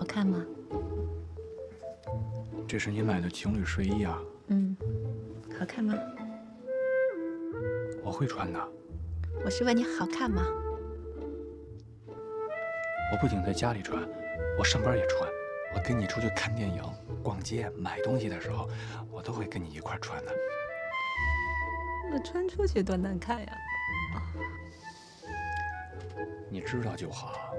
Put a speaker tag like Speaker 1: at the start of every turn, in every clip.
Speaker 1: 看吗？
Speaker 2: 这是你买的情侣睡衣啊？
Speaker 1: 嗯，好看吗？
Speaker 2: 我会穿的。
Speaker 1: 我是问你好看吗？
Speaker 2: 我不仅在家里穿，我上班也穿。我跟你出去看电影、逛街、买东西的时候，我都会跟你一块穿的。
Speaker 1: 那穿出去多难看呀！
Speaker 2: 你知道就好。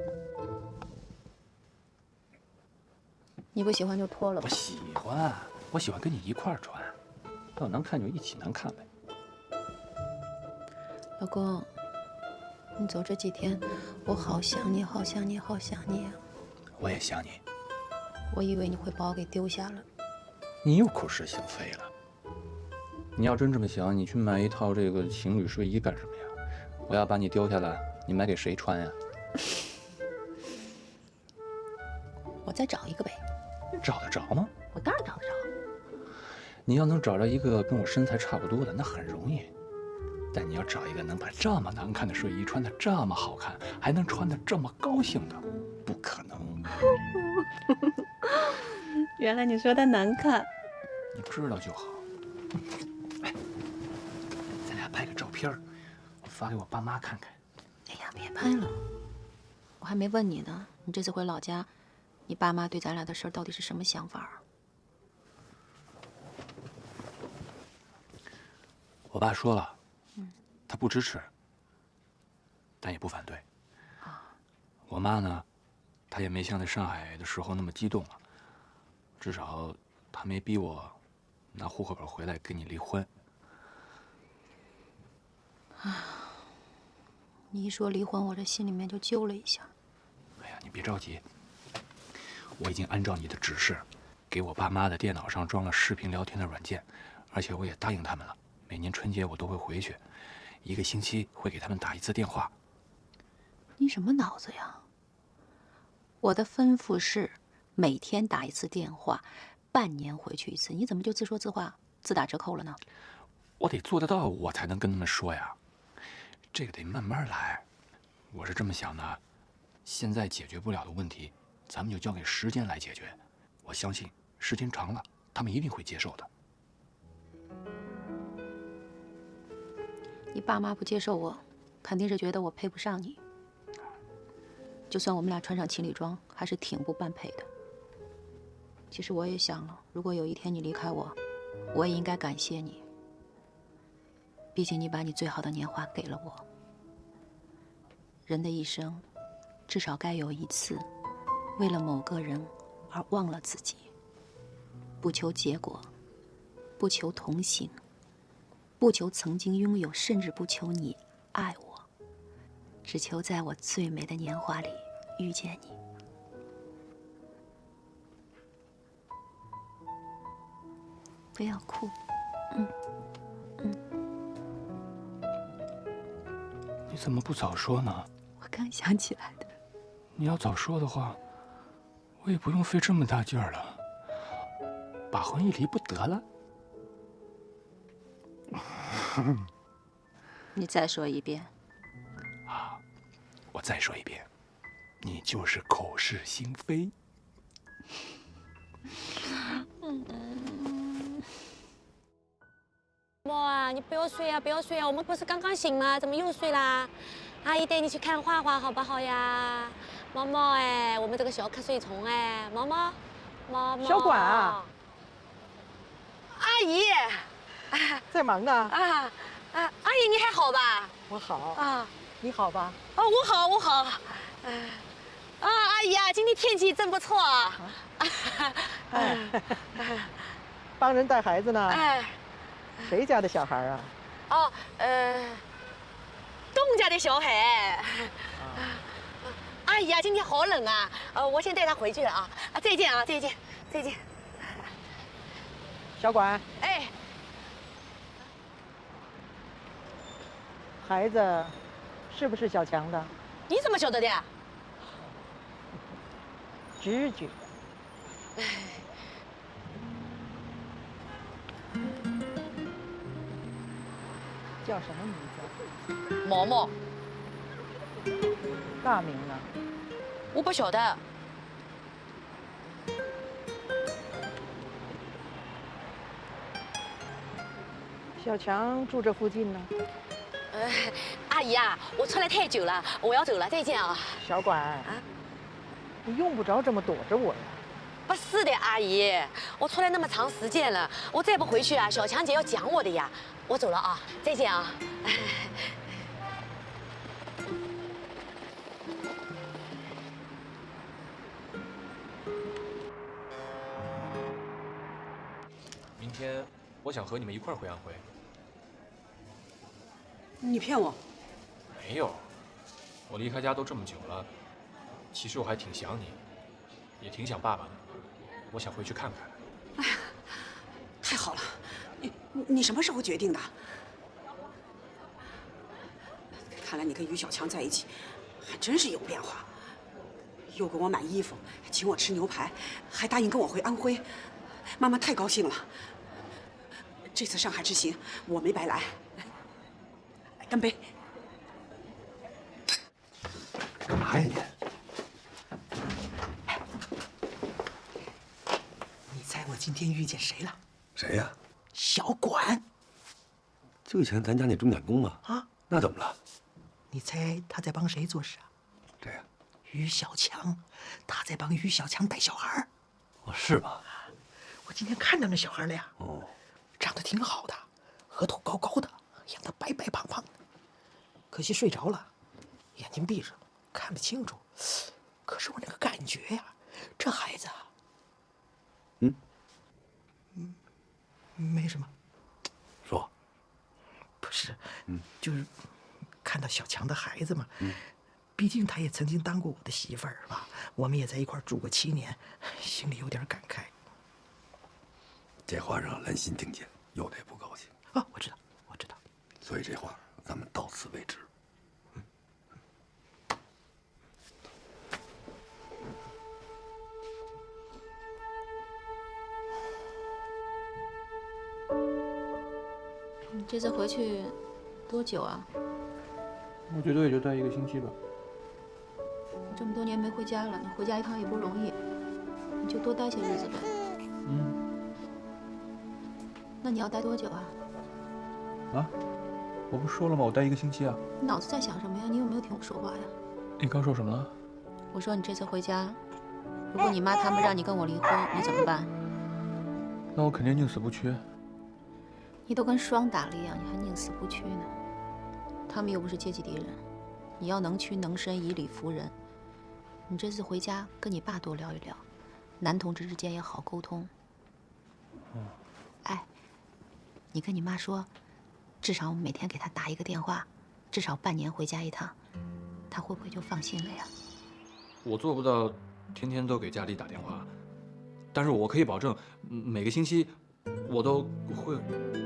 Speaker 1: 你不喜欢就脱了吧。
Speaker 2: 我喜欢，我喜欢跟你一块穿。要能看就一起能看呗。
Speaker 1: 老公，你走这几天，我好想你，好想你，好想你啊！
Speaker 2: 我也想你。
Speaker 1: 我以为你会把我给丢下了。
Speaker 2: 你又口是心非了。你要真这么想，你去买一套这个情侣睡衣干什么呀？我要把你丢下来，你买给谁穿呀？
Speaker 1: 我再找一个呗。
Speaker 2: 你找得着吗？
Speaker 1: 我当然找得着。
Speaker 2: 你要能找着一个跟我身材差不多的，那很容易。但你要找一个能把这么难看的睡衣穿得这么好看，还能穿得这么高兴的，不可能。
Speaker 1: 原来你说它难看。
Speaker 2: 你知道就好。哎，咱俩拍个照片，我发给我爸妈看看。
Speaker 1: 哎呀，别拍了，我还没问你呢。你这次回老家，你爸妈对咱俩的事儿到底是什么想法啊？
Speaker 2: 我爸说了，他不支持，但也不反对。我妈呢，她也没像在上海的时候那么激动了，至少她没逼我拿户口本回来跟你离婚。
Speaker 1: 你一说离婚，我这心里面就揪了一下。
Speaker 2: 哎呀，你别着急，我已经按照你的指示，给我爸妈的电脑上装了视频聊天的软件，而且我也答应他们了，每年春节我都会回去，1个星期会给他们打1次电话。
Speaker 1: 你什么脑子呀？我的吩咐是每天打1次电话，半年回去1次，你怎么就自说自话、自打折扣了呢？
Speaker 2: 我得做得到，我才能跟他们说呀。这个得慢慢来。我是这么想的，现在解决不了的问题，咱们就交给时间来解决。我相信时间长了，他们一定会接受的。
Speaker 1: 你爸妈不接受我，肯定是觉得我配不上你。就算我们俩穿上情侣装，还是挺不般配的。其实我也想了，如果有一天你离开我，我也应该感谢你。毕竟你把你最好的年华给了我。人的一生，至少该有1次，为了某个人而忘了自己。不求结果，不求同行，不求曾经拥有，甚至不求你爱我，只求在我最美的年华里遇见你。不要哭，
Speaker 2: 你怎么不早说呢？
Speaker 1: 我刚想起来的。
Speaker 2: 你要早说的话，我也不用费这么大劲儿了，把婚一离不得了。
Speaker 1: 你再说一遍。
Speaker 2: 我再说一遍，你就是口是心非。
Speaker 3: 莫啊，你不要睡啊，不要睡啊！我们不是刚刚醒吗？怎么又睡啦？阿姨带你去看画画好不好呀？毛毛哎，我们这个小瞌睡虫哎，毛毛，毛毛。
Speaker 4: 小管啊，
Speaker 3: 阿姨，
Speaker 4: 在忙呢。
Speaker 3: 阿姨你还好吧？
Speaker 4: 我好
Speaker 3: 啊，
Speaker 4: 你好吧？
Speaker 3: 哦，我好，我好。阿姨啊，今天天气真不错啊。
Speaker 4: 哎，帮人带孩子呢。
Speaker 3: 哎，
Speaker 4: 谁家的小孩啊？
Speaker 3: 哦，东家的小孩。阿姨啊，今天好冷啊！我先带他回去了啊！再见啊，再见，再见。
Speaker 4: 小管，
Speaker 3: 哎，
Speaker 4: 孩子是不是小强的？
Speaker 3: 你怎么晓得的呀？
Speaker 4: 直觉。叫什么名字？
Speaker 3: 毛毛，
Speaker 4: 大名呢？
Speaker 3: 我不晓得。
Speaker 4: 小强住这附近呢。
Speaker 3: 阿姨啊，我出来太久了，我要走了，再见啊。
Speaker 4: 小管啊，你用不着这么躲着我呀。
Speaker 3: 不是的，阿姨，我出来那么长时间了，我再不回去啊，小强姐要讲我的呀。我走了啊，再见啊。
Speaker 2: 明天我想和你们一块儿回安徽。
Speaker 5: 你骗我！
Speaker 2: 没有，我离开家都这么久了，其实我还挺想你，也挺想爸爸的。我想回去看看。
Speaker 5: 哎呀，太好了！你什么时候决定的？看来你跟于小强在一起，还真是有变化。又给我买衣服，请我吃牛排，还答应跟我回安徽。妈妈太高兴了。这次上海之行我没白来。干杯！
Speaker 6: 干嘛呀你？
Speaker 5: 你猜我今天遇见谁了？
Speaker 6: 谁呀？
Speaker 5: 小管。
Speaker 6: 就以前咱家那钟点工吗？
Speaker 5: 啊，
Speaker 6: 那怎么了？
Speaker 7: 你猜他在帮谁做事啊？
Speaker 6: 谁呀？
Speaker 7: 于小强，他在帮于小强带小孩儿。
Speaker 6: 哦，是吗？
Speaker 7: 我今天看到那小孩了呀。
Speaker 6: 哦，
Speaker 7: 长得挺好的，额头高高的，养得白白胖胖的。可惜睡着了，眼睛闭着，看不清楚。可是我那个感觉呀，这孩子啊，没什么。
Speaker 6: 说。
Speaker 7: 不是，就是看到小强的孩子嘛。毕竟他也曾经当过我的媳妇儿吧，我们也在一块儿住过7年，心里有点感慨。
Speaker 6: 这话让兰心听见，有的也不高兴。
Speaker 7: 啊，我知道，我知道。
Speaker 6: 所以这话咱们到此为止。
Speaker 1: 你这次回去多久啊？
Speaker 2: 我最多也就待1个星期吧。
Speaker 1: 我这么多年没回家了，你回家一趟也不容易，你就多待些日子呗。那你要待多久啊？
Speaker 2: 啊？我不是说了吗？我待1个星期啊。
Speaker 1: 你脑子在想什么呀？你有没有听我说话呀？
Speaker 2: 你刚说什么了？
Speaker 1: 我说你这次回家，如果你妈他们让你跟我离婚，你怎么办？
Speaker 2: 那我肯定宁死不屈。
Speaker 1: 你都跟霜打了一样，你还宁死不屈呢？他们又不是阶级敌人，你要能屈能伸，以理服人。你这次回家跟你爸多聊一聊，男同志之间也好沟通。哎，你跟你妈说，至少每天给她打1个电话，至少半年回家1趟，她会不会就放心了呀？
Speaker 2: 我做不到天天都给家里打电话，但是我可以保证每个星期我都会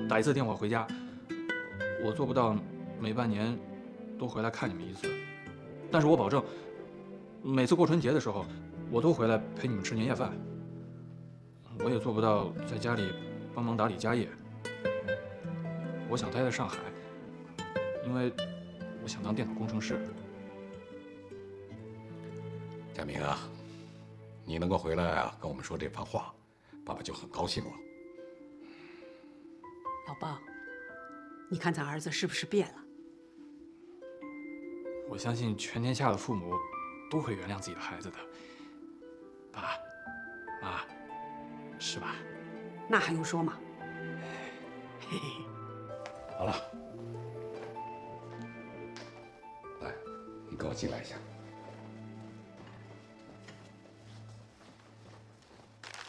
Speaker 2: 打1次电话回家。我做不到每半年都回来看你们1次，但是我保证每次过春节的时候我都回来陪你们吃年夜饭。我也做不到在家里帮忙打理家业。我想待在上海，因为我想当电脑工程师。
Speaker 8: 佳明啊，你能够回来啊，跟我们说这番话，爸爸就很高兴了。
Speaker 5: 老爸，你看咱儿子是不是变了？
Speaker 2: 我相信全天下的父母都会原谅自己的孩子的，爸妈，是吧？
Speaker 5: 那还用说吗？
Speaker 7: 嘿嘿。
Speaker 8: 好了，来，你跟我进来一下。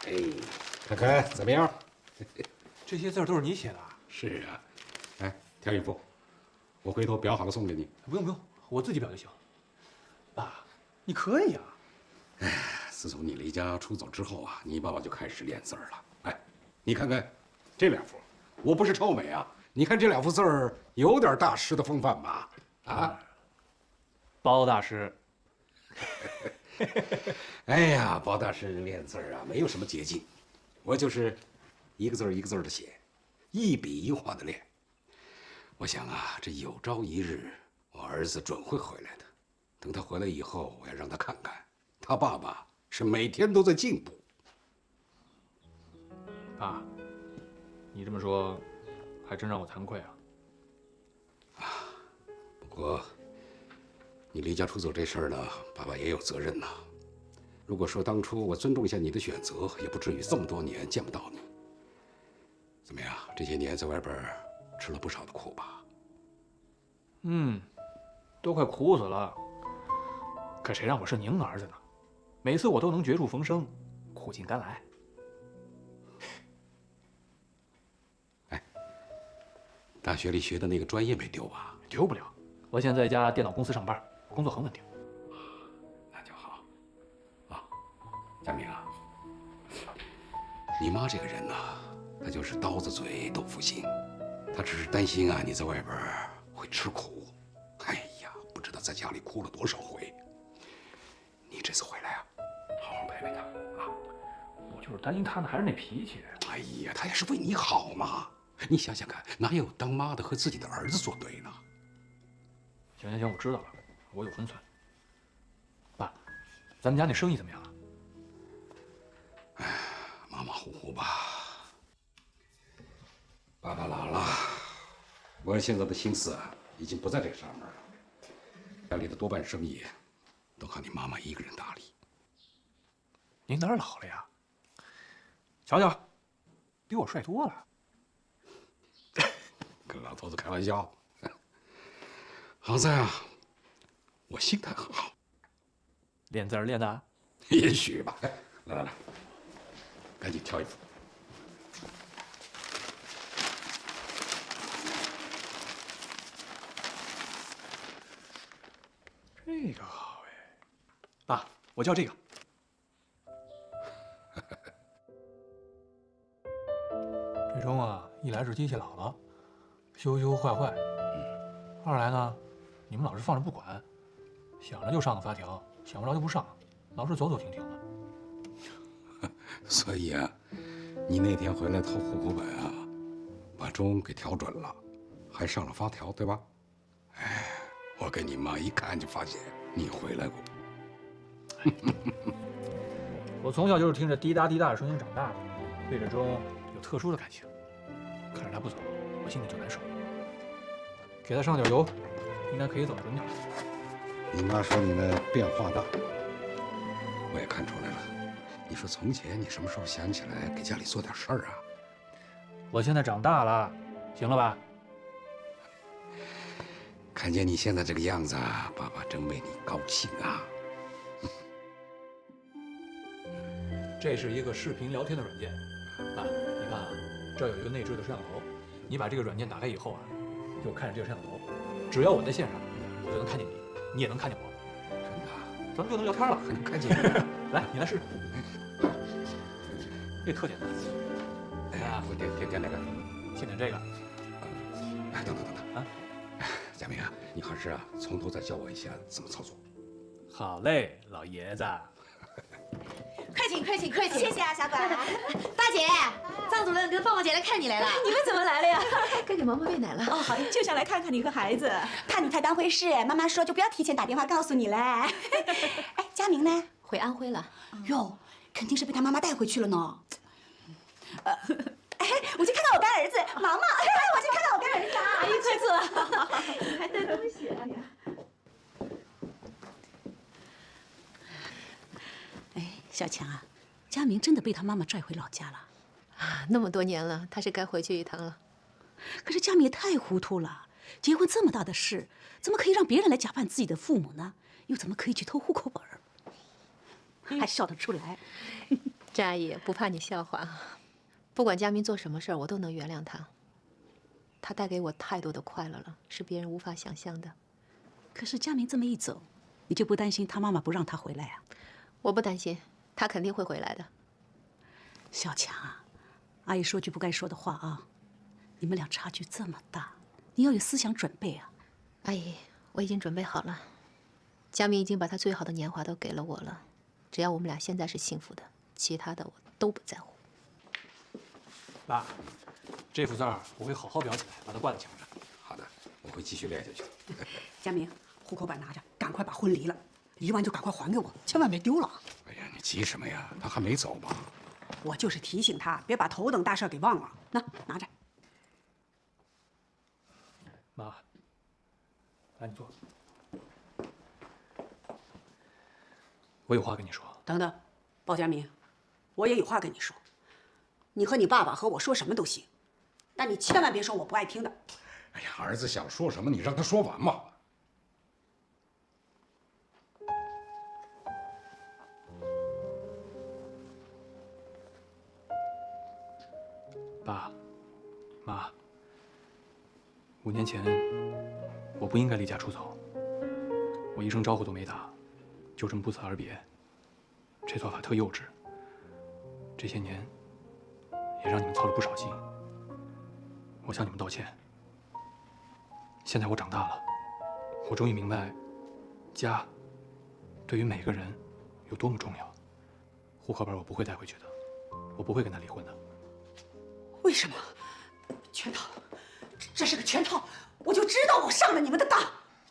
Speaker 8: 哎，看看怎么样？
Speaker 2: 这些字都是你写的啊？
Speaker 8: 是啊，来挑一幅，我回头裱好了送给你。
Speaker 2: 不用不用，我自己裱就行。爸，你可以啊。
Speaker 8: 哎，自从你离家出走之后啊，你爸爸就开始练字儿了。哎，你看看这2幅，我不是超美啊？你看这2幅字儿，有点大师的风范吧？啊，
Speaker 2: 包大师。
Speaker 8: 哎呀，包大师练字儿啊，没有什么捷径，我就是一个字儿一个字儿的写，一笔一画的练。我想啊，这有朝一日，我儿子准会回来的。等他回来以后，我要让他看看，他爸爸是每天都在进步。
Speaker 2: 爸，你这么说，还真让我惭愧啊。
Speaker 8: 不过，你离家出走这事儿呢，爸爸也有责任呐。如果说当初我尊重一下你的选择，也不至于这么多年见不到你。怎么样？这些年在外边吃了不少的苦吧？
Speaker 2: 都快苦死了。可谁让我是您儿子呢？每次我都能绝处逢生，苦尽甘来。
Speaker 8: 哎，大学里学的那个专业没丢吧？
Speaker 2: 丢不了。我现在在一家电脑公司上班，工作很稳定。
Speaker 8: 那就好。啊，佳明啊，你妈这个人呐，她就是刀子嘴豆腐心，她只是担心啊你在外边会吃苦。哎呀，不知道在家里哭了多少回。你这次回来啊，好好陪陪她啊。
Speaker 2: 我就是担心他呢，还是那脾气。
Speaker 8: 哎呀，她也是为你好嘛。你想想看，哪有当妈的和自己的儿子作对呢？
Speaker 2: 行，我知道了，我有分寸。爸，咱们家那生意怎么样啊？
Speaker 8: 哎，马马虎虎吧。爸爸老了，我现在的心思啊，已经不在这个上面了。家里的多半生意，都靠你妈妈一个人打理。
Speaker 2: 您哪儿老了呀？瞧瞧，比我帅多了。
Speaker 8: 跟老头子开玩笑。好在啊，我心态很好。
Speaker 2: 练字练的啊？
Speaker 8: 也许吧。来，赶紧挑衣服。
Speaker 2: 这个好哎，爸，我叫这个。这钟啊，一来是机器老了，修坏，二来呢，你们老是放着不管，想着就上个发条，想不着就不上，老是走走停停的。
Speaker 8: 所以啊，你那天回来偷户口本啊，把钟给调准了，还上了发条，对吧？哎，我跟你妈一看就发现你回来过。
Speaker 2: 我从小就是听着滴答滴答的声音长大的，对这钟有特殊的感情。看着他不走，我心里就难受。给他上点油，应该可以走得准点。
Speaker 8: 你妈说你那变化大，我也看出来了。你说从前你什么时候想起来给家里做点事儿啊？
Speaker 2: 我现在长大了，行了吧？
Speaker 8: 看见你现在这个样子，爸爸真为你高兴啊！
Speaker 2: 这是一个视频聊天的软件，爸，你看啊，这有一个内置的摄像头，你把这个软件打开以后啊，就看着这个摄像头，只要我在线上，我就能看见你，你也能看见我，
Speaker 8: 真的，
Speaker 2: 咱们就能聊天了，
Speaker 8: 还能看见你。
Speaker 2: 来，你来试试，这特简单。
Speaker 8: 哎呀，我点哪个？
Speaker 2: 先点这个。
Speaker 8: 哎，等啊！
Speaker 2: 啊，
Speaker 8: 佳明啊，你还是啊，从头再教我一下怎么操作。
Speaker 2: 好嘞，老爷子。
Speaker 9: 快请！谢谢啊，小管。大姐，张主任跟凤凤姐来看你来了。
Speaker 1: 你们怎么来了呀？该给毛毛喂奶了。
Speaker 9: 哦，好的，就想来看看你和孩子。怕你太当回事，妈妈说就不要提前打电话告诉你了。哎，佳明呢？
Speaker 1: 回安徽了。
Speaker 9: 哟，肯定是被他妈妈带回去了呢。哎，我去看看我干儿子毛毛。我去看看我干儿子啊！阿姨，快坐。你还带东西？哎呀。哎，小强啊，佳明真的被他妈妈拽回老家了
Speaker 1: 啊！那么多年了，他是该回去一趟了。
Speaker 9: 可是佳明也太糊涂了，结婚这么大的事，怎么可以让别人来假扮自己的父母呢？又怎么可以去偷户口本？还笑得出来。
Speaker 1: 张阿姨不怕你笑话，不管佳明做什么事儿，我都能原谅他。他带给我太多的快乐了，是别人无法想象的。
Speaker 9: 可是佳明这么一走，你就不担心他妈妈不让他回来啊？
Speaker 1: 我不担心，他肯定会回来的。
Speaker 9: 小强啊，阿姨说句不该说的话啊，你们俩差距这么大，你要有思想准备啊。
Speaker 1: 阿姨，我已经准备好了。佳明已经把他最好的年华都给了我了，只要我们俩现在是幸福的，其他的我都不在乎。
Speaker 2: 爸，这幅字儿我会好好裱起来，把它挂在墙上。
Speaker 8: 好的，我会继续练下去。
Speaker 5: 佳明，户口本拿着，赶快把婚离了。离完就赶快还给我，千万别丢了。
Speaker 8: 哎呀，你急什么呀？他还没走吧？
Speaker 5: 我就是提醒他，别把头等大事给忘了。拿着。
Speaker 2: 妈，来，你坐。我有话跟你说。
Speaker 5: 等等，鲍家明，我也有话跟你说。你和你爸爸和我说什么都行，但你千万别说我不爱听的。
Speaker 8: 哎呀，儿子想说什么，你让他说完嘛。
Speaker 2: 爸，妈，5年前我不应该离家出走，我一声招呼都没打，就这么不辞而别，这做法特幼稚。这些年也让你们操了不少心，我向你们道歉。现在我长大了，我终于明白，家对于每个人有多么重要。户口本我不会带回去的，我不会跟他离婚的。
Speaker 5: 为什么？圈套，这是个圈套！我就知道我上了你们的当。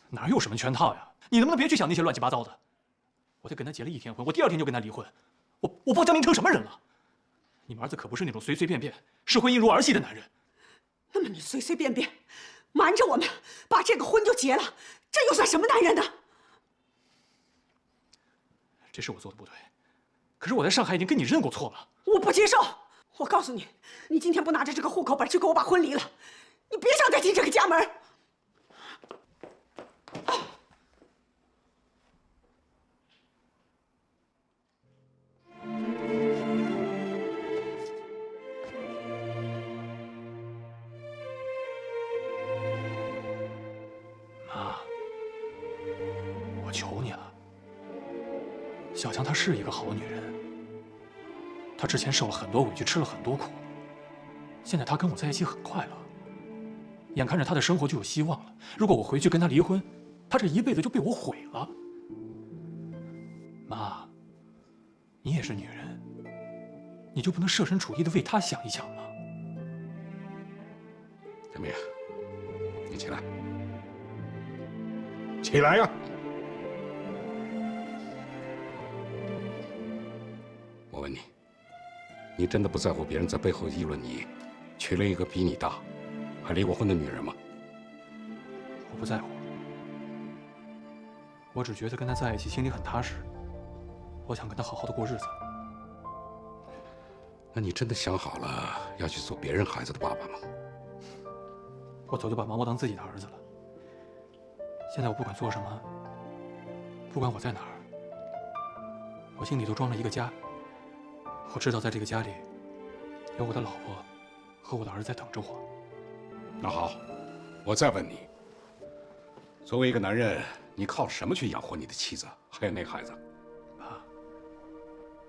Speaker 2: 哪有什么圈套呀？你能不能别去想那些乱七八糟的？我才跟他结了1天婚，我第2天就跟他离婚，我鲍家明成什么人了？你们儿子可不是那种随随便便视婚姻如儿戏的男人。
Speaker 5: 那么你随随便便瞒着我们把这个婚就结了，这又算什么男人呢？
Speaker 2: 这是我做的不对，可是我在上海已经跟你认过错了。
Speaker 5: 我不接受！我告诉你，你今天不拿着这个户口本去给我把婚离了，你别想再进这个家门！
Speaker 2: 妈，我求你了，小强她是一个好女人，她之前受了很多委屈，吃了很多苦，现在她跟我在一起很快乐，眼看着她的生活就有希望了。如果我回去跟她离婚，她这一辈子就被我毁了。妈，你也是女人，你就不能设身处地的为她想一想吗？
Speaker 8: 小明，你起来，起来呀！我问你，你真的不在乎别人在背后议论你娶了一个比你大还离过婚的女人吗？
Speaker 2: 我不在乎，我只觉得跟她在一起心里很踏实，我想跟她好好的过日子。
Speaker 8: 那你真的想好了要去做别人孩子的爸爸吗？
Speaker 2: 我早就把毛毛当自己的儿子了。现在我不管做什么，不管我在哪儿，我心里都装了一个家。我知道在这个家里，有我的老婆和我的儿子在等着我。
Speaker 8: 那好，我再问你，作为一个男人，你靠什么去养活你的妻子还有那孩子？
Speaker 2: 爸，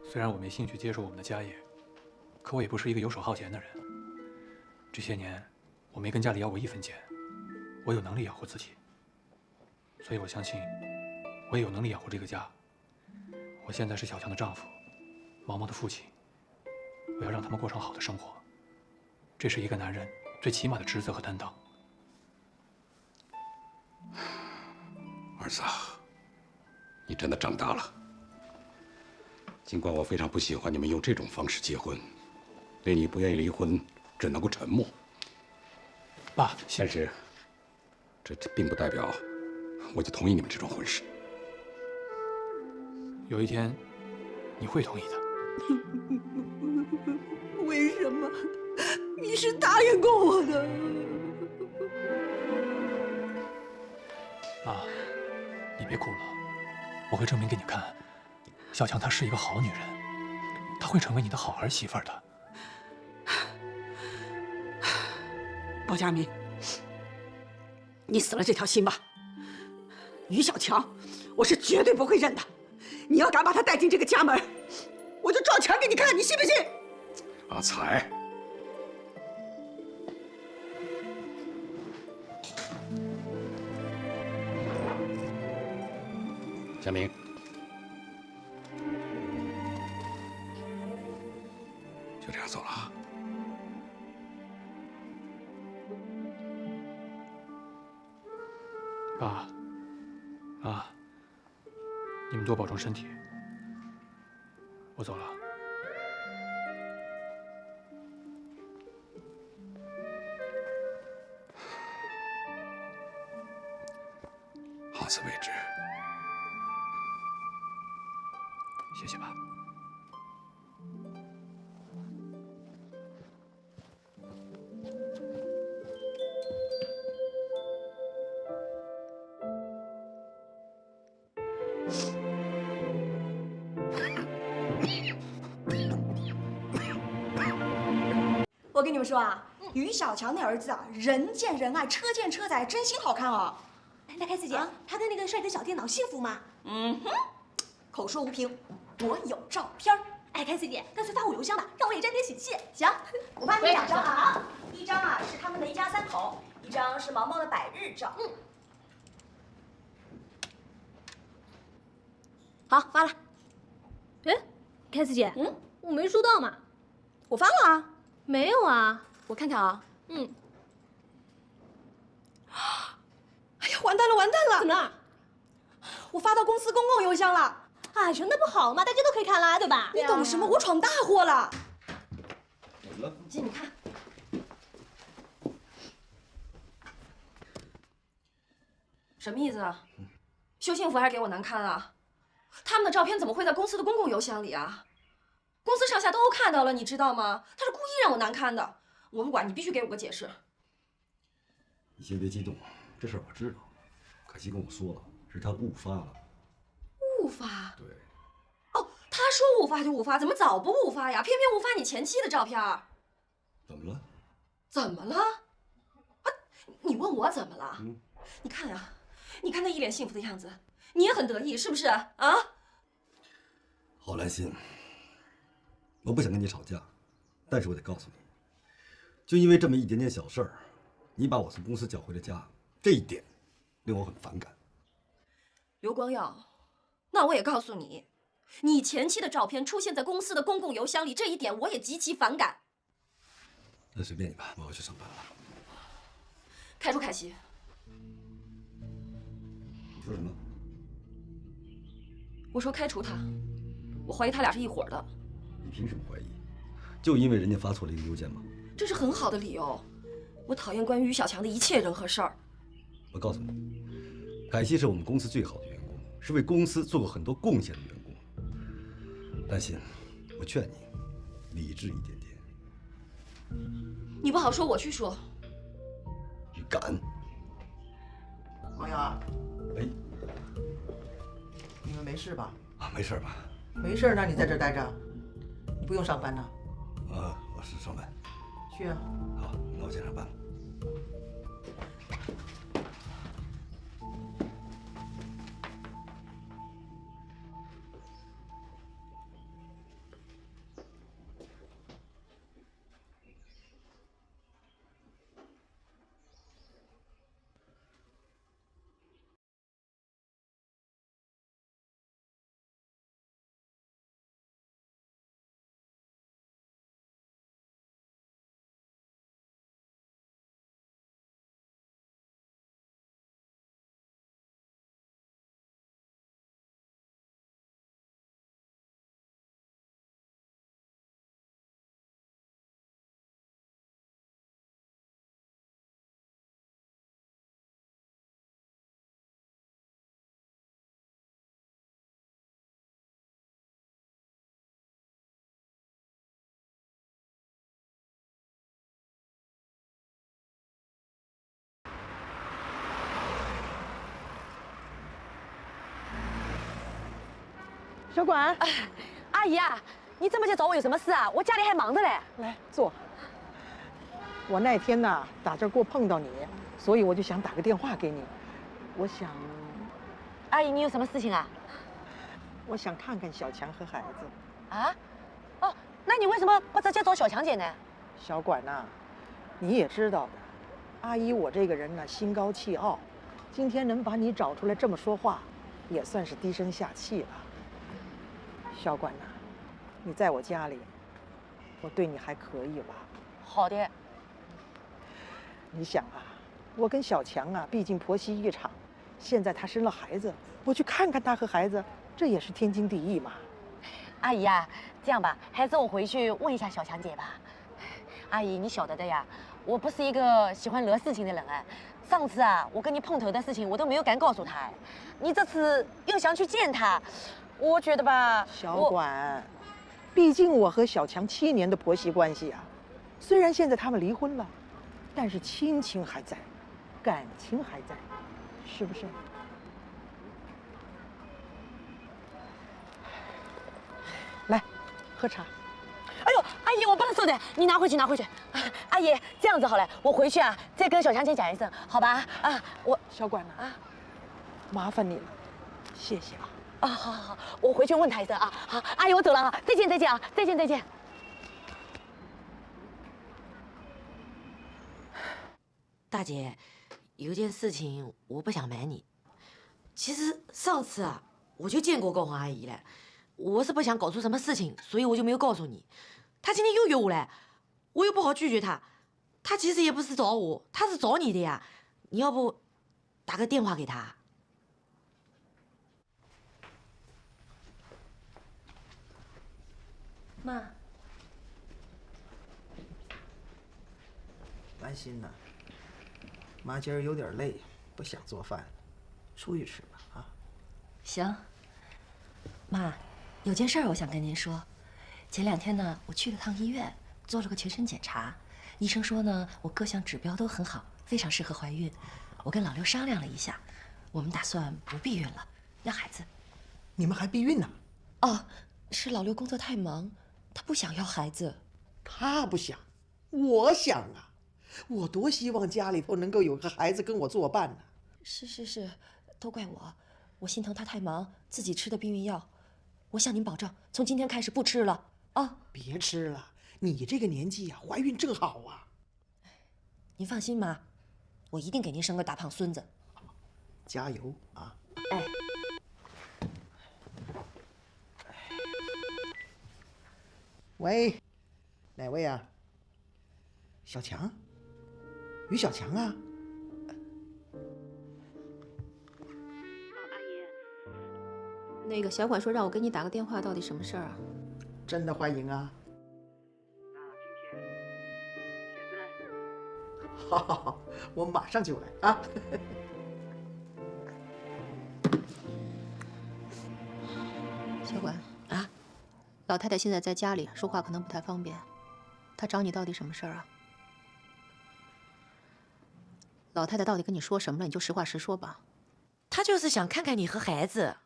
Speaker 2: 虽然我没兴趣接受我们的家业，可我也不是一个游手好闲的人。这些年，我没跟家里要过1分钱，我有能力养活自己。所以我相信，我也有能力养活这个家。我现在是小强的丈夫，毛毛的父亲，我要让他们过上好的生活，这是一个男人最起码的职责和担当。
Speaker 8: 儿子，你真的长大了。尽管我非常不喜欢你们用这种方式结婚，对你不愿意离婚只能够沉默。
Speaker 2: 爸，
Speaker 8: 但是这并不代表我就同意你们这种婚事。
Speaker 2: 有一天，你会同意的。
Speaker 5: 为什么？你是答应过我的。
Speaker 2: 妈，你别哭了，我会证明给你看，小强她是一个好女人，她会成为你的好儿媳妇的。
Speaker 5: 鲍家明，你死了这条心吧。于小强，我是绝对不会认的。你要敢把他带进这个家门，我就撞墙给你看，你信不信？
Speaker 8: 阿才，佳明，就这样走了啊。
Speaker 2: 爸，妈，你们多保重身体。我走了。
Speaker 6: 好自为之。
Speaker 2: 谢谢吧。
Speaker 10: 我跟你们说啊，于小强那儿子啊，人见人爱，车见车载，真心好看哦。
Speaker 11: 那开思姐，他跟那个帅哥小电脑幸福吗？
Speaker 10: 嗯哼，口说无凭，我有照片儿。
Speaker 11: 哎，开思姐，干脆发我邮箱吧，让我也沾点喜气。
Speaker 10: 行，我发你2张啊，一张啊是他们的一家3口，一张是毛毛的百日照。好，发了。
Speaker 11: 哎，开思姐，我没收到嘛。
Speaker 10: 我发了啊。
Speaker 11: 没有啊，
Speaker 10: 我看看啊。哎呀，完蛋了，完蛋了！
Speaker 11: 怎么了？
Speaker 10: 我发到公司公共邮箱了。
Speaker 11: 哎呦，那不好嘛，大家都可以看啦，对吧？
Speaker 10: 你懂什么？我闯大祸了。
Speaker 6: 怎么了？
Speaker 10: 你进去看。什么意思啊？秀幸福还是给我难堪啊？他们的照片怎么会在公司的公共邮箱里啊？公司上下都看到了，你知道吗？他是故意让我难堪的。我不管，你必须给我个解释。
Speaker 6: 你先别激动，这事儿我知道。凯西跟我说了，是他误发了。
Speaker 10: 误发？
Speaker 6: 对。
Speaker 10: 哦，他说误发就误发，怎么早不误发呀？偏偏误发你前妻的照片。
Speaker 6: 怎么了？
Speaker 10: 怎么了？啊，你问我怎么了？你看呀，你看他一脸幸福的样子，你也很得意，是不是啊？
Speaker 6: 郝兰心，我不想跟你吵架，但是我得告诉你，就因为这么一点点小事儿，你把我从公司叫回了家，这一点令我很反感。
Speaker 10: 刘光耀，那我也告诉你，你前妻的照片出现在公司的公共邮箱里，这一点我也极其反感。
Speaker 6: 那随便你吧，我要去上班了。
Speaker 10: 开除凯西。
Speaker 6: 你说什么？
Speaker 10: 我说开除他，我怀疑他俩是一伙的。
Speaker 6: 你凭什么怀疑？就因为人家发错了一个邮件吗？
Speaker 10: 这是很好的理由。我讨厌关于于小强的一切人和事儿。
Speaker 6: 我告诉你，凯西是我们公司最好的员工，是为公司做过很多贡献的员工。兰心，我劝你理智一点点。
Speaker 10: 你不好说，我去说。
Speaker 6: 你敢？
Speaker 7: 王瑶，
Speaker 6: 哎，
Speaker 7: 你们没事吧？
Speaker 6: 啊，没事吧？
Speaker 7: 没事，那你在这儿待着，你不用上班呢。
Speaker 6: 我是上班。
Speaker 7: 去啊。
Speaker 6: 好，那我先上班了。
Speaker 4: 小管，
Speaker 3: 阿姨啊，你这么就找我有什么事啊？我家里还忙着嘞。
Speaker 4: 来坐。我那天呐打这过碰到你，所以我就想打个电话给你。我想，
Speaker 3: 阿姨，你有什么事情啊？
Speaker 4: 我想看看小强和孩子。
Speaker 3: 啊？哦，那你为什么不直接找小强姐呢？
Speaker 4: 小管呐，你也知道的，阿姨我这个人呢心高气傲，今天能把你找出来这么说话，也算是低声下气了。小管呐，你在我家里，我对你还可以吧？
Speaker 3: 好的。
Speaker 4: 你想啊，我跟小强啊，毕竟婆媳一场，现在他生了孩子，我去看看他和孩子，这也是天经地义嘛。
Speaker 3: 阿姨啊，这样吧，还是我回去问一下小强姐吧。阿姨，你晓得的呀，我不是一个喜欢惹事情的人哎。上次啊，我跟你碰头的事情我都没有敢告诉他哎，你这次又想去见他，我觉得吧，
Speaker 4: 小管，毕竟我和小强7年的婆媳关系啊，虽然现在他们离婚了，但是亲情还在，感情还在，是不是？来，喝茶。
Speaker 3: 哎呦，阿姨，我不能收的，你拿回去，拿回去。阿姨，这样子好了，我回去啊，再跟小强姐讲一声，好吧？啊，我
Speaker 4: 小管呢？啊，麻烦你了，谢谢啊。
Speaker 3: 啊，好好好，我回去问他一声啊。好，阿姨，我走了啊，再见再见啊，再见再见。
Speaker 12: 大姐，有件事情我不想瞒你。其实上次啊，我就见过高红阿姨了，我是不想搞出什么事情，所以我就没有告诉你。她今天又约我来，我又不好拒绝她。她其实也不是找我，她是找你的呀。你要不打个电话给她？
Speaker 7: 妈，兰心呐，妈今儿有点累，不想做饭，出去吃吧啊。
Speaker 10: 行。妈，有件事儿我想跟您说。前2天呢，我去了趟医院，做了个全身检查，医生说呢，我各项指标都很好，非常适合怀孕。我跟老刘商量了一下，我们打算不避孕了，要孩子。
Speaker 7: 你们还避孕呢？
Speaker 10: 哦，是老刘工作太忙，他不想要孩子。
Speaker 7: 他不想，我想啊，我多希望家里头能够有个孩子跟我作伴呢。
Speaker 10: 是，都怪我，我心疼他太忙，自己吃的避孕药。我向您保证，从今天开始不吃了啊！
Speaker 7: 别吃了，你这个年纪呀，怀孕正好啊。
Speaker 10: 您放心妈，我一定给您生个大胖孙子。
Speaker 7: 加油啊！
Speaker 10: 哎。
Speaker 7: 喂，哪位啊？小强？于小强啊？
Speaker 1: 那个小管说让我给你打个电话，到底什么事儿啊？
Speaker 7: 真的欢迎啊！好，我马上就来啊！
Speaker 1: 小管啊，老太太现在在家里，说话可能不太方便。她找你到底什么事儿啊？老太太到底跟你说什么了？你就实话实说吧。
Speaker 12: 她就是想看看你和孩子。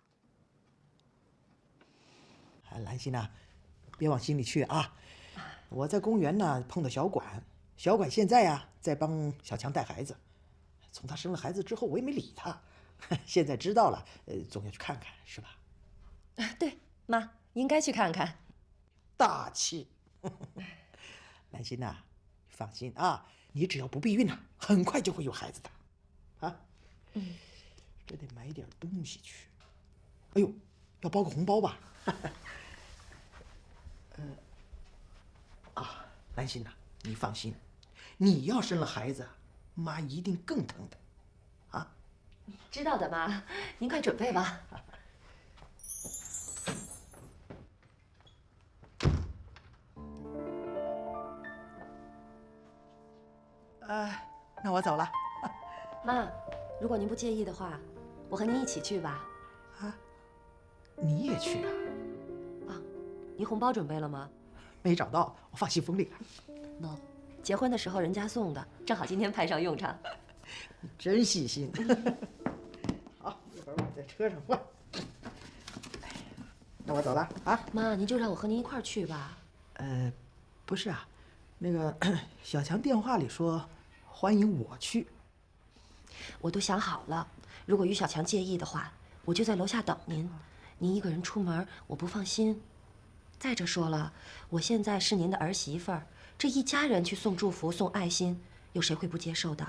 Speaker 7: 兰心呐，别往心里去啊！我在公园呢碰到小管，小管现在呀在帮小强带孩子。从他生了孩子之后，我也没理他。现在知道了，总要去看看，是吧？
Speaker 10: 对，妈，应该去看看。
Speaker 7: 大气。兰心呐，放心啊，你只要不避孕呐，很快就会有孩子的。啊，这得买点东西去。哎呦，要包个红包吧？兰心呐，你放心，你要生了孩子，妈一定更疼的，啊？
Speaker 10: 知道的，妈，您快准备吧。
Speaker 7: 那我走了。
Speaker 10: 妈，如果您不介意的话，我和您一起去吧。
Speaker 7: 啊，你也去啊？
Speaker 10: 啊，您红包准备了吗？
Speaker 7: 没找到，我放信封里了。
Speaker 10: 喏，结婚的时候人家送的，正好今天派上用场。
Speaker 7: 你真细心。好，一会儿我在车上换。那我走了啊。
Speaker 10: 妈，您就让我和您一块儿去吧。
Speaker 7: 不是啊，那个小强电话里说欢迎我去。
Speaker 10: 我都想好了，如果于小强介意的话，我就在楼下等您。您一个人出门，我不放心。再者说了，我现在是您的儿媳妇儿，这一家人去送祝福、送爱心，有谁会不接受的？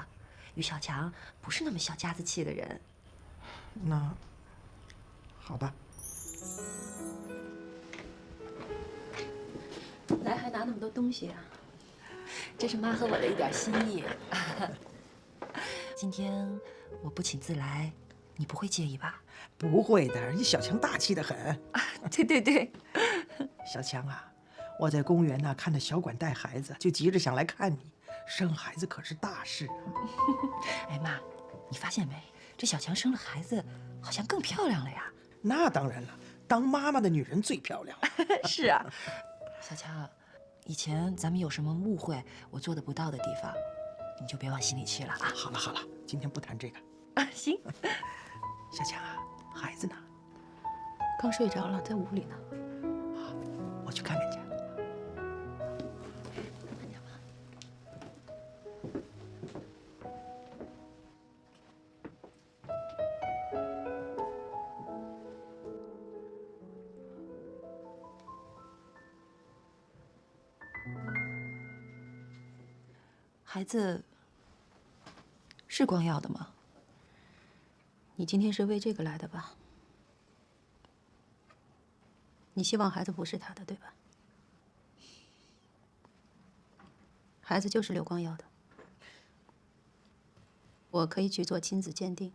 Speaker 10: 于小强不是那么小家子气的人。
Speaker 7: 那好吧。
Speaker 1: 来，还拿那么多东西啊？
Speaker 10: 这是妈和我的一点心意。今天我不请自来，你不会介意吧？
Speaker 7: 不会的，你小强大气得很。
Speaker 10: 对。
Speaker 7: 小强啊，我在公园呢看到小管带孩子，就急着想来看你，生孩子可是大事啊！
Speaker 9: 哎妈，你发现没？这小强生了孩子，好像更漂亮了呀。
Speaker 7: 那当然了，当妈妈的女人最漂亮。
Speaker 9: 是啊，小强，以前咱们有什么误会，我做的不到的地方，你就别往心里去了啊。
Speaker 7: 好了好了，今天不谈这个。
Speaker 9: 啊，行。
Speaker 7: 小强啊，孩子呢？
Speaker 1: 刚睡着了，在屋里呢。
Speaker 7: 我去看看去。
Speaker 9: 孩子是光耀的吗？
Speaker 1: 你今天是为这个来的吧？你希望孩子不是他的，对吧？孩子就是刘光耀的，我可以去做亲子鉴定。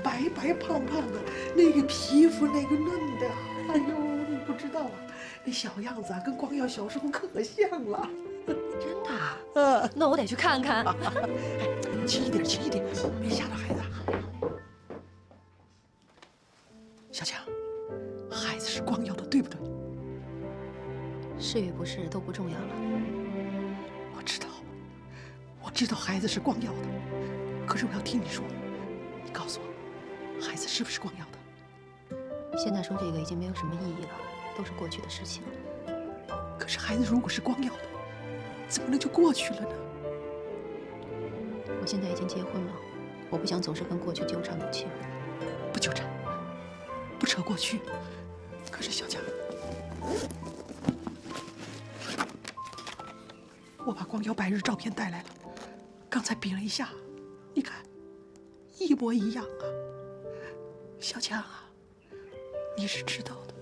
Speaker 7: 白白胖胖的，那个皮肤那个嫩的，哎呦，你不知道啊，那小样子啊，跟光耀小时候可像了。
Speaker 9: 真的？那我得去看看。
Speaker 7: 哎，轻一点，轻一点，别吓到孩子。小强，孩子是光耀的，对不对？
Speaker 1: 是与不是都不重要了。
Speaker 7: 我知道孩子是光耀的，可是我要听你说，你告诉我，孩子是不是光耀的？
Speaker 1: 现在说这个已经没有什么意义了，都是过去的事情。
Speaker 7: 可是孩子如果是光耀的，怎么能就过去了呢？
Speaker 1: 我现在已经结婚了，我不想总是跟过去纠缠不清。
Speaker 7: 不纠缠，不扯过去。可是小强，我把光耀百日照片带来了，刚才比了一下，你看，一模一样啊。小强啊，你是知道的，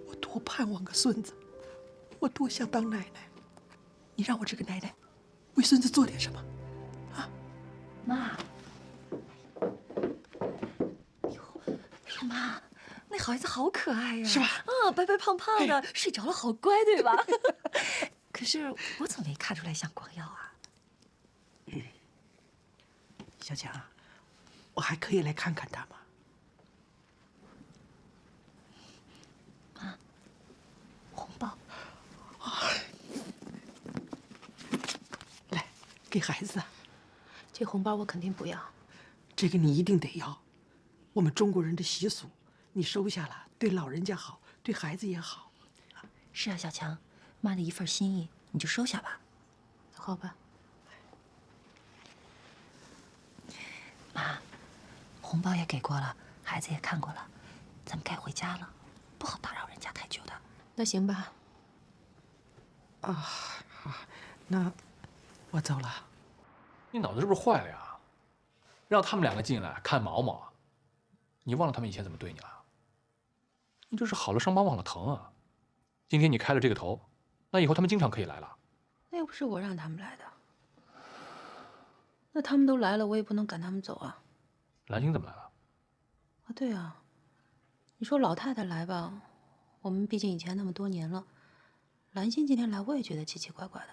Speaker 7: 我多盼望个孙子，我多想当奶奶。你让我这个奶奶为孙子做点什么啊？
Speaker 9: 妈，妈，那孩子好可爱呀，
Speaker 7: 是吧？
Speaker 9: 啊，白白胖胖的，睡着了好乖，对吧？可是我怎么没看出来像光耀啊？
Speaker 7: 小强，我还可以来看看他吗？
Speaker 9: 妈，红包。
Speaker 7: 来，给孩子。
Speaker 1: 这红包我肯定不要。
Speaker 7: 这个你一定得要，我们中国人的习俗，你收下了，对老人家好，对孩子也好。
Speaker 9: 是啊，小强，妈的一份心意，你就收下吧。
Speaker 1: 好吧。
Speaker 9: 妈，红包也给过了，孩子也看过了，咱们该回家了，不好打扰人家太久的。
Speaker 1: 那行吧。
Speaker 7: 啊，好，那我走了。
Speaker 2: 你脑子是不是坏了呀？让他们两个进来看毛毛，你忘了他们以前怎么对你了？你这是好了伤疤忘了疼啊！今天你开了这个头，那以后他们经常可以来了。
Speaker 1: 那又不是我让他们来的。那他们都来了，我也不能赶他们走啊。
Speaker 2: 兰心怎么来了？
Speaker 1: 啊，对啊，你说老太太来吧，我们毕竟以前那么多年了。兰心今天来，我也觉得奇奇怪怪的。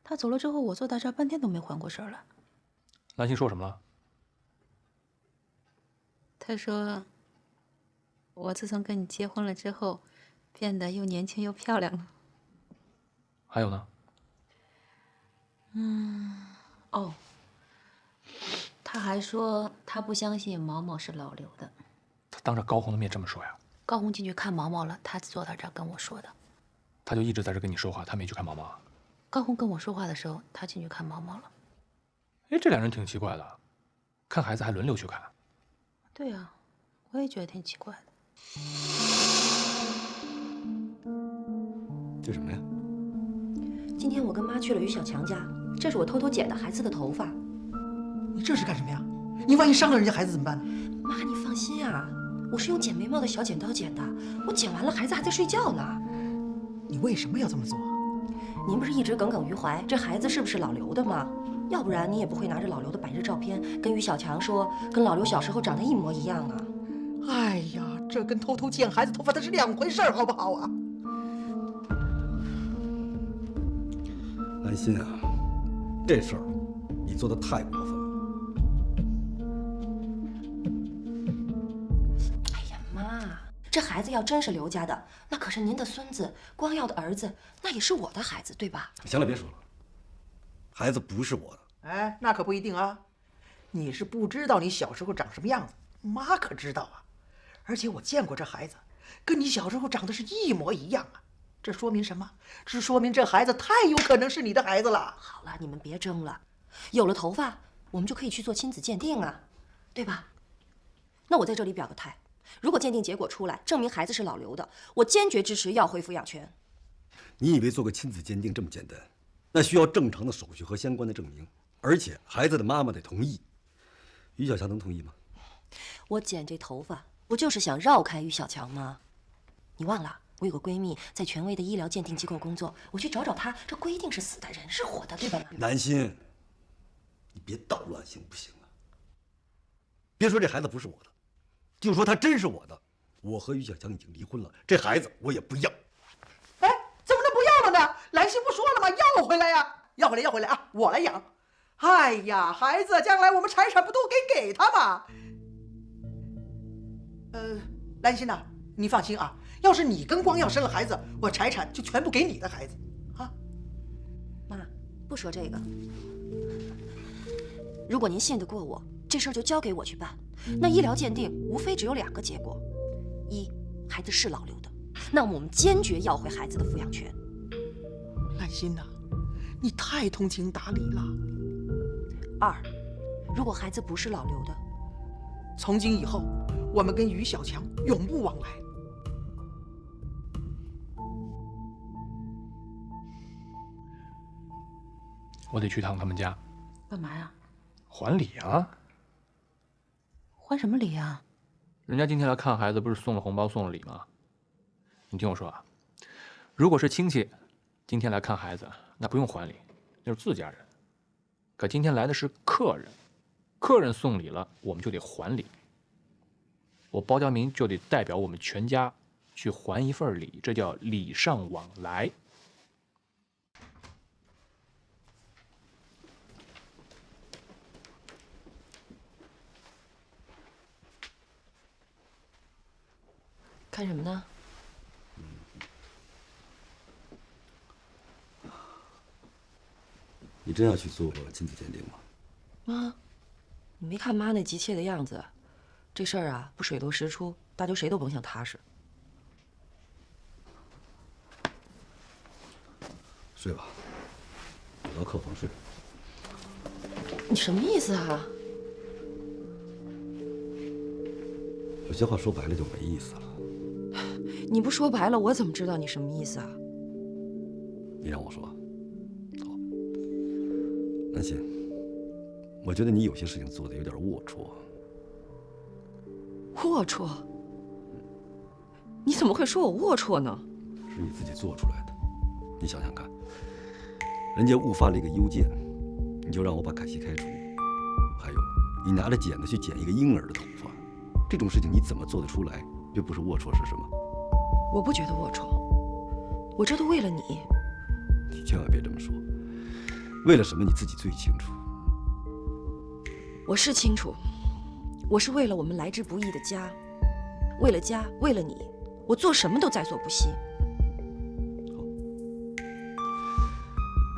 Speaker 1: 她走了之后，我坐在这儿半天都没缓过神来。
Speaker 2: 兰心说什么了？
Speaker 1: 她说，我自从跟你结婚了之后，变得又年轻又漂亮了。
Speaker 2: 还有呢？
Speaker 1: 哦，她还说她不相信毛毛是老刘的。
Speaker 2: 他当着高红的面这么说呀？
Speaker 1: 高红进去看毛毛了，她坐到这儿跟我说的。
Speaker 2: 他就一直在这跟你说话，他没去看毛毛啊？
Speaker 1: 高红跟我说话的时候，她进去看毛毛了。
Speaker 2: 哎，这两人挺奇怪的，看孩子还轮流去看。
Speaker 1: 对啊，我也觉得挺奇怪的。
Speaker 6: 这什么呀？
Speaker 10: 今天我跟妈去了于小强家，这是我偷偷剪的孩子的头发。
Speaker 7: 你这是干什么呀？你万一伤了人家孩子怎么办呢？
Speaker 10: 妈，你放心啊，我是用剪眉毛的小剪刀剪的，我剪完了，孩子还在睡觉呢。
Speaker 7: 你为什么要这么做？
Speaker 10: 您不是一直耿耿于怀这孩子是不是老刘的吗？要不然你也不会拿着老刘的百日照片跟于小强说，跟老刘小时候长得一模一样啊。
Speaker 7: 哎呀，这跟偷偷剪孩子头发那是两回事儿，好不好啊？
Speaker 6: 安心啊，这事儿你做的太过分了。
Speaker 10: 哎呀，妈，这孩子要真是刘家的，那可是您的孙子，光耀的儿子，那也是我的孩子，对吧？
Speaker 6: 行了，别说了，孩子不是我的。
Speaker 7: 哎，那可不一定啊。你是不知道你小时候长什么样子，妈可知道啊。而且我见过这孩子，跟你小时候长得是一模一样啊。这说明什么？这说明这孩子太有可能是你的孩子了。
Speaker 10: 好了，你们别争了。有了头发，我们就可以去做亲子鉴定啊，对吧？那我在这里表个态，如果鉴定结果出来证明孩子是老刘的，我坚决支持要回抚养权。
Speaker 6: 你以为做个亲子鉴定这么简单？那需要正常的手续和相关的证明，而且孩子的妈妈得同意。于小强能同意吗？
Speaker 10: 我剪这头发，不就是想绕开于小强吗？你忘了？我有个闺蜜在权威的医疗鉴定机构工作，我去找找她，这规定是死的，人是活的，对吧？
Speaker 6: 南心，你别捣乱行不行啊？别说这孩子不是我的，就说他真是我的，我和于小强已经离婚了，这孩子我也不要。
Speaker 7: 哎，怎么能不要了呢？兰心不说了吗？要回来呀，要回来，要回来啊！我来养。哎呀，孩子将来我们财产不都给他吗？兰心呐，你放心啊。要是你跟光耀生了孩子，我财产就全部给你的孩子，啊！
Speaker 10: 妈，不说这个。如果您信得过我，这事儿就交给我去办。那医疗鉴定无非只有2个结果：一，孩子是老刘的，那么我们坚决要回孩子的抚养权。
Speaker 7: 兰心呐，你太通情达理了。
Speaker 10: 2，如果孩子不是老刘的，
Speaker 7: 从今以后，我们跟于小强永不往来。
Speaker 2: 我得去趟他们家，
Speaker 1: 干嘛呀？
Speaker 2: 还礼啊！
Speaker 1: 还什么礼啊？
Speaker 2: 人家今天来看孩子，不是送了红包送了礼吗？你听我说啊，如果是亲戚今天来看孩子，那不用还礼，那是自家人。可今天来的是客人，客人送礼了，我们就得还礼。我包家明就得代表我们全家去还一份礼，这叫礼尚往来。
Speaker 10: 看什么呢？
Speaker 6: 你真要去做亲子鉴定吗？
Speaker 10: 妈，你没看妈那急切的样子，这事儿啊不水落石出，大家谁都甭想踏实。
Speaker 6: 睡吧，我到客房睡。
Speaker 10: 你什么意思啊？
Speaker 6: 有些话说白了就没意思了。
Speaker 10: 你不说白了，我怎么知道你什么意思啊？
Speaker 6: 你让我说。好，南心，我觉得你有些事情做的有点龌龊。
Speaker 10: 龌龊？你怎么会说我龌龊呢？
Speaker 6: 是你自己做出来的。你想想看，人家误发了一个邮件，你就让我把凯西开除。还有，你拿着剪子去剪一个婴儿的头发，这种事情你怎么做得出来？这不是龌龊是什么？
Speaker 10: 我不觉得龌龊，我这都为了你。
Speaker 6: 你千万别这么说，为了什么你自己最清楚。
Speaker 10: 我是清楚，我是为了我们来之不易的家，为了家，为了你，我做什么都在所不惜。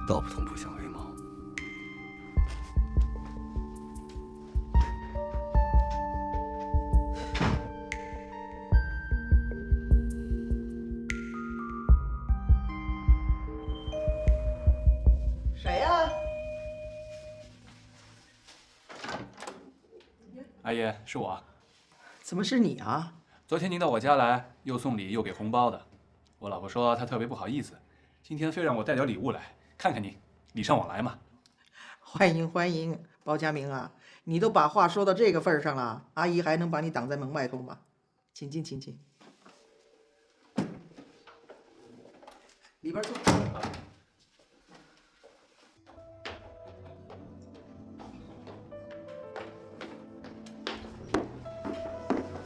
Speaker 6: 道不同不相为谋。
Speaker 7: 谁呀？
Speaker 2: 阿姨，是我。
Speaker 7: 怎么是你啊？
Speaker 2: 昨天您到我家来，又送礼又给红包的，我老婆说她特别不好意思，今天非让我带点礼物来看看您，礼尚往来嘛。
Speaker 7: 欢迎欢迎，包家明啊，你都把话说到这个份儿上了，阿姨还能把你挡在门外头吗？请进，请进，里边坐。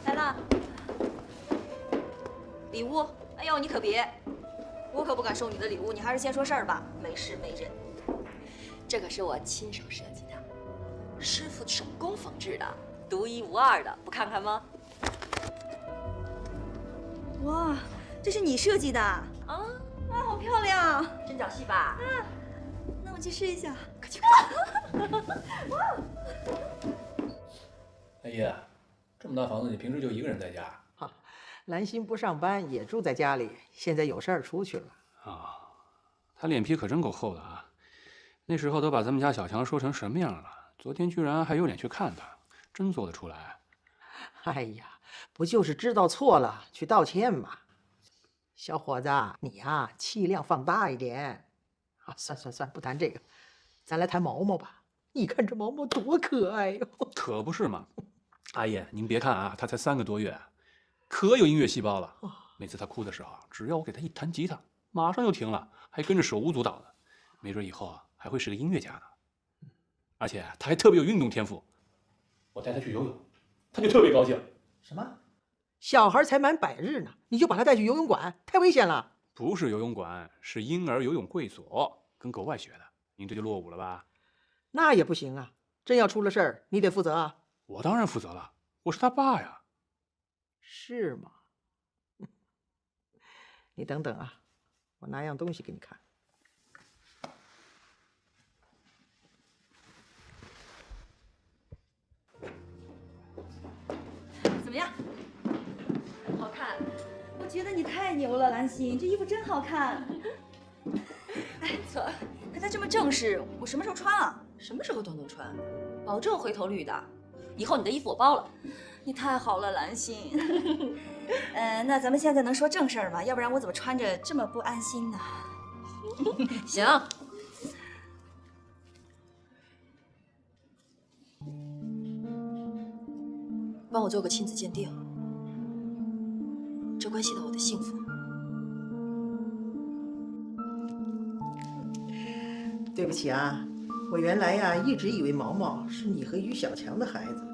Speaker 10: 来了，礼物。哎呦，你可别，我可不敢收你的礼物，你还是先说事儿吧。没事没人，这可是我亲手设计的，师傅手工缝制的，独一无二的，不看看吗？
Speaker 13: 哇，这是你设计的啊？好漂亮，
Speaker 10: 真找戏吧？
Speaker 13: 那我去试一下。
Speaker 10: 快去！
Speaker 13: 哇！
Speaker 2: 阿姨，这么大房子，你平时就一个人在家？
Speaker 7: 兰心不上班，也住在家里，现在有事儿出去了。
Speaker 2: 啊，他脸皮可真够厚的啊！那时候都把咱们家小强说成什么样了，昨天居然还有脸去看他，真做得出来。
Speaker 7: 哎呀，不就是知道错了去道歉吗？小伙子，你呀，气量放大一点。啊，算，不谈这个，咱来谈毛毛吧。你看这毛毛多可爱哟！
Speaker 2: 可不是嘛，阿姨，您别看啊，他才3个多月，可有音乐细胞了。每次他哭的时候，只要我给他一弹吉他，马上就停了，还跟着手舞足蹈的。没准以后啊，还会是个音乐家呢。而且他还特别有运动天赋，我带他去游泳，他就特别高兴。
Speaker 7: 什么？小孩才满100日呢，你就把他带去游泳馆，太危险了。
Speaker 2: 不是游泳馆，是婴儿游泳会所，跟国外学的。您这就落伍了吧？
Speaker 7: 那也不行啊，真要出了事儿，你得负责啊。
Speaker 2: 我当然负责了，我是他爸呀。
Speaker 7: 是吗？你等等啊，我拿样东西给你看。
Speaker 13: 怎么样？好看？我觉得你太牛了，兰心，这衣服真好看。哎，不错，可它这么正式，我什么时候穿啊？
Speaker 10: 什么时候都能穿，保证回头率的。以后你的衣服我包了。
Speaker 13: 你太好了，兰心。那咱们现在能说正事儿吗？要不然我怎么穿着这么不安心呢？
Speaker 10: 行。帮我做个亲子鉴定，这关系到我的幸福。
Speaker 7: 对不起啊，我原来呀一直以为毛毛是你和于小强的孩子，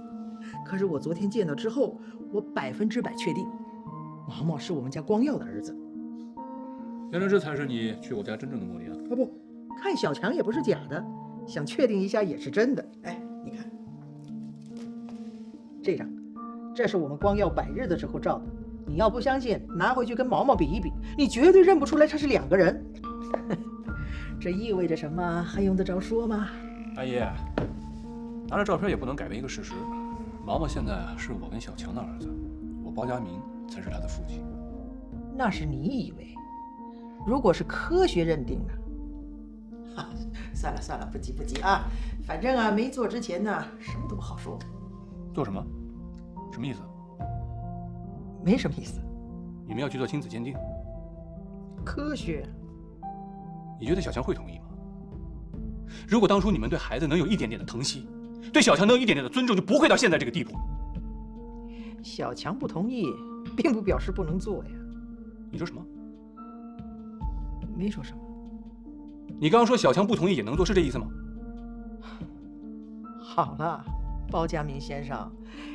Speaker 7: 可是我昨天见到之后，我100%确定，毛毛是我们家光耀的儿子。
Speaker 2: 原来这才是你去我家真正的目的啊！
Speaker 7: 啊不，看小强也不是假的，想确定一下也是真的。哎，你看这张，这是我们光耀100日的时候照的。你要不相信，拿回去跟毛毛比一比，你绝对认不出来这是2个人。这意味着什么？还用得着说吗？
Speaker 2: 阿姨，拿着照片也不能改变一个事实，毛毛现在是我跟小强的儿子，我包家明才是他的父亲。
Speaker 7: 那是你以为，如果是科学认定呢？算了，不急啊，反正啊，没做之前呢，什么都不好说。
Speaker 2: 做什么？什么意思？
Speaker 7: 没什么意思。
Speaker 2: 你们要去做亲子鉴定？
Speaker 7: 科学。
Speaker 2: 你觉得小强会同意吗？如果当初你们对孩子能有一点点的疼惜，对小强能有一点点的尊重，就不会到现在这个地步。
Speaker 7: 小强不同意，并不表示不能做呀。
Speaker 2: 你说什么？
Speaker 7: 没说什么。
Speaker 2: 你刚刚说小强不同意也能做，是这意思吗？
Speaker 7: 好了，包家明先生，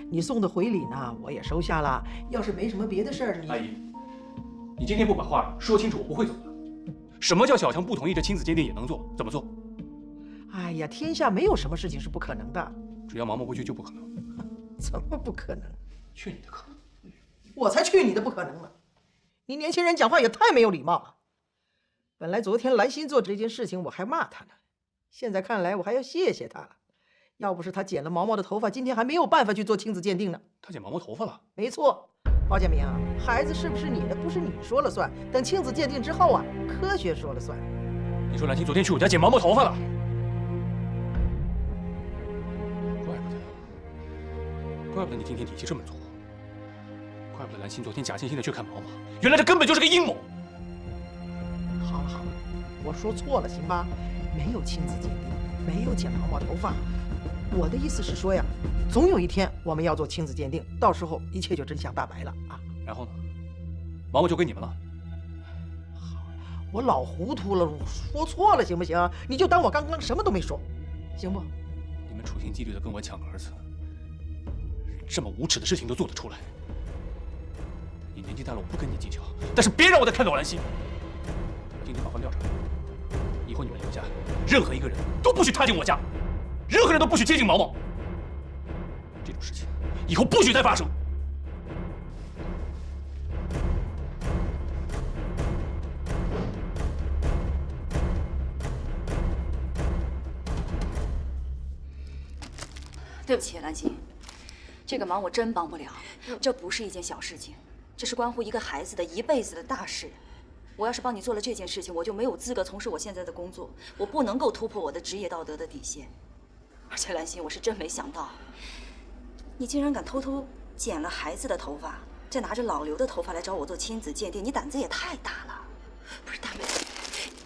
Speaker 7: 你送的回礼呢，我也收下了。要是没什么别的事儿，
Speaker 2: 阿姨，你今天不把话说清楚，我不会走的。什么叫小强不同意这亲子鉴定也能做？怎么做？
Speaker 7: 哎呀，天下没有什么事情是不可能的。
Speaker 2: 只要毛毛不去，就不可能。
Speaker 7: 怎么不可能？
Speaker 2: 去你的可能！
Speaker 7: 我才去你的不可能呢！你年轻人讲话也太没有礼貌了。本来昨天兰心做这件事情我还骂他呢，现在看来我还要谢谢他了。要不是他剪了毛毛的头发，今天还没有办法去做亲子鉴定呢。
Speaker 2: 他剪毛毛头发了？
Speaker 7: 没错。包建明啊，孩子是不是你的，不是你说了算。等亲子鉴定之后啊，科学说了算。
Speaker 2: 你说兰心昨天去我家剪毛毛头发了？怪不得你今天底气这么足。怪不得兰心昨天假惺惺的去看毛毛，原来这根本就是个阴谋。
Speaker 7: 好了，我说错了，行吧？没有亲子鉴定，没有剪毛毛头发，
Speaker 4: 我的意思是说呀，总有一天我们要做亲子鉴定，到时候一切就真相大白了啊。
Speaker 2: 然后呢？毛毛就归你们了。
Speaker 4: 我老糊涂了，我说错了行不行？你就当我刚刚什么都没说，行不？
Speaker 2: 你们处心积虑的跟我抢儿子，这么无耻的事情都做得出来。你年纪大了，我不跟你计较，但是别让我再看到兰心。我今天把话撂这儿，以后你们刘家任何一个人都不许踏进我家，任何人都不许接近毛毛。这种事情以后不许再发生。
Speaker 13: 对不起，兰心，这个忙我真帮不了。这不是一件小事情，这是关乎一个孩子的一辈子的大事。我要是帮你做了这件事情，我就没有资格从事我现在的工作，我不能够突破我的职业道德的底线。而且兰心，我是真没想到，你竟然敢偷偷剪了孩子的头发，再拿着老刘的头发来找我做亲子鉴定，你胆子也太大了。不是大美，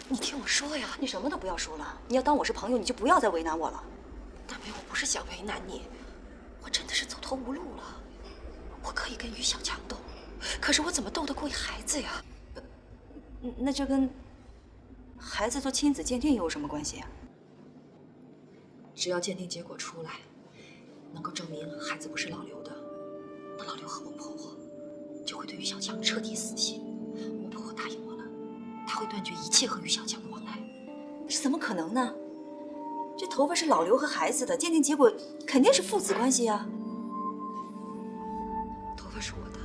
Speaker 13: 你听我说呀，你什么都不要说了。你要当我是朋友，你就不要再为难我了。
Speaker 10: 大美，我不是想为难你，我真的是走投无路了。我可以跟于小强斗，可是我怎么斗得过孩子呀？
Speaker 13: 那这跟孩子做亲子鉴定又有什么关系啊？
Speaker 10: 只要鉴定结果出来，能够证明孩子不是老刘的，那老刘和我婆婆就会对于小强彻底死心。我婆婆答应我了，她会断绝一切和于小强的往来。
Speaker 13: 这怎么可能呢？这头发是老刘和孩子的，鉴定结果肯定是父子关系啊。
Speaker 10: 头发是我的。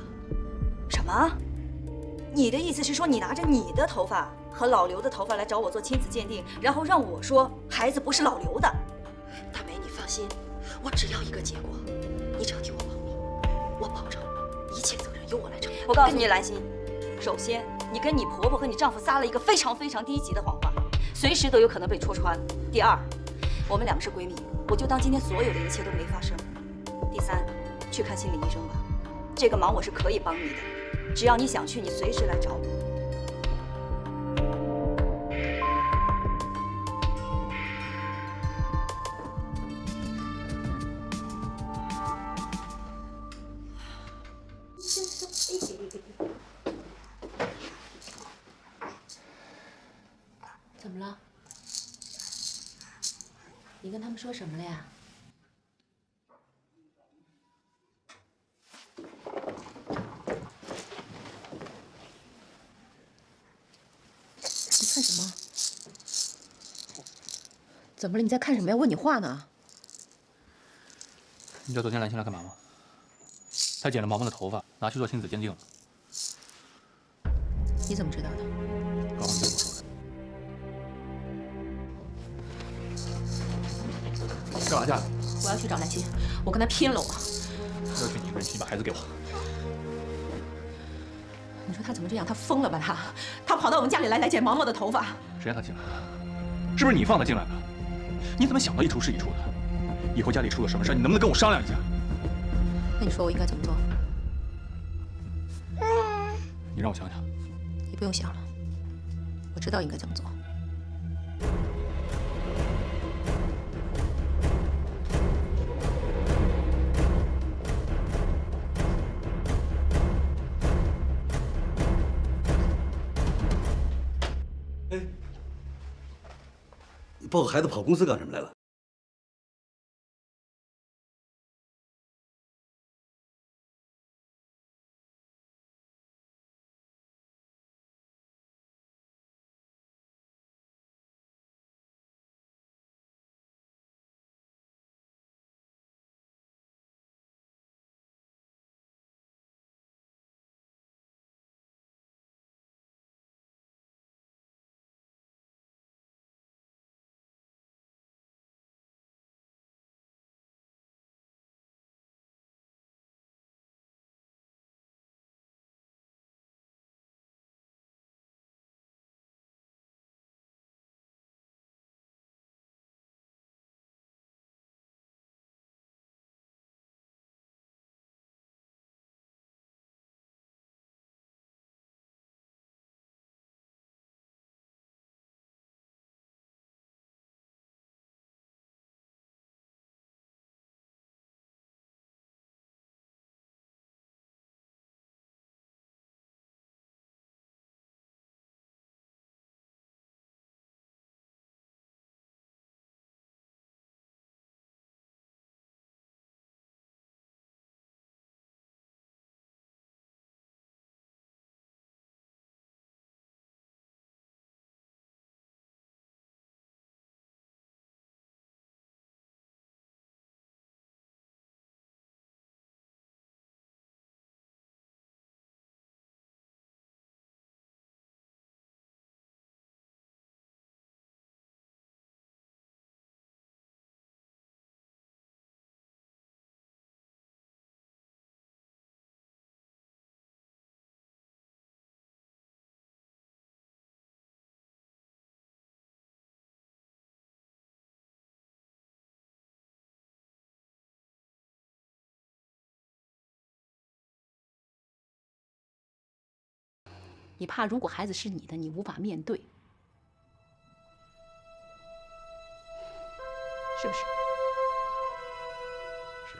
Speaker 13: 什么？你的意思是说，你拿着你的头发和老刘的头发来找我做亲子鉴定，然后让我说孩子不是老刘的？
Speaker 10: 大美，你放心，我只要一个结果，你只要替我保密，我保证一切责任由我来承担。
Speaker 13: 我告诉你，兰心，首先，你跟你婆婆和你丈夫撒了一个非常非常低级的谎话，随时都有可能被戳穿。第二，我们两个是闺蜜，我就当今天所有的一切都没发生。第三，去看心理医生吧，这个忙我是可以帮你的，只要你想去，你随时来找我。
Speaker 1: 怎么了？你跟他们说什么了呀？你看什么？怎么了？你在看什么呀？问你话呢。
Speaker 2: 你知道昨天兰心来干嘛吗？她剪了毛毛的头发，拿去做亲子鉴定了。
Speaker 1: 你怎么知道的？
Speaker 2: 高芳跟我说的。干嘛去？
Speaker 1: 我要去找兰心，我跟她拼了！我
Speaker 2: 要去你一个人去，你把孩子给我。
Speaker 1: 你说他怎么这样？他疯了吧？他跑到我们家里来剪毛毛的头发。
Speaker 2: 谁让他进来的？是不是你放他进来的？你怎么想到一出是一出的？以后家里出了什么事，你能不能跟我商量一下？
Speaker 1: 那你说我应该怎么做？
Speaker 2: 你让我想想。
Speaker 1: 你不用想了，我知道应该怎么做。
Speaker 6: 你抱个孩子跑公司干什么来了？
Speaker 9: 你怕如果孩子是你的，你无法面对，是不是？
Speaker 14: 是。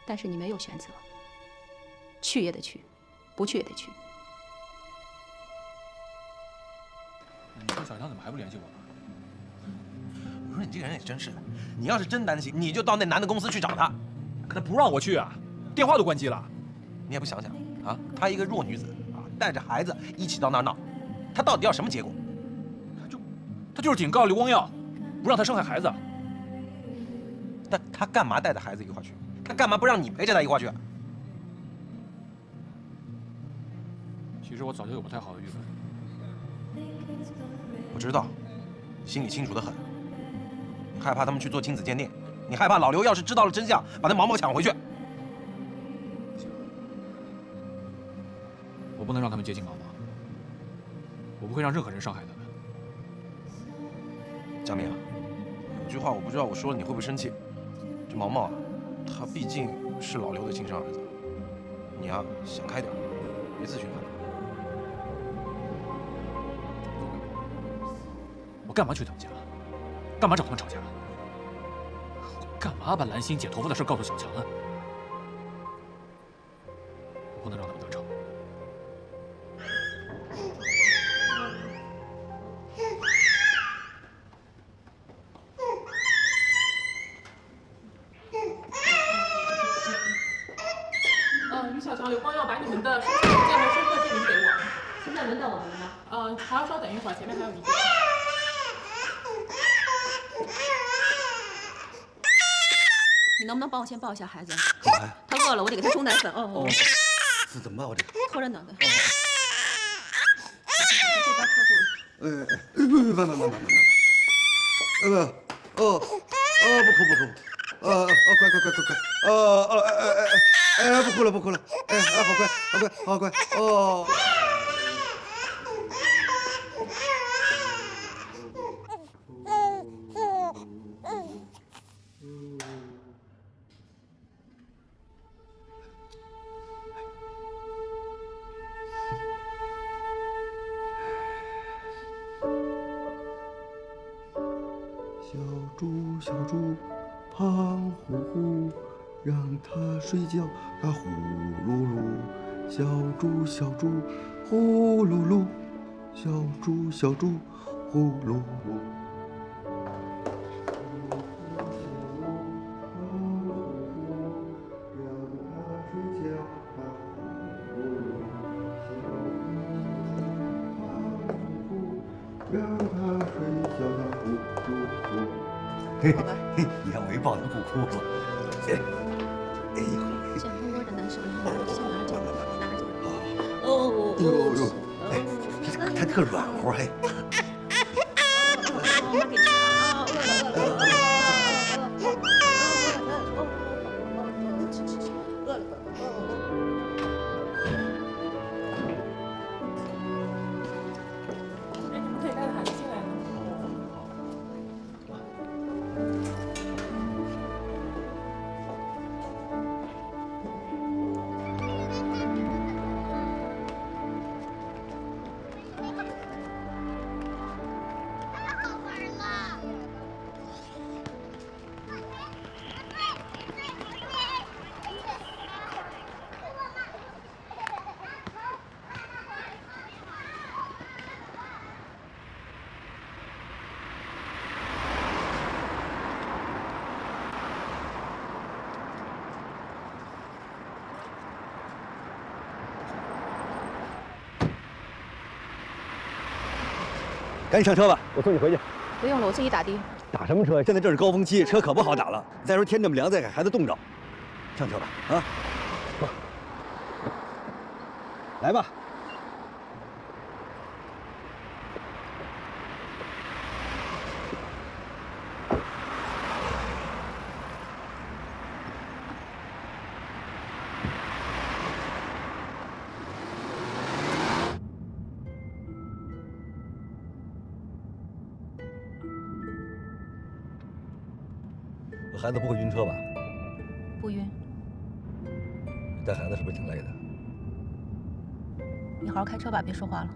Speaker 9: 但是你没有选择，去也得去，不去也得去。
Speaker 2: 你说小强怎么还不联系我呢？
Speaker 14: 我说你这个人也真是的，你要是真担心，你就到那男的公司去找他。
Speaker 2: 可他不让我去啊，电话都关机了。
Speaker 14: 你也不想想啊，她一个弱女子啊，带着孩子一起到那儿闹，她到底要什么结果？
Speaker 2: 他就是警告刘光耀，不让他伤害孩子。
Speaker 14: 但他干嘛带着孩子一块去？他干嘛不让你陪着他一块去？
Speaker 2: 其实我早就有不太好的预感。
Speaker 14: 我知道，心里清楚得很。你害怕他们去做亲子鉴定，你害怕老刘要是知道了真相，把那毛毛抢回去。
Speaker 2: 我不能让他们接近毛毛，我不会让任何人伤害他们。
Speaker 14: 江明，有句话我不知道我说了你会不会生气。这毛毛啊，他毕竟是老刘的亲生儿子，你啊想开点，别自寻烦恼。
Speaker 2: 我干嘛去他们家？干嘛找他们吵架？我干嘛把兰心剪头发的事告诉小强啊？我不能让他们得逞。
Speaker 15: 于小强、刘光耀把你们的身份证件和身份证明给我。
Speaker 9: 现在轮到我们了吗？
Speaker 15: 还要稍等一会儿，前面还有一个。
Speaker 9: 你能不能帮我先抱一下孩子？他饿了，我得给他冲奶粉。哦。
Speaker 6: 这怎么办？我这
Speaker 9: 拖着脑袋。
Speaker 6: 慢，不哭，乖，不哭了，好乖，哦。小猪，胖乎乎，让它睡觉，它呼噜噜。小猪，呼噜噜。小猪，呼噜噜。嘿，你看我一抱他不哭了。哎呦，
Speaker 9: 这窝的难受，先拿着，拿着。
Speaker 6: 哦，哎，他特软和，嘿。
Speaker 9: 妈给吃啊，饿了。
Speaker 15: 可以带着孩子进来了。
Speaker 6: 赶紧上车吧，我送你回去。
Speaker 9: 不用了，我自己打的。
Speaker 6: 打什么车呀？现在正是高峰期，车可不好打了。再说天这么凉，再给孩子冻着。上车吧，啊，走，来吧。孩子不会晕车吧？
Speaker 9: 不晕。
Speaker 6: 带孩子是不是挺累的？
Speaker 1: 你好好开车吧，别说话了。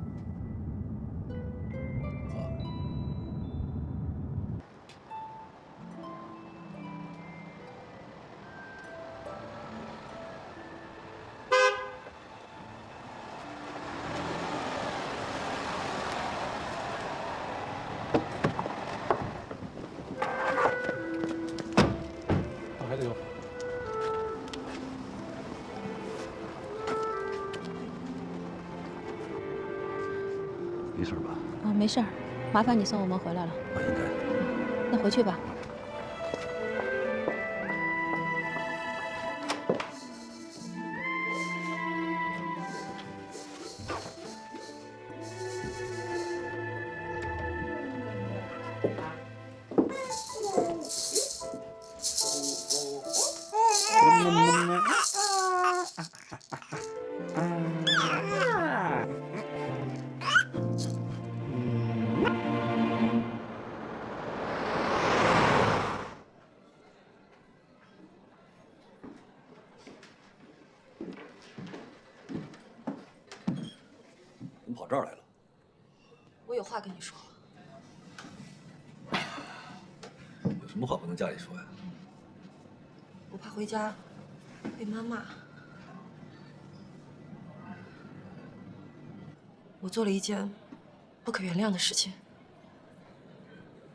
Speaker 14: 把孩子给我。
Speaker 6: 没事吧？
Speaker 1: 啊，没事儿，麻烦你送我们回来了。
Speaker 6: 我应该。
Speaker 1: 那回去吧。
Speaker 6: 怎么跑这儿来了？
Speaker 10: 我有话跟你说。
Speaker 6: 有什么话不能家里说呀？
Speaker 10: 我怕回家被妈骂。我做了一件不可原谅的事情。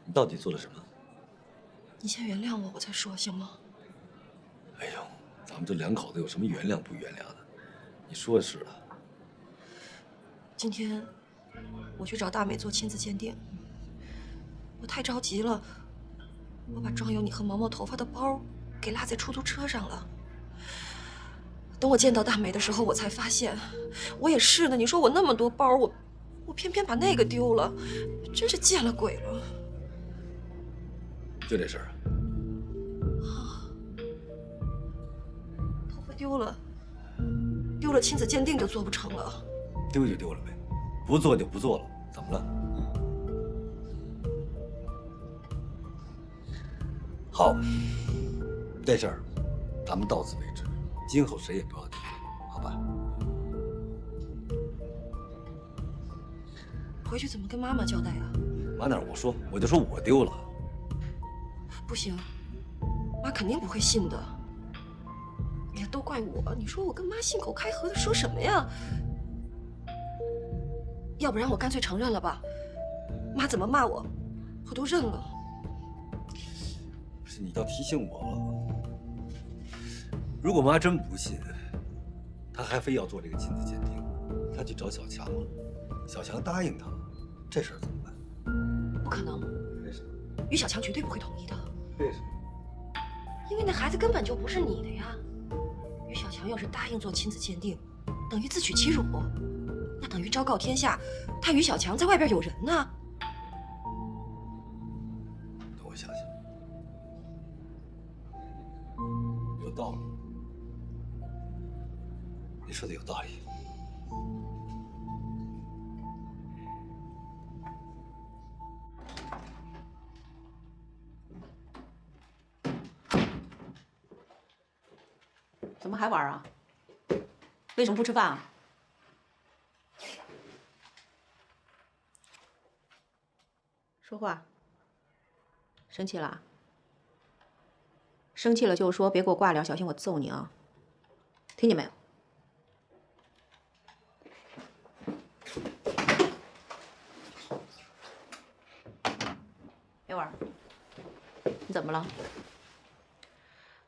Speaker 6: 你到底做了什么？
Speaker 10: 你先原谅我，我再说，行吗？
Speaker 6: 哎呦，咱们这两口子有什么原谅不原谅的？你说是了。
Speaker 10: 今天我去找大美做亲子鉴定，我太着急了，我把装有你和毛毛头发的包给落在出租车上了。等我见到大美的时候，我才发现，我也是呢。你说我那么多包，我偏偏把那个丢了，真是见了鬼了。
Speaker 6: 就这事儿
Speaker 10: 啊，头发丢了，丢了亲子鉴定就做不成了。
Speaker 6: 丢就丢了呗，不做就不做了，怎么了？好，这事儿咱们到此为止，今后谁也不要提，好吧？
Speaker 10: 回去怎么跟妈妈交代啊？
Speaker 6: 妈哪儿我说，我就说我丢了。
Speaker 10: 不行，妈肯定不会信的。哎呀，都怪我！你说我跟妈信口开河的说什么呀？要不然我干脆承认了吧，妈怎么骂我，我都认了。
Speaker 6: 不是你倒提醒我了，如果妈真不信，她还非要做这个亲子鉴定，她去找小强了，小强答应她，这事儿怎么办？
Speaker 10: 不可能，
Speaker 6: 为什么？
Speaker 10: 于小强绝对不会同意的。
Speaker 6: 为什么？
Speaker 10: 因为那孩子根本就不是你的呀。于小强要是答应做亲子鉴定，等于自取其辱，那等于昭告天下，他于小强在外边有人呢。
Speaker 6: 等我想想，有道理，你说的有道理。
Speaker 1: 怎么还玩啊？为什么不吃饭啊？说话。生气了？生气了就说，别给我挂了，小心我揍你啊！听见没有？叶文，你怎么了？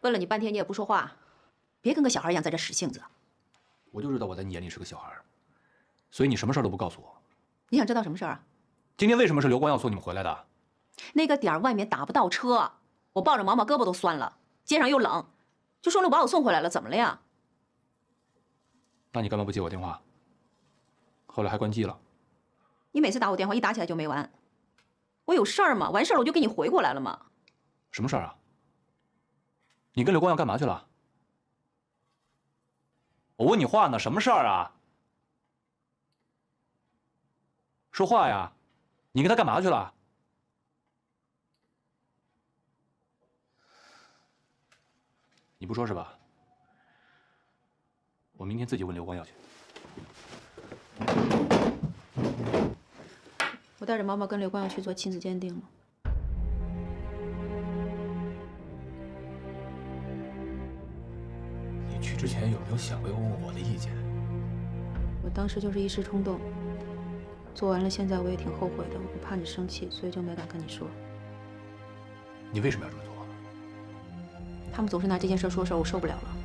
Speaker 1: 问了你半天，你也不说话。别跟个小孩一样在这使性子。
Speaker 2: 我就知道我在你眼里是个小孩，所以你什么事都不告诉我。
Speaker 1: 你想知道什么事儿啊？
Speaker 2: 今天为什么是刘光耀送你们回来的？
Speaker 1: 那个点儿外面打不到车，我抱着毛毛胳膊都酸了，街上又冷，就顺路把我送回来了，怎么了呀？
Speaker 2: 那你干嘛不接我电话？后来还关机了。
Speaker 1: 你每次打我电话一打起来就没完。我有事儿吗？完事儿了我就给你回过来了嘛。
Speaker 2: 什么事儿啊？你跟刘光耀干嘛去了？我问你话呢，什么事儿啊？说话呀！你跟他干嘛去了？你不说是吧？我明天自己问刘光耀去。
Speaker 1: 我带着毛毛跟刘光耀去做亲子鉴定了。
Speaker 2: 你去之前有没有想过要问我的意见？
Speaker 1: 我当时就是一时冲动，做完了，现在我也挺后悔的。我不怕你生气，所以就没敢跟你说。
Speaker 2: 你为什么要这么做？
Speaker 1: 他们总是拿这件事说事儿，我受不了了。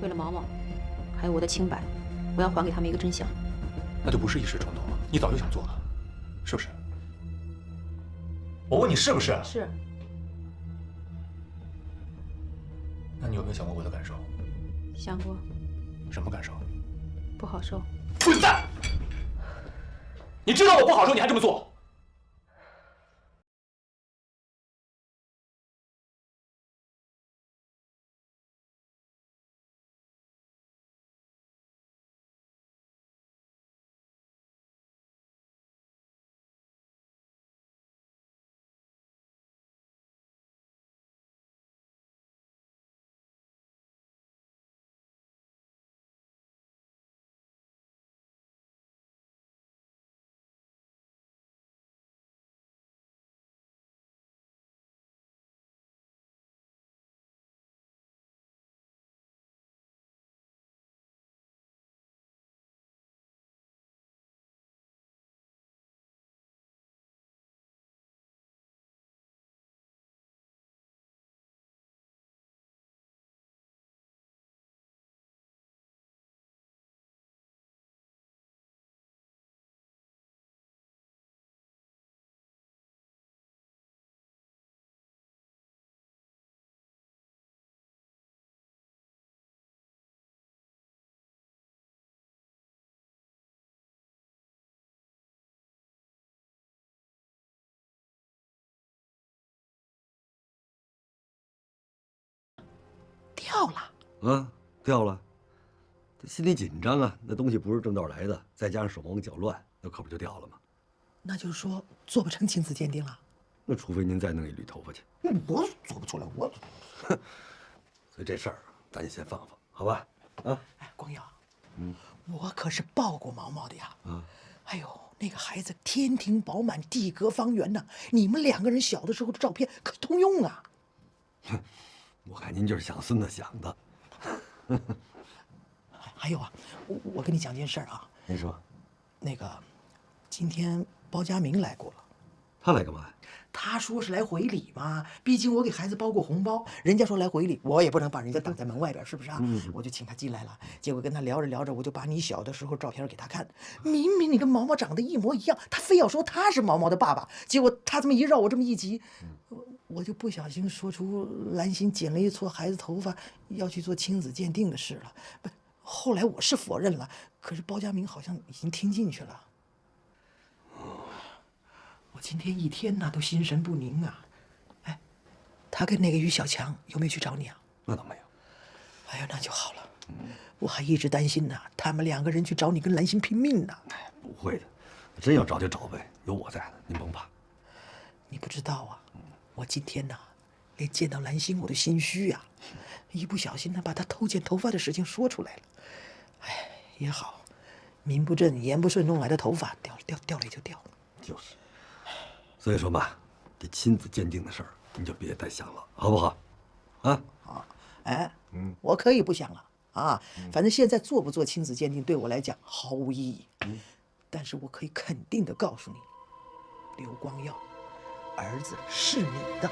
Speaker 1: 为了毛毛，还有我的清白，我要还给他们一个真相。
Speaker 2: 那就不是一时冲动了，你早就想做了，是不是？我问你是不是？
Speaker 1: 是。
Speaker 2: 那你有没有想过我的感受？
Speaker 1: 想过。
Speaker 2: 什么感受？
Speaker 1: 不好受。
Speaker 2: 混蛋！你知道我不好受，你还这么做。
Speaker 7: 掉了。
Speaker 6: 啊，掉了。这心里紧张啊，那东西不是正道来的，再加上手忙脚乱，那可不就掉了吗？
Speaker 7: 那就是说做不成亲子鉴定了。
Speaker 6: 那除非您再弄一缕头发去。
Speaker 7: 我做不出来，我。
Speaker 6: 所以这事儿咱先放放，好吧？啊，
Speaker 7: 哎，光耀，我可是抱过毛毛的呀。
Speaker 6: 啊，
Speaker 7: 哎呦，那个孩子天庭饱满，地阁方圆呐，你们两个人小的时候的照片可通用啊。
Speaker 6: 我看您就是想孙子想的。
Speaker 7: 还有啊，我跟你讲件事儿啊。
Speaker 6: 您说。
Speaker 7: 那个，今天包家明来过了。
Speaker 6: 他来干嘛呀？
Speaker 7: 他说是来回礼嘛，毕竟我给孩子包过红包，人家说来回礼，我也不能把人家挡在门外边，是不是啊？我就请他进来了，结果跟他聊着聊着，我就把你小的时候照片给他看，明明你跟毛毛长得一模一样，他非要说他是毛毛的爸爸，结果他这么一绕，我这么一急，我就不小心说出兰心剪了一撮孩子头发，要去做亲子鉴定的事了。不，后来我是否认了，可是包家明好像已经听进去了。我今天一天呐都心神不宁啊！哎，他跟那个于小强有没有去找你啊？
Speaker 6: 那倒没有。
Speaker 7: 哎呀，那就好了。我还一直担心呢，他们两个人去找你跟兰心拼命呢。
Speaker 6: 不会的，真要找就找呗，有我在呢，您甭怕。
Speaker 7: 你不知道啊，我今天呐，连见到兰心我都心虚呀，一不小心呢把她偷剪头发的事情说出来了。哎，也好，名不正言不顺弄来的头发掉了也就掉了。
Speaker 6: 就是。所以说嘛，这亲子鉴定的事儿，你就别再想了，好不好？啊？
Speaker 7: 好。哎，我可以不想了啊，反正现在做不做亲子鉴定对我来讲毫无意义。但是我可以肯定的告诉你，刘光耀，儿子是你的。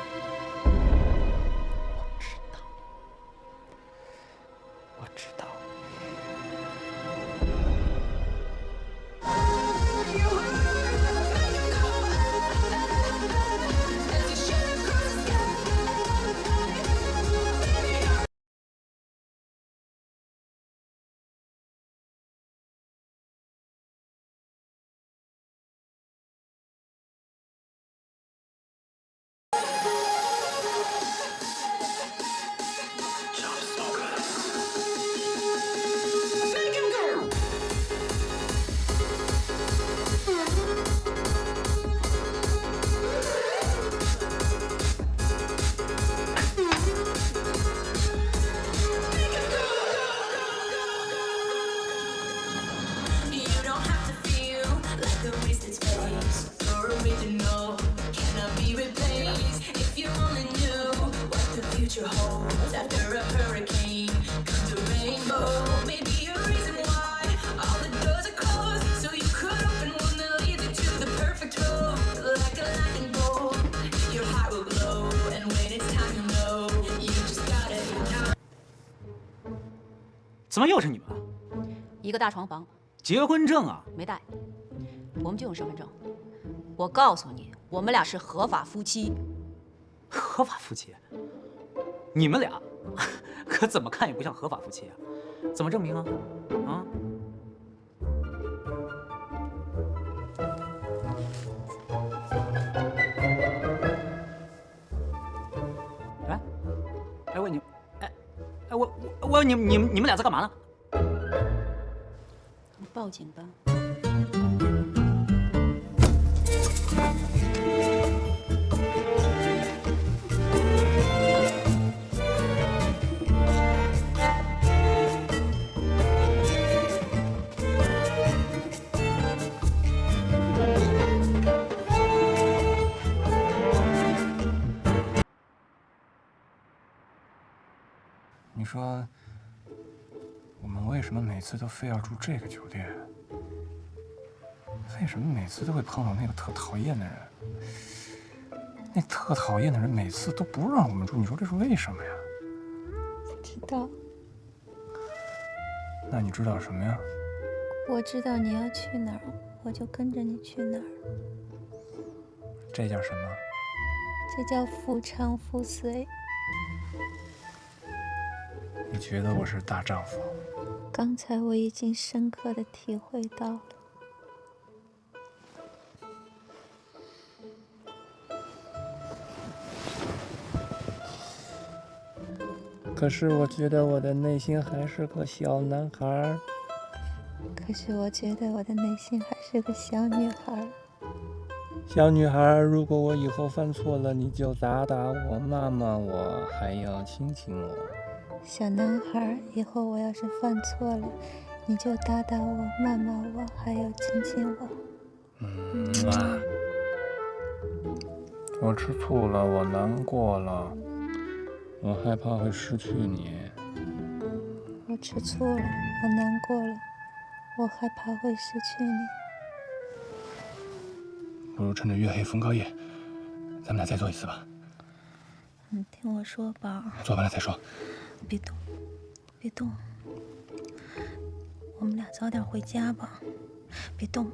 Speaker 7: 我知道。
Speaker 16: 怎么又是你们啊？
Speaker 1: 一个大床房，
Speaker 16: 结婚证啊？
Speaker 1: 没带，我们就用身份证。我告诉你，我们俩是合法夫妻。
Speaker 16: 合法夫妻？你们俩，可怎么看也不像合法夫妻啊？怎么证明啊？啊？哎，问你，我问你们俩在干嘛呢？
Speaker 1: 报警吧。
Speaker 2: 你说，我们为什么每次都非要住这个酒店？为什么每次都会碰到那个特讨厌的人？那特讨厌的人每次都不让我们住，你说这是为什么呀？
Speaker 17: 不知道。
Speaker 2: 那你知道什么呀？
Speaker 17: 我知道你要去哪儿，我就跟着你去哪儿。
Speaker 2: 这叫什么？
Speaker 17: 这叫夫唱妇随。
Speaker 2: 你觉得我是大丈夫？
Speaker 17: 刚才我已经深刻的体会到了。
Speaker 2: 可是我觉得我的内心还是个小男孩。
Speaker 17: 可是我觉得我的内心还是个小女孩。
Speaker 2: 小女孩，如果我以后犯错了，你就打打我、骂骂我，还要亲亲我。
Speaker 17: 小男孩，以后我要是犯错了，你就打打我、骂骂我，还要亲亲我。
Speaker 2: 我吃醋了，我难过了，我害怕会失去你。
Speaker 17: 我吃醋了，我难过了，我害怕会失去你。
Speaker 2: 不如趁着月黑风高夜，咱们俩再做一次吧。
Speaker 17: 你听我说，宝儿。
Speaker 2: 做完了再说。
Speaker 17: 别动，别动。我们俩早点回家吧。别动。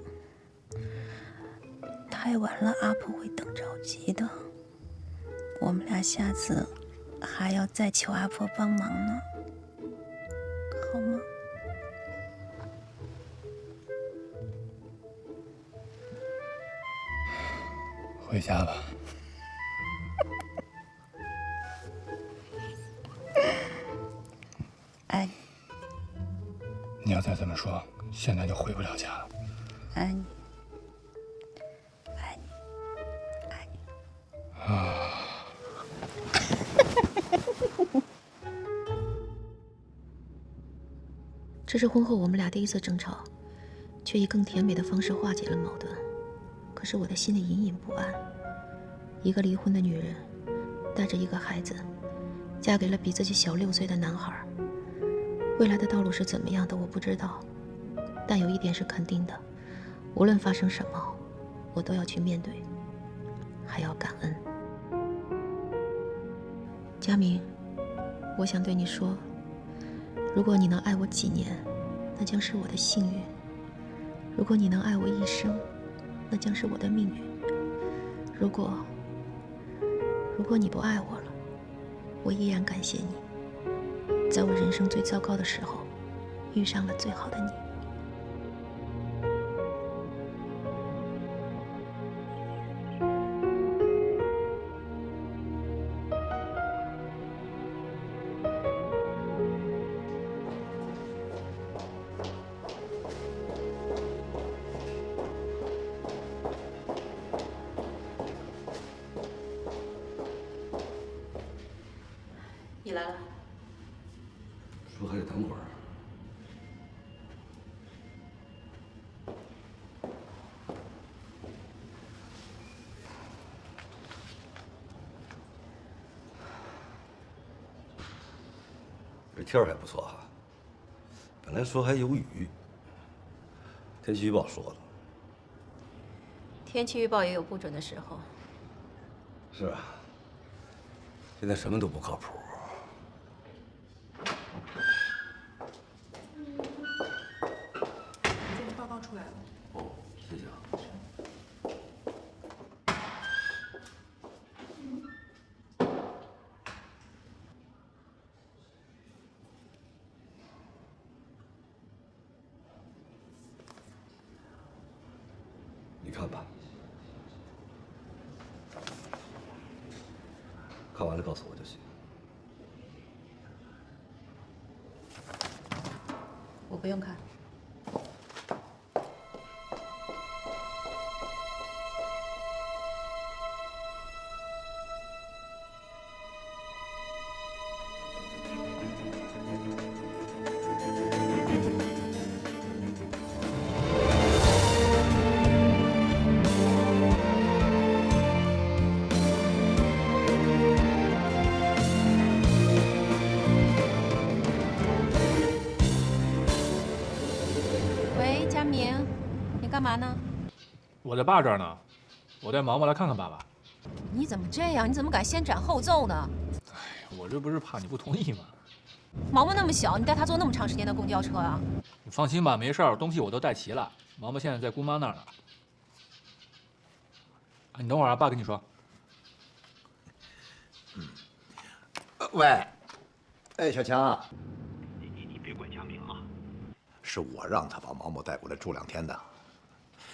Speaker 17: 太晚了，阿婆会等着急的。我们俩下次还要再求阿婆帮忙呢，好吗？
Speaker 2: 回家吧。
Speaker 17: 爱你。
Speaker 2: 你要再这么说，现在就回不了家了。
Speaker 17: 爱你。
Speaker 1: 这是婚后我们俩第一次争吵，却以更甜美的方式化解了矛盾。可是我的心里隐隐不安。一个离婚的女人，带着一个孩子，嫁给了比自己小6岁的男孩。未来的道路是怎么样的，我不知道。但有一点是肯定的，无论发生什么，我都要去面对，还要感恩。佳明，我想对你说，如果你能爱我几年，那将是我的幸运；如果你能爱我一生，那将是我的命运。如果你不爱我了，我依然感谢你，在我人生最糟糕的时候，遇上了最好的你。
Speaker 12: 你来了。
Speaker 6: 说还得等会儿。这天儿还不错哈，本来说还有雨，天气预报说了。
Speaker 1: 天气预报也有不准的时候。
Speaker 6: 是啊，现在什么都不靠谱。
Speaker 2: 哦，谢谢啊。
Speaker 6: 你看吧，看完了告诉我就行。
Speaker 1: 我不用看。喂，佳明，你干嘛呢？
Speaker 2: 我在爸这儿呢，我带毛毛来看看爸爸。
Speaker 1: 你怎么这样？你怎么敢先斩后奏呢？
Speaker 2: 我这不是怕你不同意吗？
Speaker 1: 毛毛那么小，你带他坐那么长时间的公交车啊？
Speaker 2: 你放心吧，没事儿，东西我都带齐了。毛毛现在在姑妈那儿呢。啊，你等会儿啊，爸跟你说。
Speaker 18: 喂，哎，小强，你别怪佳明啊，是我让他把毛毛带过来住2天的。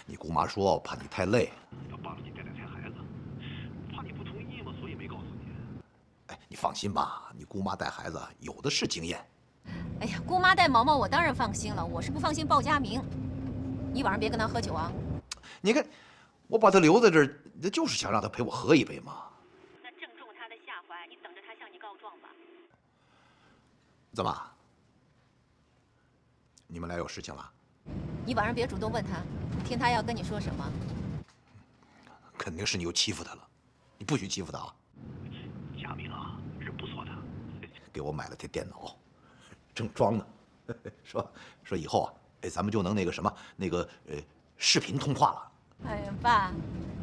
Speaker 18: 你姑妈说怕你太累，要帮着你带2天孩子，怕你不同意嘛，所以没告诉你。哎，你放心吧，你姑妈带孩子有的是经验。
Speaker 1: 哎呀，姑妈带毛毛，我当然放心了。我是不放心鲍佳明。你晚上别跟他喝酒啊。
Speaker 18: 你看，我把他留在这儿，那就是想让他陪我喝一杯嘛。
Speaker 1: 那正中他的下怀，你等着他向你告状吧。
Speaker 18: 怎么？你们俩有事情了？
Speaker 1: 你晚上别主动问他，听他要跟你说什么。
Speaker 18: 肯定是你又欺负他了，你不许欺负他啊！
Speaker 19: 佳明啊，人不错的，
Speaker 18: 给我买了台电脑，正装呢。说以后啊，哎，咱们就能那个什么，视频通话了。
Speaker 1: 哎呀，爸，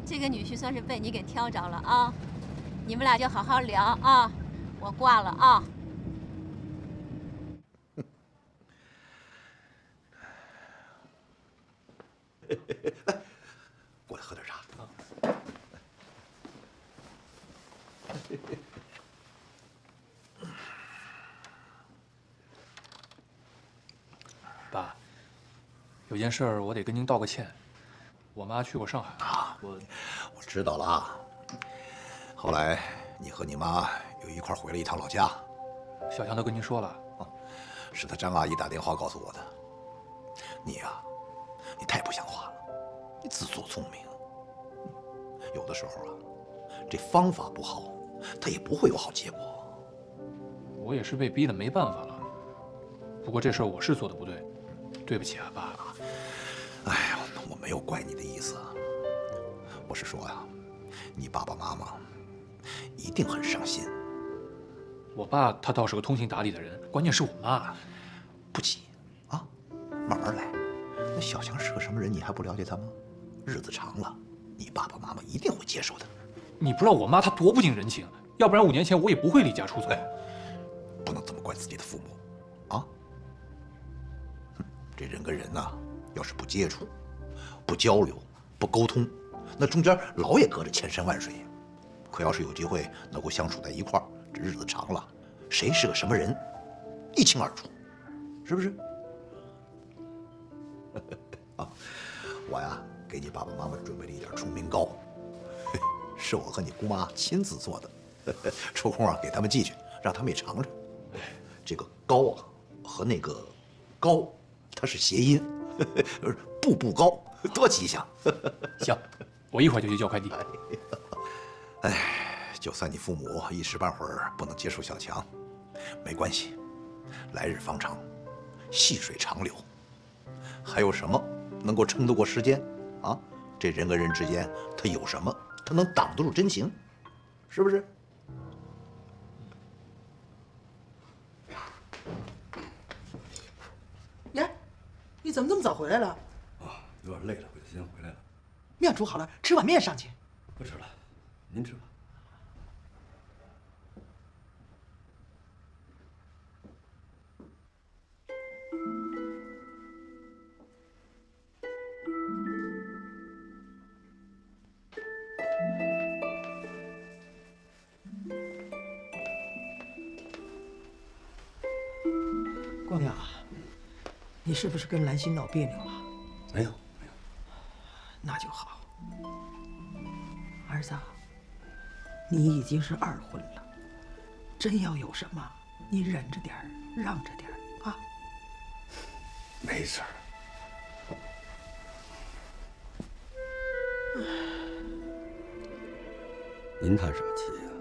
Speaker 1: 这个女婿算是被你给挑着了啊！你们俩就好好聊啊，我挂了啊。
Speaker 18: 来，过来喝点茶。
Speaker 2: 爸，有件事儿我得跟您道个歉。我妈去过上海啊，我
Speaker 18: 知道了啊。后来你和你妈又一块回了一趟老家。
Speaker 2: 小强都跟您说了。
Speaker 18: 是他张阿姨打电话告诉我的。你呀，你太不像话了，你自作聪明。有的时候啊，这方法不好，它也不会有好结果。
Speaker 2: 我也是被逼的，没办法了。不过这事儿我是做的不对，对不起啊，爸。
Speaker 18: 哎呀，我没有怪你的意思，我是说呀，你爸爸妈妈一定很伤心。
Speaker 2: 我爸他倒是个通情达理的人，关键是我妈。
Speaker 18: 不急啊，慢慢来。那小强是个什么人，你还不了解他吗？日子长了，你爸爸妈妈一定会接受的。
Speaker 2: 你不知道我妈她多不近人情，要不然5年前我也不会离家出走。
Speaker 18: 不能这么怪自己的父母，啊！这人跟人呐，要是不接触、不交流、不沟通，那中间老也隔着千山万水。可要是有机会能够相处在一块儿，这日子长了，谁是个什么人，一清二楚，是不是？啊，我呀，给你爸爸妈妈准备了一点崇明糕，是我和你姑妈亲自做的，抽空啊给他们寄去，让他们也尝尝。这个糕啊，和那个高，它是谐音，步步高，多吉祥。
Speaker 2: 行，我一会儿就去叫快递。
Speaker 18: 哎，就算你父母一时半会儿不能接受小强，没关系，来日方长，细水长流。还有什么能够撑得过时间？啊，这人跟人之间，他有什么，他能挡得住真情？是不是？
Speaker 7: 呀，你怎么这么早回来了？
Speaker 6: 啊，有点累了，我就先回来了。
Speaker 7: 面煮好了，吃碗面上去。
Speaker 6: 不吃了，您吃吧。
Speaker 7: 你是不是跟兰心闹别扭了？
Speaker 6: 没有。
Speaker 7: 那就好。儿子，你已经是二婚了，真要有什么，你忍着点儿，让着点儿啊。
Speaker 6: 没事儿。您叹什么气呀？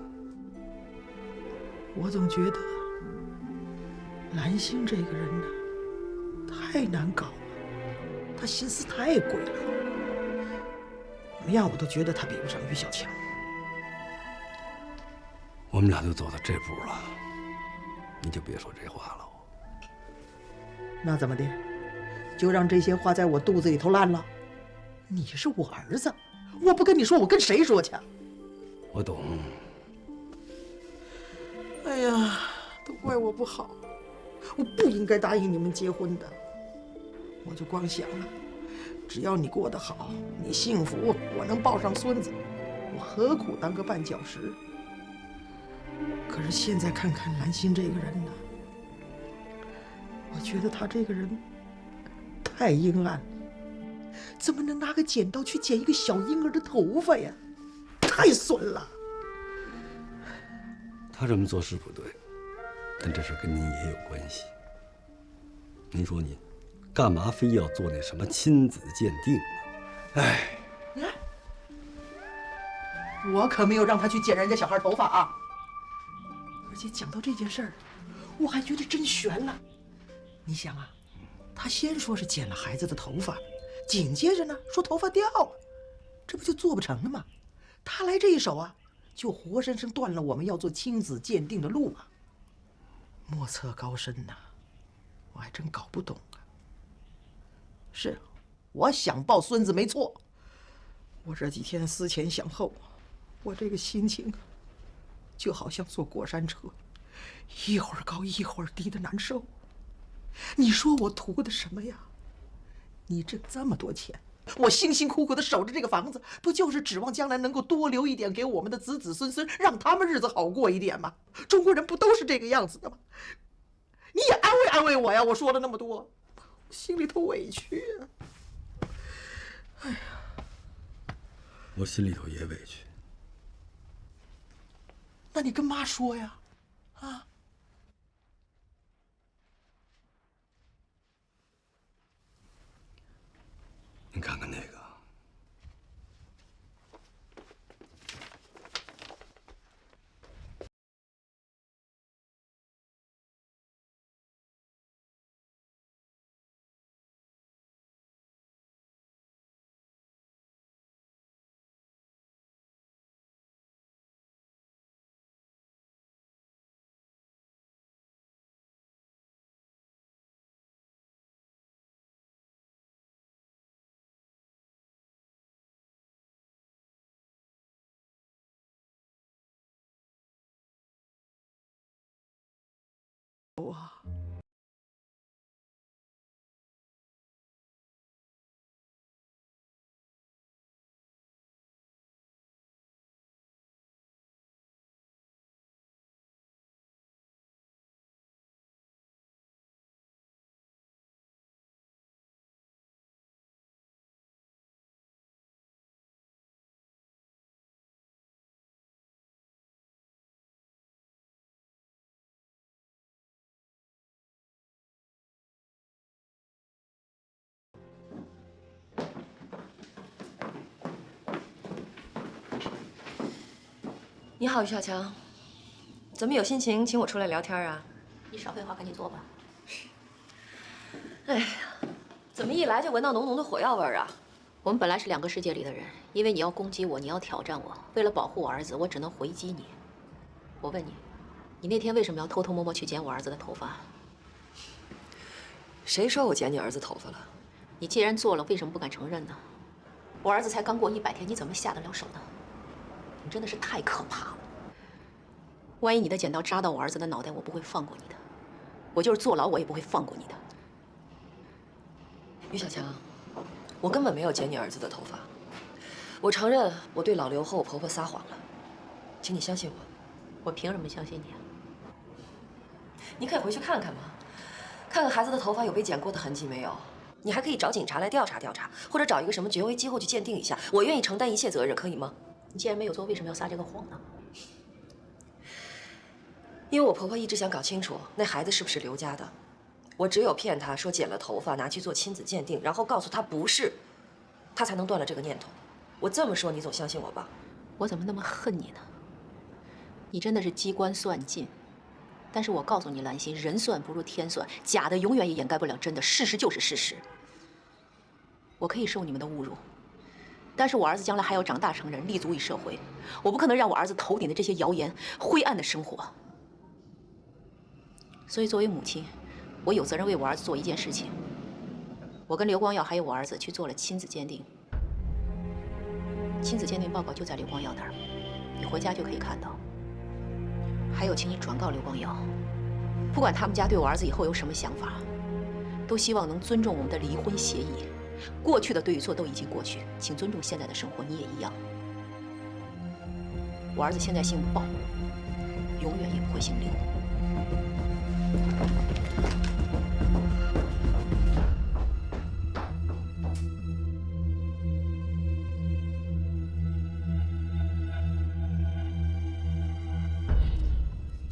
Speaker 7: 我总觉得兰心这个人呢，太难搞了，他心思太鬼了，怎么样我都觉得他比不上于小强。
Speaker 6: 我们俩都走到这步了，你就别说这话了。
Speaker 7: 那怎么的？就让这些话在我肚子里头烂了？你是我儿子，我不跟你说，我跟谁说去？
Speaker 6: 我懂。
Speaker 7: 哎呀，都怪我不好，我不应该答应你们结婚的。我就光想了，只要你过得好，你幸福，我能抱上孙子，我何苦当个绊脚石？可是现在看看兰心这个人呢，我觉得他这个人太阴暗了，怎么能拿个剪刀去剪一个小婴儿的头发呀？太损了！
Speaker 6: 他这么做是不对，但这事跟您也有关系。您说您干嘛非要做那什么亲子鉴定呢？哎，
Speaker 7: 我可没有让他去剪人家小孩头发啊！而且讲到这件事儿，我还觉得真悬了。你想啊，他先说是剪了孩子的头发，紧接着呢说头发掉了，这不就做不成了吗？他来这一手啊，就活生生断了我们要做亲子鉴定的路啊！莫测高深呐，我还真搞不懂啊。是，我想抱孙子没错，我这几天思前想后，我这个心情就好像坐过山车，一会儿高一会儿低的难受。你说我图的什么呀？你挣这么多钱，我辛辛苦苦的守着这个房子，不就是指望将来能够多留一点给我们的子子孙孙，让他们日子好过一点吗？中国人不都是这个样子的吗？你也安慰安慰我呀！我说了那么多，我心里头委屈啊。哎呀，
Speaker 6: 我心里头也委屈。
Speaker 7: 那你跟妈说呀，啊？
Speaker 6: 你看看那个，
Speaker 7: 哇！
Speaker 10: 你好，于小强，怎么有心情请我出来聊天啊？
Speaker 1: 你少废话，赶紧坐吧。
Speaker 10: 哎呀，怎么一来就闻到浓浓的火药味儿啊？
Speaker 1: 我们本来是两个世界里的人，因为你要攻击我，你要挑战我，为了保护我儿子，我只能回击你。我问你，你那天为什么要偷偷摸摸去剪我儿子的头发？
Speaker 10: 谁说我剪你儿子头发了？
Speaker 1: 你既然做了，为什么不敢承认呢？我儿子才刚过100天，你怎么下得了手呢？你真的是太可怕了！万一你的剪刀扎到我儿子的脑袋，我不会放过你的。我就是坐牢，我也不会放过你的。
Speaker 10: 于小强，我根本没有剪你儿子的头发。我承认我对老刘和我婆婆撒谎了，请你相信我。
Speaker 1: 我凭什么相信你啊？
Speaker 10: 你可以回去看看嘛，看看孩子的头发有被剪过的痕迹没有。你还可以找警察来调查调查，或者找一个什么绝微机构去鉴定一下。我愿意承担一切责任，可以吗？
Speaker 1: 你既然没有做，为什么要撒这个谎呢？
Speaker 10: 因为我婆婆一直想搞清楚那孩子是不是刘家的。我只有骗她说剪了头发拿去做亲子鉴定，然后告诉她不是，她才能断了这个念头。我这么说，你总相信我吧？
Speaker 1: 我怎么那么恨你呢？你真的是机关算尽。但是我告诉你，兰心，人算不如天算，假的永远也掩盖不了真的，事实就是事实。我可以受你们的侮辱，但是我儿子将来还要长大成人，立足于社会，我不可能让我儿子头顶的这些谣言、灰暗的生活。所以作为母亲，我有责任为我儿子做一件事情。我跟刘光耀还有我儿子去做了亲子鉴定，亲子鉴定报告就在刘光耀那儿，你回家就可以看到。还有，请你转告刘光耀，不管他们家对我儿子以后有什么想法，都希望能尊重我们的离婚协议。过去的对与错都已经过去，请尊重现在的生活，你也一样。我儿子现在姓鲍，永远也不会姓刘。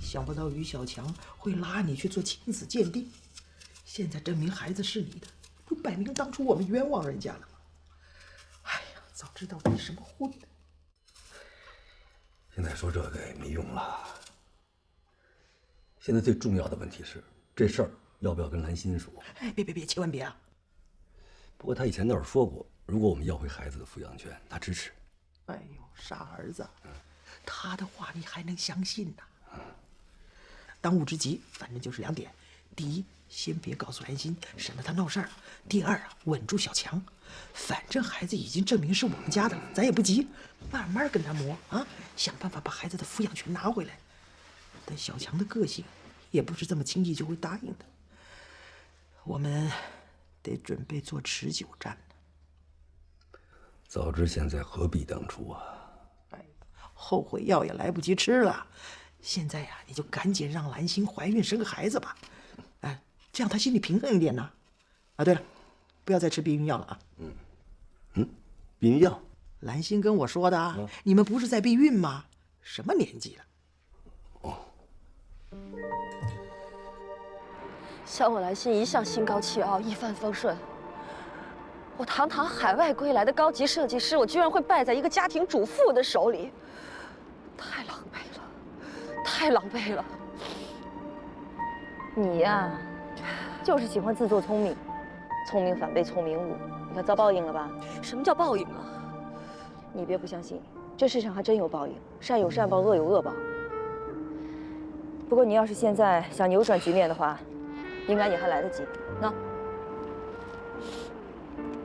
Speaker 7: 想不到于小强会拉你去做亲子鉴定，现在证明孩子是你的，不摆明当初我们冤枉人家了吗？哎呀，早知道离什么婚呢？
Speaker 6: 现在说这个也没用了。现在最重要的问题是，这事儿要不要跟兰心说？
Speaker 7: 哎，别，千万别啊！
Speaker 6: 不过他以前倒是说过，如果我们要回孩子的抚养权，他支持。
Speaker 7: 哎呦，傻儿子，他的话你还能相信呢？当务之急，反正就是2点：第一，先别告诉兰心，省得他闹事儿；第二啊，稳住小强。反正孩子已经证明是我们家的了，咱也不急，慢慢跟他磨啊，想办法把孩子的抚养权拿回来。但小强的个性也不是这么轻易就会答应的，我们得准备做持久战呢。
Speaker 6: 早知现在何必当初啊！
Speaker 7: 后悔药也来不及吃了。现在呀，你就赶紧让兰心怀孕生个孩子吧，哎，这样她心里平衡一点呢。啊，对了，不要再吃避孕药了啊。
Speaker 6: 避孕药？
Speaker 7: 兰心跟我说的，你们不是在避孕吗？什么年纪了？
Speaker 10: 像我兰心一向心高气傲，一帆风顺。我堂堂海外归来的高级设计师，我居然会败在一个家庭主妇的手里，太狼狈了，太狼狈了。
Speaker 13: 你呀，就是喜欢自作聪明，聪明反被聪明误，你看遭报应了吧？
Speaker 10: 什么叫报应啊？
Speaker 13: 你别不相信，这世上还真有报应，善有善报，恶有恶报。不过你要是现在想扭转局面的话，应该也还来得及。那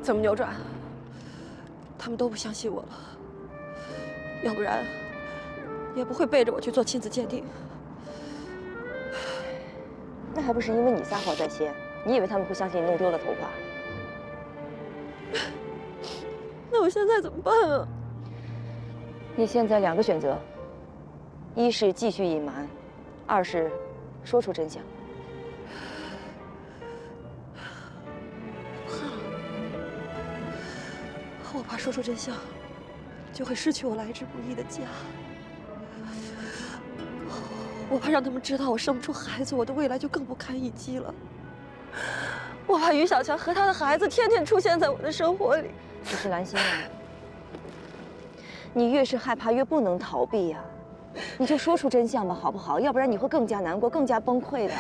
Speaker 10: 怎么扭转？他们都不相信我了，要不然也不会背着我去做亲子鉴定。
Speaker 13: 那还不是因为你撒谎在先？你以为他们会相信你弄丢了头发？
Speaker 10: 那我现在怎么办啊？
Speaker 13: 你现在2个选择，一是继续隐瞒，2是说出真相。
Speaker 10: 我怕说出真相，就会失去我来之不易的家。我怕让他们知道我生不出孩子，我的未来就更不堪一击了。我怕于小强和他的孩子天天出现在我的生活里。
Speaker 13: 可是兰心啊，你越是害怕，越不能逃避呀。你就说出真相吧，好不好？要不然你会更加难过，更加崩溃的。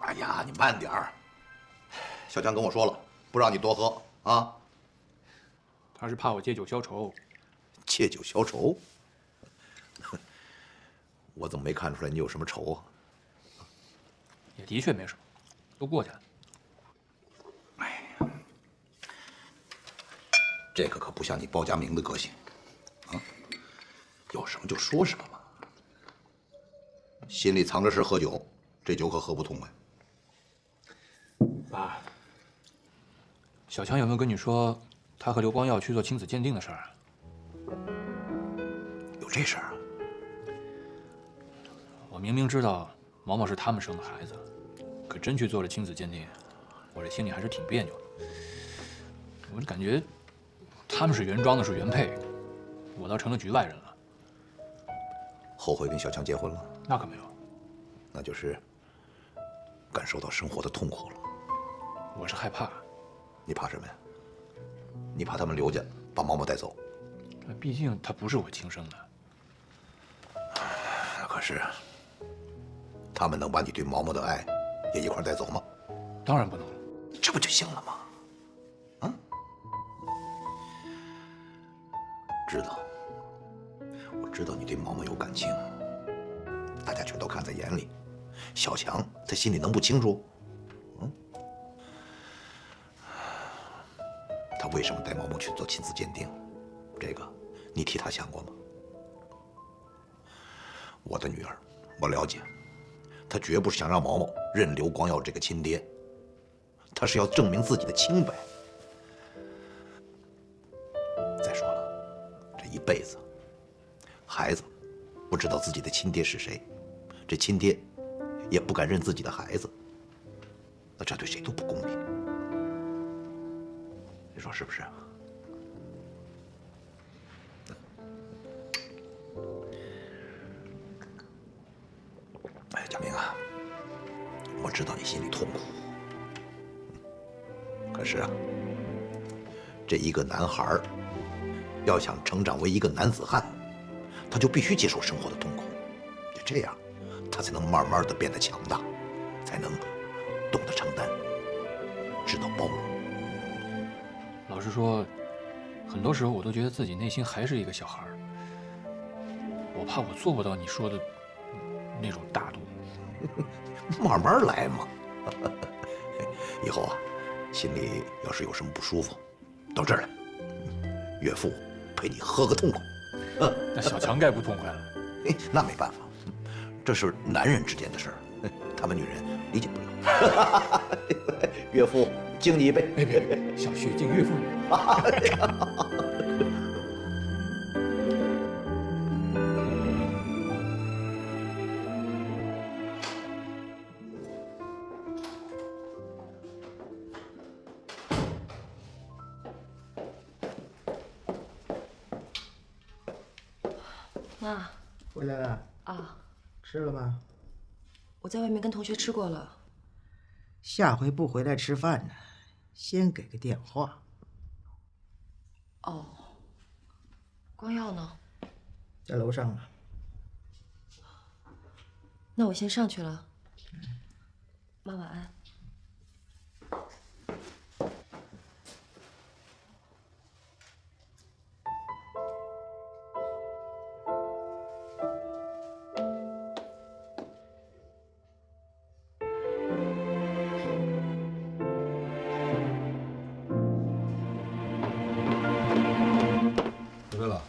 Speaker 18: 哎呀，你慢点儿。小强跟我说了，不让你多喝啊。
Speaker 2: 他是怕我借酒消愁。
Speaker 18: 借酒消愁？我怎么没看出来你有什么愁啊？
Speaker 2: 也的确没什么，都过去了。
Speaker 18: 这个可不像你包家明的个性，啊，有什么就说什么嘛。心里藏着是喝酒，这酒可喝不痛快。
Speaker 2: 爸，小强有没有跟你说他和刘光耀去做亲子鉴定的事儿。
Speaker 18: 有这事儿啊？
Speaker 2: 我明明知道毛毛是他们生的孩子，可真去做了亲子鉴定，我这心里还是挺别扭的。我就感觉他们是原装的，是原配，我倒成了局外人了。
Speaker 18: 后悔跟小强结婚了？
Speaker 2: 那可没有，
Speaker 18: 那就是感受到生活的痛苦了。
Speaker 2: 我是害怕。
Speaker 18: 你怕什么呀？你怕他们刘家把毛毛带走？
Speaker 2: 毕竟他不是我亲生的。
Speaker 18: 可是，他们能把你对毛毛的爱也一块带走吗？
Speaker 2: 当然不能。
Speaker 18: 这不就行了吗？啊？知道，我知道你对毛毛有感情，大家全都看在眼里。小强他心里能不清楚？嗯？他为什么带毛毛去做亲子鉴定？这个你替他想过吗？我的女儿，我了解，她绝不是想让毛毛认刘光耀这个亲爹，她是要证明自己的清白。再说了，这一辈子，孩子不知道自己的亲爹是谁，这亲爹也不敢认自己的孩子，那这对谁都不公平。你说是不是？哎，佳明啊，我知道你心里痛苦，可是啊，这一个男孩要想成长为一个男子汉，他就必须接受生活的痛苦，就这样，他才能慢慢的变得强大，才能懂得承担，知道包容。
Speaker 2: 老实说，很多时候我都觉得自己内心还是一个小孩儿。我怕我做不到你说的那种大度。
Speaker 18: 慢慢来嘛。以后啊，心里要是有什么不舒服，到这儿来，岳父陪你喝个痛快。
Speaker 2: 那小强该不痛快了。
Speaker 18: 那没办法，这是男人之间的事儿，他们女人理解不了。岳父敬你一杯。
Speaker 2: 别，小婿敬岳父。
Speaker 10: 妈，
Speaker 7: 回来了
Speaker 10: 啊？
Speaker 7: 吃了吗？
Speaker 10: 我在外面跟同学吃过了。
Speaker 7: 下回不回来吃饭呢，先给个电话。
Speaker 10: 哦。光耀呢？
Speaker 7: 在楼上呢。
Speaker 10: 那我先上去了。妈晚安。
Speaker 6: 回来了。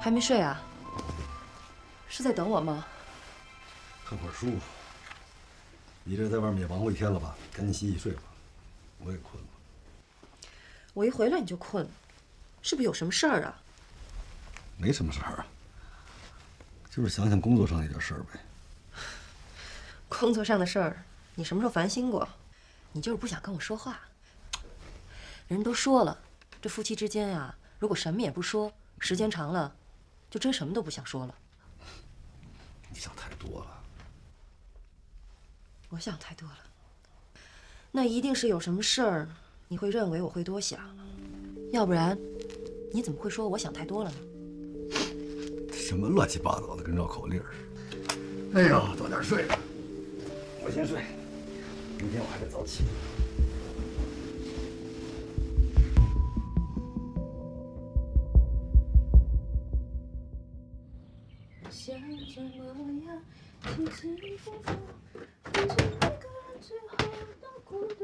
Speaker 10: 还没睡啊？是在等我吗？
Speaker 6: 看会儿书。你这在外面也忙活一天了吧？赶紧洗洗睡吧，我也困了。
Speaker 10: 我一回来你就困，是不是有什么事儿啊？
Speaker 6: 没什么事儿啊，就是想想工作上那点事儿呗。
Speaker 10: 工作上的事儿，你什么时候烦心过？你就是不想跟我说话。人都说了，这夫妻之间啊，如果什么也不说，时间长了，就真什么都不想说了。
Speaker 6: 你想太多了。
Speaker 10: 我想太多了。那一定是有什么事儿，你会认为我会多想，要不然，你怎么会说我想太多了呢？
Speaker 6: 什么乱七八糟的，跟绕口令似的。哎呦，早点睡吧。我先睡，明天我还得早起。
Speaker 17: 像这模样，起起伏伏，变成一个人最后的孤独。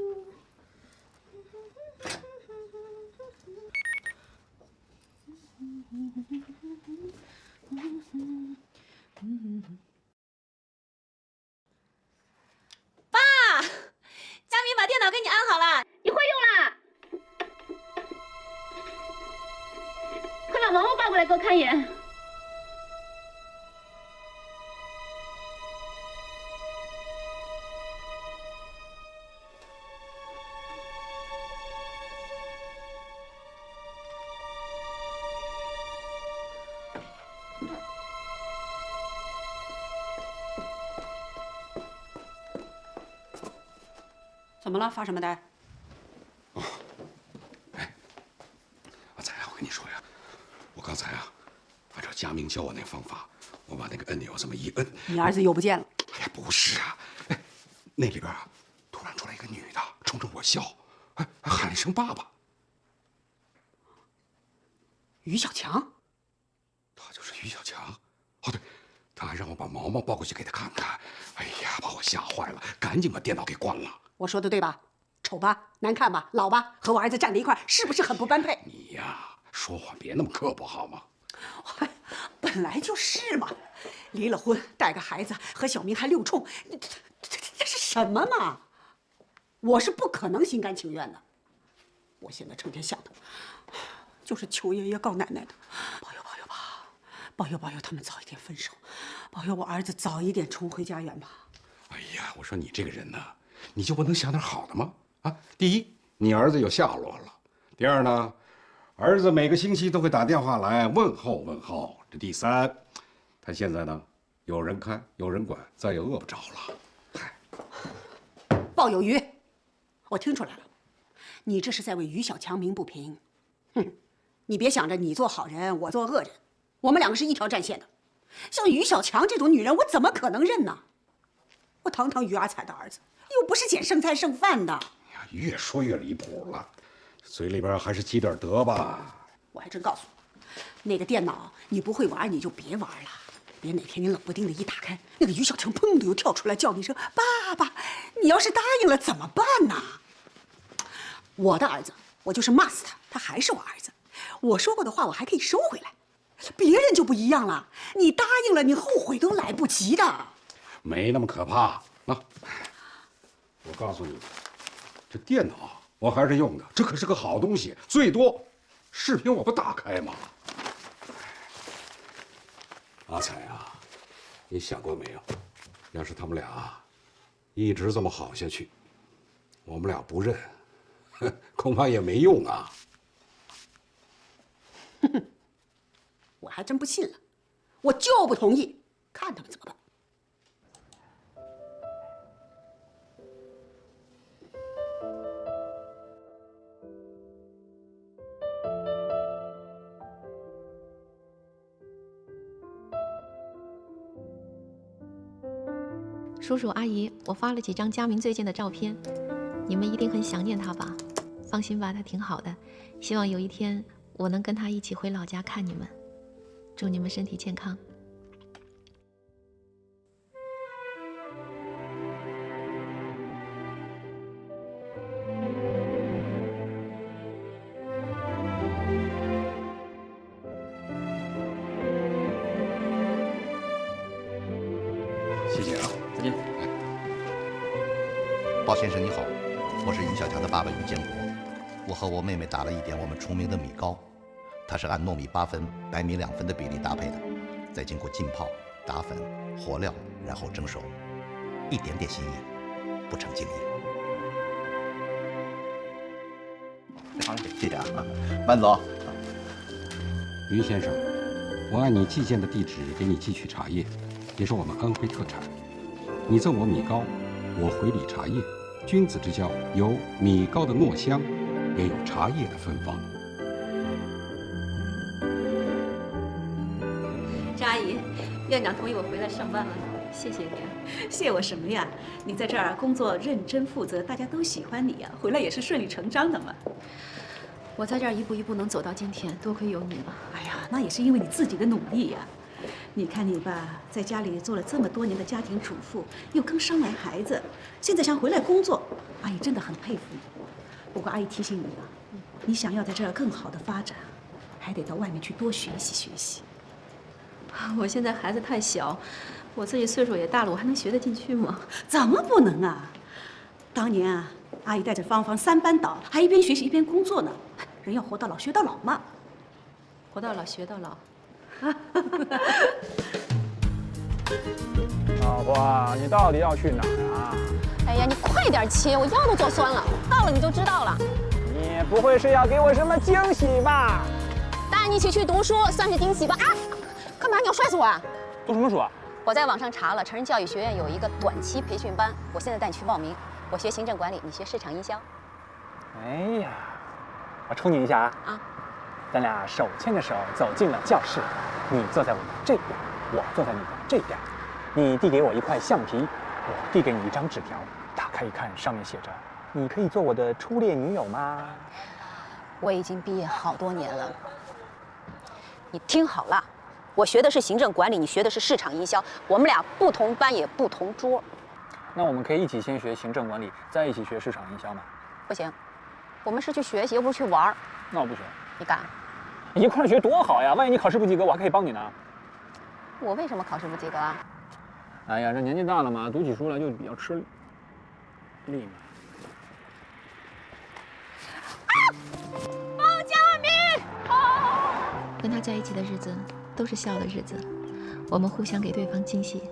Speaker 11: 爸，佳明把电脑给你安好了，你会用啦。眼。
Speaker 5: 怎么了？发什么呆？
Speaker 8: 阿才啊，我跟你说呀，我刚才啊，按照佳明教我那方法，我把那个按钮这么一摁，
Speaker 5: 你儿子又不见了。
Speaker 8: 哎呀，不是啊，哎，那里边啊，突然出来一个女的，冲着我笑，哎，还喊了一声爸爸。
Speaker 5: 于小强，
Speaker 8: 他就是于小强。哦，对，他还让我把毛毛抱过去给他看看。哎呀，把我吓坏了，赶紧把电脑给关了。
Speaker 5: 我说的对吧？丑吧，难看吧，老吧，和我儿子站在一块儿，是不是很不般配？
Speaker 8: 你呀，说话别那么刻薄好吗？
Speaker 5: 本来就是嘛，离了婚，带个孩子，和小明还六冲，这是什么嘛？我是不可能心甘情愿的。我现在成天想的，就是求爷爷告奶奶的，保佑保佑吧，保佑保佑他们早一点分手，保佑我儿子早一点重回家园吧。
Speaker 8: 哎呀，我说你这个人呢，你就不能想点好的吗？啊，第一，你儿子有下落了；第二呢，儿子每个星期都会打电话来问候问候；这第三，他现在呢有人看有人管，再也饿不着了。
Speaker 5: 鲍有余，我听出来了，你这是在为于小强鸣不平。哼，你别想着你做好人，我做恶人，我们两个是一条战线的。像于小强这种女人，我怎么可能认呢？我堂堂于阿彩的儿子，又不是捡剩菜剩饭的。
Speaker 8: 哎呀，越说越离谱了，嘴里边还是积点德吧。
Speaker 5: 我还真告诉你，那个电脑你不会玩，你就别玩了。别哪天你冷不丁的一打开，那个于小强砰的又跳出来叫你一声爸爸，你要是答应了怎么办呢？我的儿子，我就是骂死他，他还是我儿子。我说过的话，我还可以收回来。别人就不一样了，你答应了，你后悔都来不及的。
Speaker 8: 没那么可怕。那我告诉你，这电脑我还是用的，这可是个好东西，最多视频我不打开吗？阿彩啊，你想过没有，要是他们俩一直这么好下去，我们俩不认，恐怕也没用啊。
Speaker 5: 我还真不信了，我就不同意，看他们怎么办。
Speaker 1: 叔叔阿姨，我发了几张佳明最近的照片，你们一定很想念他吧？放心吧，他挺好的。希望有一天我能跟他一起回老家看你们。祝你们身体健康。
Speaker 8: 谢谢啊，
Speaker 16: 再见。
Speaker 18: 鲍先生你好，我是于小强的爸爸于建国。我和我妹妹打了一点我们出名的米糕，它是按糯米8分、白米2分的比例搭配的，再经过浸泡、打粉、和料，然后蒸熟，一点点心意，不成敬意。好，谢谢啊，慢走。
Speaker 8: 于先生，我按你寄件的地址给你寄去茶叶，也是我们安徽特产。你赠我米糕，我回礼茶叶。君子之交有米糕的糯香，也有茶叶的芬芳。
Speaker 9: 张阿姨，院长同意我回来上班了，
Speaker 1: 谢谢你啊。
Speaker 9: 谢我什么呀？你在这儿工作认真负责，大家都喜欢你呀，回来也是顺理成章的嘛。
Speaker 1: 我在这儿一步一步能走到今天，多亏有你了。
Speaker 9: 哎呀，那也是因为你自己的努力呀。你看你吧，在家里做了这么多年的家庭主妇，又刚生完孩子，现在想回来工作，阿姨真的很佩服你。不过阿姨提醒你啊，你想要在这儿更好的发展，还得到外面去多学习学习。
Speaker 1: 我现在孩子太小，我自己岁数也大了，我还能学得进去吗？
Speaker 9: 怎么不能啊？当年啊，阿姨带着芳芳3班倒，还一边学习一边工作呢。人要活到老学到老嘛。
Speaker 1: 活到老学到老。
Speaker 20: 老婆，你到底要去哪儿啊？
Speaker 3: 哎呀，你快点切，我腰都做酸了。到了你就知道了。
Speaker 20: 你不会是要给我什么惊喜吧？
Speaker 3: 带你一起去读书，算是惊喜吧？啊，干嘛？你要摔死我啊？
Speaker 20: 读什么书啊？
Speaker 3: 我在网上查了，成人教育学院有一个短期培训班，我现在带你去报名。我学行政管理，你学市场营销。
Speaker 20: 哎呀，我抽你一下啊！啊，咱俩手牵着手走进了教室，你坐在我的这边，我坐在你的这边。你递给我一块橡皮，我递给你一张纸条。打开一看，上面写着：“你可以做我的初恋女友吗？”
Speaker 3: 我已经毕业好多年了，你听好了，我学的是行政管理，你学的是市场营销，我们俩不同班也不同桌。
Speaker 20: 那我们可以一起先学行政管理，再一起学市场营销吗？
Speaker 3: 不行，我们是去学习，又不是去玩儿。
Speaker 20: 那我不学。
Speaker 3: 你敢？
Speaker 20: 一块儿学多好呀！万一你考试不及格，我还可以帮你呢。
Speaker 3: 我为什么考试不及格啊？
Speaker 20: 哎呀，这年纪大了嘛，读起书来就比较吃力嘛。
Speaker 1: 救命！跟他在一起的日子都是笑的日子，我们互相给对方惊喜，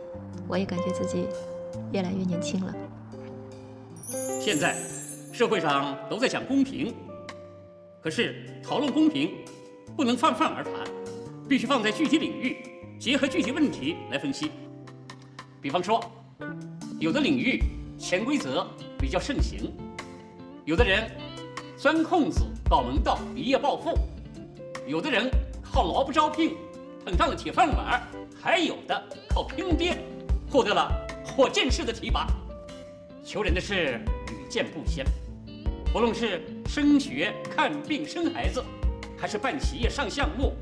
Speaker 1: 我也感觉自己越来越年轻了。
Speaker 21: 现在社会上都在讲公平，可是讨论公平不能泛泛而谈，必须放在具体领域，结合具体问题来分析。比方说，有的领域潜规则比较盛行，有的人钻空子搞门道一夜暴富，有的人靠劳不招聘捧上了铁饭碗，还有的靠拼爹获得了火箭式的提拔。求人的事屡见不鲜，不论是升学、看病、生孩子，还是办企业、上项目，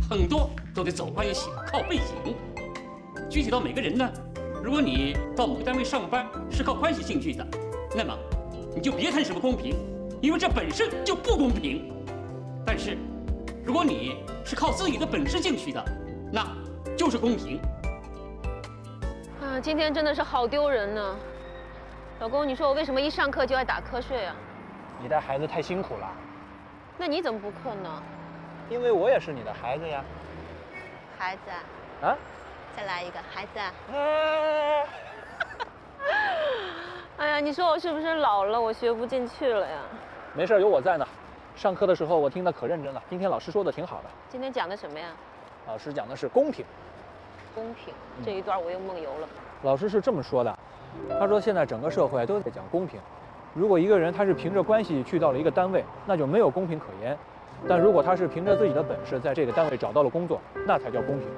Speaker 21: 很多都得走关系、靠背景。具体到每个人呢，如果你到某个单位上班是靠关系进去的，那么你就别谈什么公平，因为这本身就不公平。但是，如果你是靠自己的本事进去的，那就是公平。
Speaker 3: 今天真的是好丢人呢。老公，你说我为什么一上课就爱打瞌睡啊？
Speaker 20: 你带孩子太辛苦了。
Speaker 3: 那你怎么不困呢？
Speaker 20: 因为我也是你的孩子呀。
Speaker 3: 孩子
Speaker 20: 啊？
Speaker 3: 再来一个孩子。哎呀，你说我是不是老了？我学不进去了呀。
Speaker 20: 没事，有我在呢。上课的时候我听得可认真了。今天老师说的挺好的。
Speaker 3: 今天讲的什么呀？
Speaker 20: 老师讲的是公平。
Speaker 3: 公平这一段我又梦游了。
Speaker 20: 老师是这么说的，他说现在整个社会都在讲公平。如果一个人他是凭着关系去到了一个单位，那就没有公平可言；但如果他是凭着自己的本事在这个单位找到了工作，那才叫公平。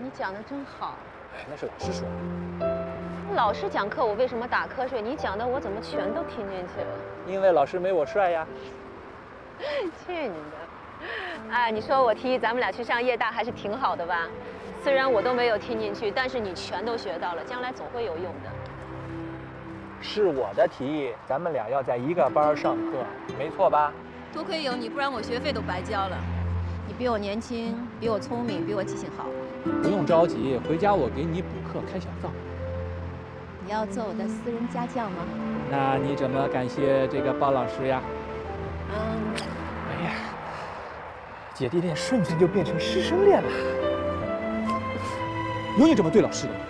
Speaker 3: 你讲的真好。
Speaker 20: 哎，那是老师说的。
Speaker 3: 老师讲课我为什么打瞌睡？你讲的我怎么全都听进去了？
Speaker 20: 因为老师没我帅呀。
Speaker 3: 去你的！哎，你说我提议咱们俩去上夜大还是挺好的吧？虽然我都没有听进去，但是你全都学到了，将来总会有用的。
Speaker 20: 是我的提议，咱们俩要在一个班上课，没错吧？
Speaker 1: 多亏有你，不然我学费都白交了。你比我年轻，比我聪明，比我记性好。
Speaker 20: 不用着急，回家我给你补课开小灶。
Speaker 1: 你要做我的私人家教吗？
Speaker 20: 那你怎么感谢这个包老师呀？哎呀，姐弟恋瞬间就变成师生恋了。有你这么对老师的吗？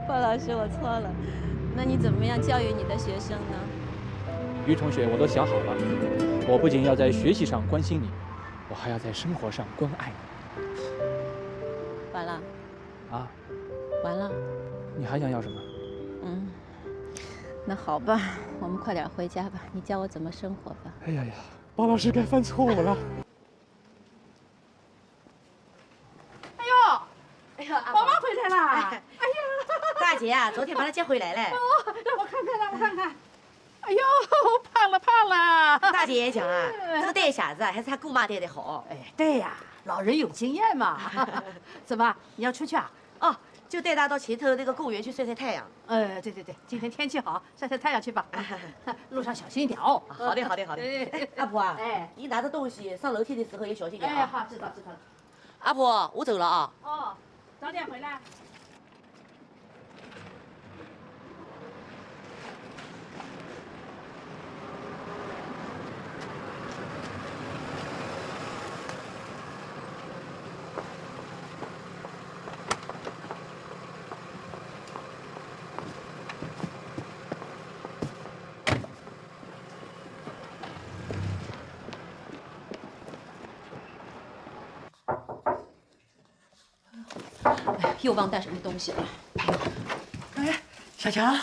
Speaker 1: 包老师，我错了。那你怎么样教育你的学生呢？
Speaker 20: 于同学，我都想好了，我不仅要在学习上关心你，我还要在生活上关爱你。
Speaker 1: 完了。
Speaker 20: 啊？
Speaker 1: 完了。
Speaker 20: 你还想要什么？
Speaker 1: 那好吧，我们快点回家吧。你教我怎么生活吧。
Speaker 20: 哎呀呀，包老师该犯错误了。
Speaker 9: 哎呦，哎呦，宝宝回来啦！哎呀，
Speaker 12: 大姐啊，昨天把她接回来了。
Speaker 9: 哦，让我看看，让我看看。哎呦，胖了胖了！
Speaker 12: 大姐也讲啊，这个带小子还是他姑妈带的好。
Speaker 9: 哎，对呀，老人有经验嘛。怎么，你要出去啊？
Speaker 12: 哦，就带他到前头那个公园去晒晒太阳。
Speaker 9: 对对对，今天天气好，晒晒太阳去吧。路上小心一点哦。
Speaker 12: 好的好的好的。阿婆啊，你拿着东西上楼梯的时候也小心点啊。
Speaker 9: 哎，好，知道知道了。
Speaker 12: 阿婆，我走了啊。
Speaker 9: 哦，早点回来。
Speaker 1: 哎，又忘带什么东西了？
Speaker 7: 哎，小强，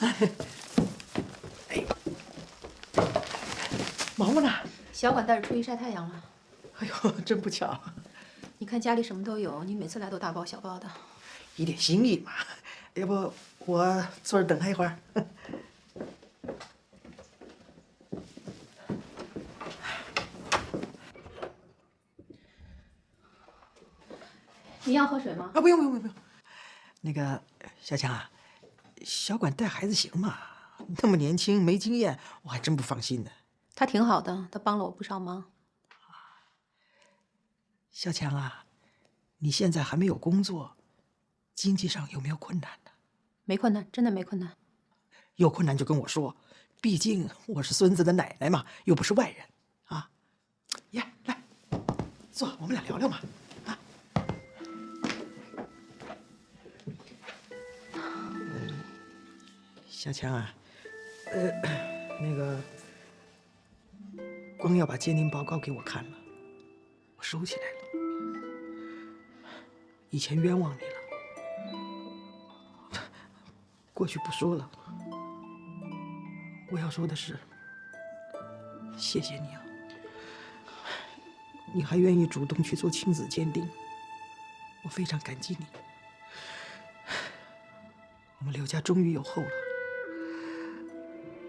Speaker 7: 哎，毛毛呢？
Speaker 1: 小管带着出去晒太阳了。
Speaker 7: 哎呦，真不巧。
Speaker 1: 你看家里什么都有，你每次来都大包小包的。
Speaker 7: 一点心意嘛。要不我坐着等他一会儿。
Speaker 1: 你要喝水吗？
Speaker 7: 啊，不用不用不用。那个小强啊，小管带孩子行吗？那么年轻没经验，我还真不放心呢。
Speaker 1: 他挺好的，他帮了我不少忙。
Speaker 7: 小强啊，你现在还没有工作，经济上有没有困难呢？
Speaker 1: 没困难，真的没困难。
Speaker 7: 有困难就跟我说，毕竟我是孙子的奶奶嘛，又不是外人啊。呀，来，坐，我们俩聊聊嘛。啊，小强啊，那个光要把鉴定报告给我看了，我收起来了。以前冤枉你了，过去不说了。我要说的是，谢谢你啊！你还愿意主动去做亲子鉴定，我非常感激你。我们刘家终于有后了，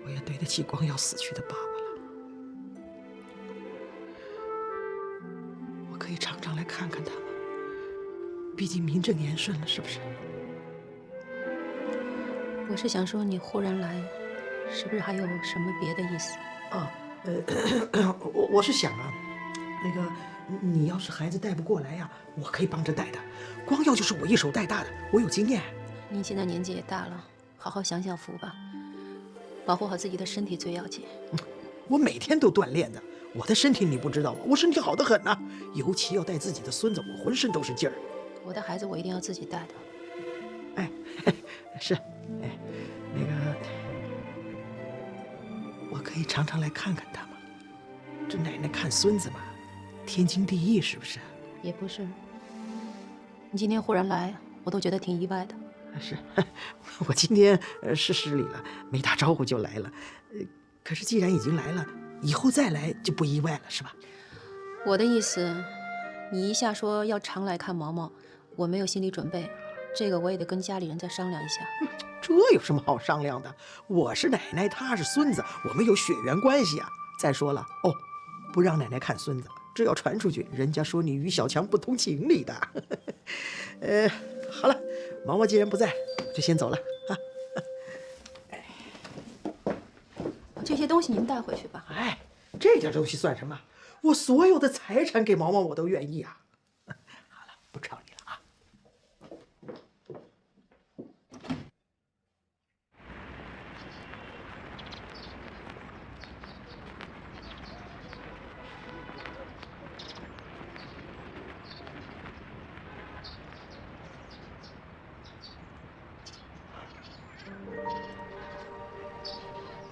Speaker 7: 我也对得起光耀死去的爸爸了。我可以常常来看看他吗？毕竟名正言顺了，是不是？
Speaker 1: 我是想说，你忽然来，是不是还有什么别的意思？
Speaker 7: 啊，我是想啊，那个你要是孩子带不过来呀，我可以帮着带的。光耀就是我一手带大的，我有经验。
Speaker 1: 您现在年纪也大了，好好享享福吧，保护好自己的身体最要紧。
Speaker 7: 我每天都锻炼的，我的身体你不知道吗？我身体好得很呐，尤其要带自己的孙子，我浑身都是劲儿。
Speaker 1: 我的孩子我一定要自己带的。
Speaker 7: 哎，是，哎，那个，我可以常常来看看他吗？这奶奶看孙子嘛，天经地义，是不是？
Speaker 1: 也不是。你今天忽然来，我都觉得挺意外的。
Speaker 7: 是，我今天是失礼了，没打招呼就来了。可是既然已经来了，以后再来就不意外了，是吧？
Speaker 1: 我的意思，你一下说要常来看毛毛，我没有心理准备，这个我也得跟家里人再商量一下。
Speaker 7: 这有什么好商量的？我是奶奶，他是孙子，我们有血缘关系啊。再说了，哦，不让奶奶看孙子，这要传出去，人家说你与小强不通情理的。好了，毛毛既然不在，我就先走了啊。
Speaker 1: 这些东西您带回去吧。
Speaker 7: 哎，这点东西算什么？我所有的财产给毛毛我都愿意啊。好了，不吵你了啊。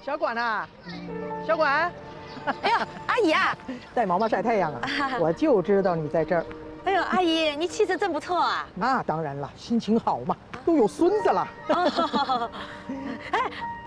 Speaker 7: 小管呐，小管。
Speaker 3: 哎呦，阿姨啊，
Speaker 7: 带毛毛晒太阳啊！我就知道你在这儿。
Speaker 3: 哎呦，阿姨，你气色真不错啊！
Speaker 7: 那当然了，心情好嘛，都有孙子了。
Speaker 3: 哎，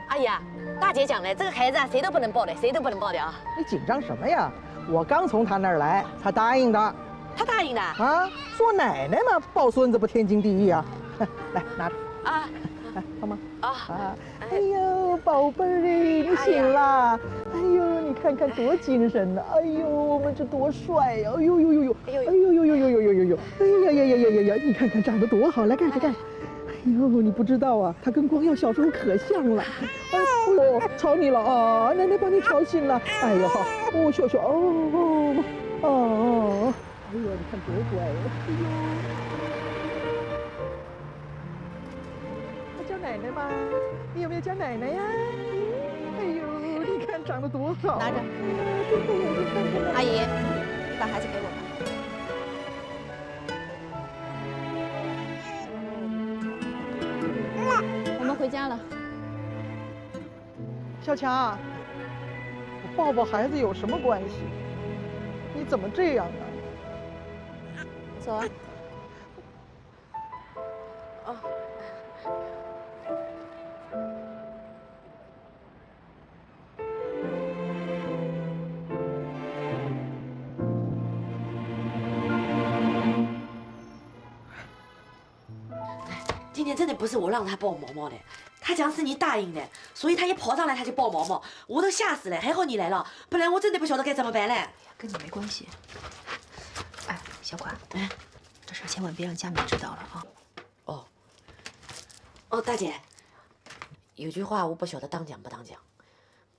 Speaker 3: 阿姨啊，大姐讲了，这个孩子啊，谁都不能抱的，谁都不能抱的啊！
Speaker 7: 你紧张什么呀？我刚从他那儿来，他答应的。
Speaker 3: 他答应的
Speaker 7: 啊？做奶奶嘛，抱孙子不天经地义啊！来，拿着。
Speaker 3: 啊。
Speaker 7: 来，帮忙
Speaker 3: 啊！
Speaker 7: 哎呦，宝贝儿哎，你醒啦！哎呦，你看看多精神呐！哎呦，我们这多帅呀！哎呦呦呦呦！哎呦呦呦呦呦呦呦呦！哎呀呀呀呀呀呀！你看看长得多好，来盖盖盖！哎呦，你不知道啊，他跟光耀小时候可像了。哎呦，吵你了啊！奶奶把你吵醒了。哎呦，好，哦，笑笑，哦，哎呦，你看多乖呀！哎呦。叫奶奶吗？你有没有叫奶奶呀？哎呦，你看长得多好！
Speaker 1: 拿着。阿姨，你把孩子给我吧。我们回家了。
Speaker 7: 小强，我抱抱孩子有什么关系？你怎么这样啊？
Speaker 1: 走啊。
Speaker 12: 今天真的不是我让他抱毛毛的，他讲是你答应的，所以他一跑上来他就抱毛毛，我都吓死了。还好你来了，不然我真的不晓得该怎么办了。
Speaker 1: 跟你没关系。哎，小款，这事千万别让佳敏知道了啊。
Speaker 12: 哦，大姐，有句话我不晓得当讲不当讲。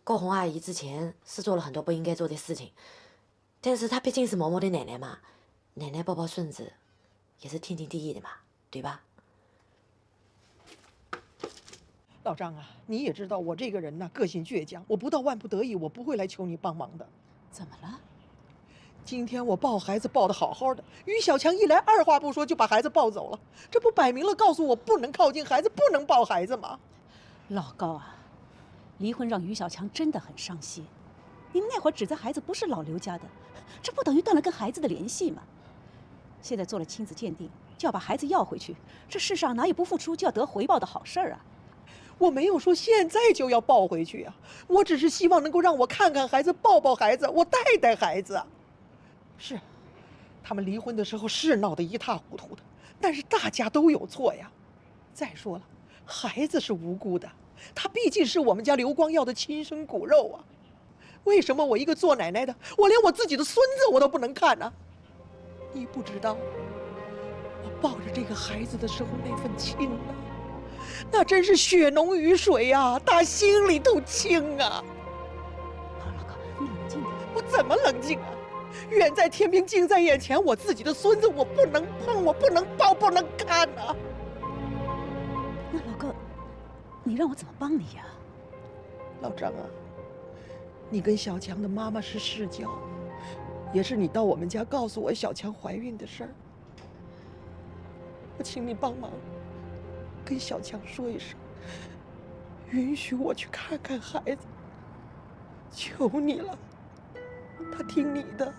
Speaker 12: 高红阿姨之前是做了很多不应该做的事情，但是她毕竟是毛毛的奶奶嘛，奶奶抱抱孙子也是天经地义的嘛，对吧？
Speaker 7: 老张啊，你也知道我这个人呢，个性倔强，我不到万不得已，我不会来求你帮忙的。
Speaker 9: 怎么了？
Speaker 7: 今天我抱孩子抱得好好的，于小强一来，二话不说就把孩子抱走了，这不摆明了告诉我不能靠近孩子，不能抱孩子吗？
Speaker 9: 老高啊，离婚让于小强真的很伤心。你们那会儿指责孩子不是老刘家的，这不等于断了跟孩子的联系吗？现在做了亲子鉴定，就要把孩子要回去，这世上哪有不付出就要得回报的好事儿啊？
Speaker 7: 我没有说现在就要抱回去啊，我只是希望能够让我看看孩子，抱抱孩子，我带带孩子。是，他们离婚的时候是闹得一塌糊涂的，但是大家都有错呀。再说了，孩子是无辜的，他毕竟是我们家刘光耀的亲生骨肉啊。为什么我一个做奶奶的，我连我自己的孙子我都不能看呢？你不知道，我抱着这个孩子的时候那份亲啊，那真是血浓于水呀，打心里头亲啊。
Speaker 9: 老高，你冷静点。
Speaker 7: 我怎么冷静啊？远在天边，近在眼前，我自己的孙子我不能碰，我不能抱，不能看啊。
Speaker 9: 那老高，你让我怎么帮你呀？
Speaker 7: 老张啊，你跟小强的妈妈是世交，也是你到我们家告诉我小强怀孕的事儿。我请你帮忙，跟小强说一声，允许我去看看孩子，求你了，他听你的。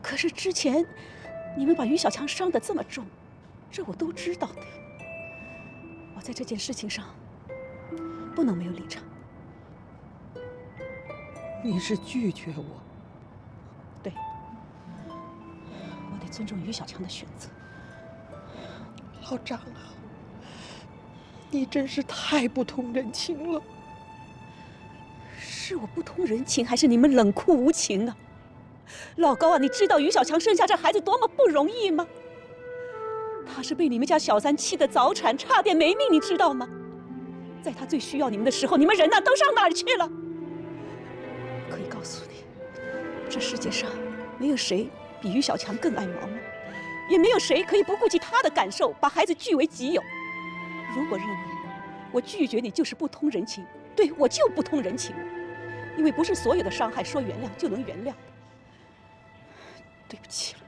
Speaker 9: 可是之前你们把于小强伤得这么重，这我都知道的。我在这件事情上不能没有立场。
Speaker 7: 你是拒绝我？
Speaker 9: 对，我得尊重于小强的选择。
Speaker 7: 老张啊，你真是太不通人情了。
Speaker 9: 是我不通人情，还是你们冷酷无情啊？老高啊，你知道于小强生下这孩子多么不容易吗？他是被你们家小三气得早产，差点没命，你知道吗？在他最需要你们的时候，你们人呐都上哪儿去了？可以告诉你，这世界上没有谁比于小强更爱毛毛，也没有谁可以不顾及他的感受，把孩子据为己有。如果认为我拒绝你就是不通人情，对，我就不通人情，因为不是所有的伤害说原谅就能原谅的。对不起了。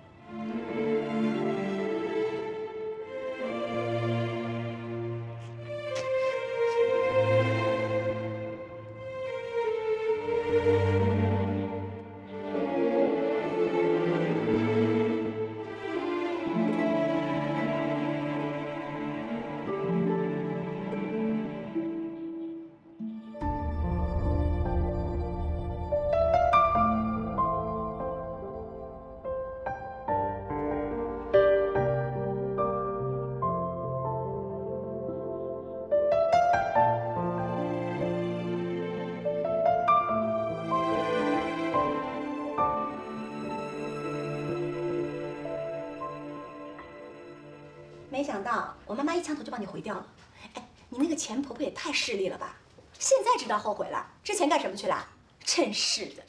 Speaker 4: 没想到我妈妈一枪头就帮你回掉了。哎，你那个前婆婆也太势利了吧！现在知道后悔了，之前干什么去了？真是的！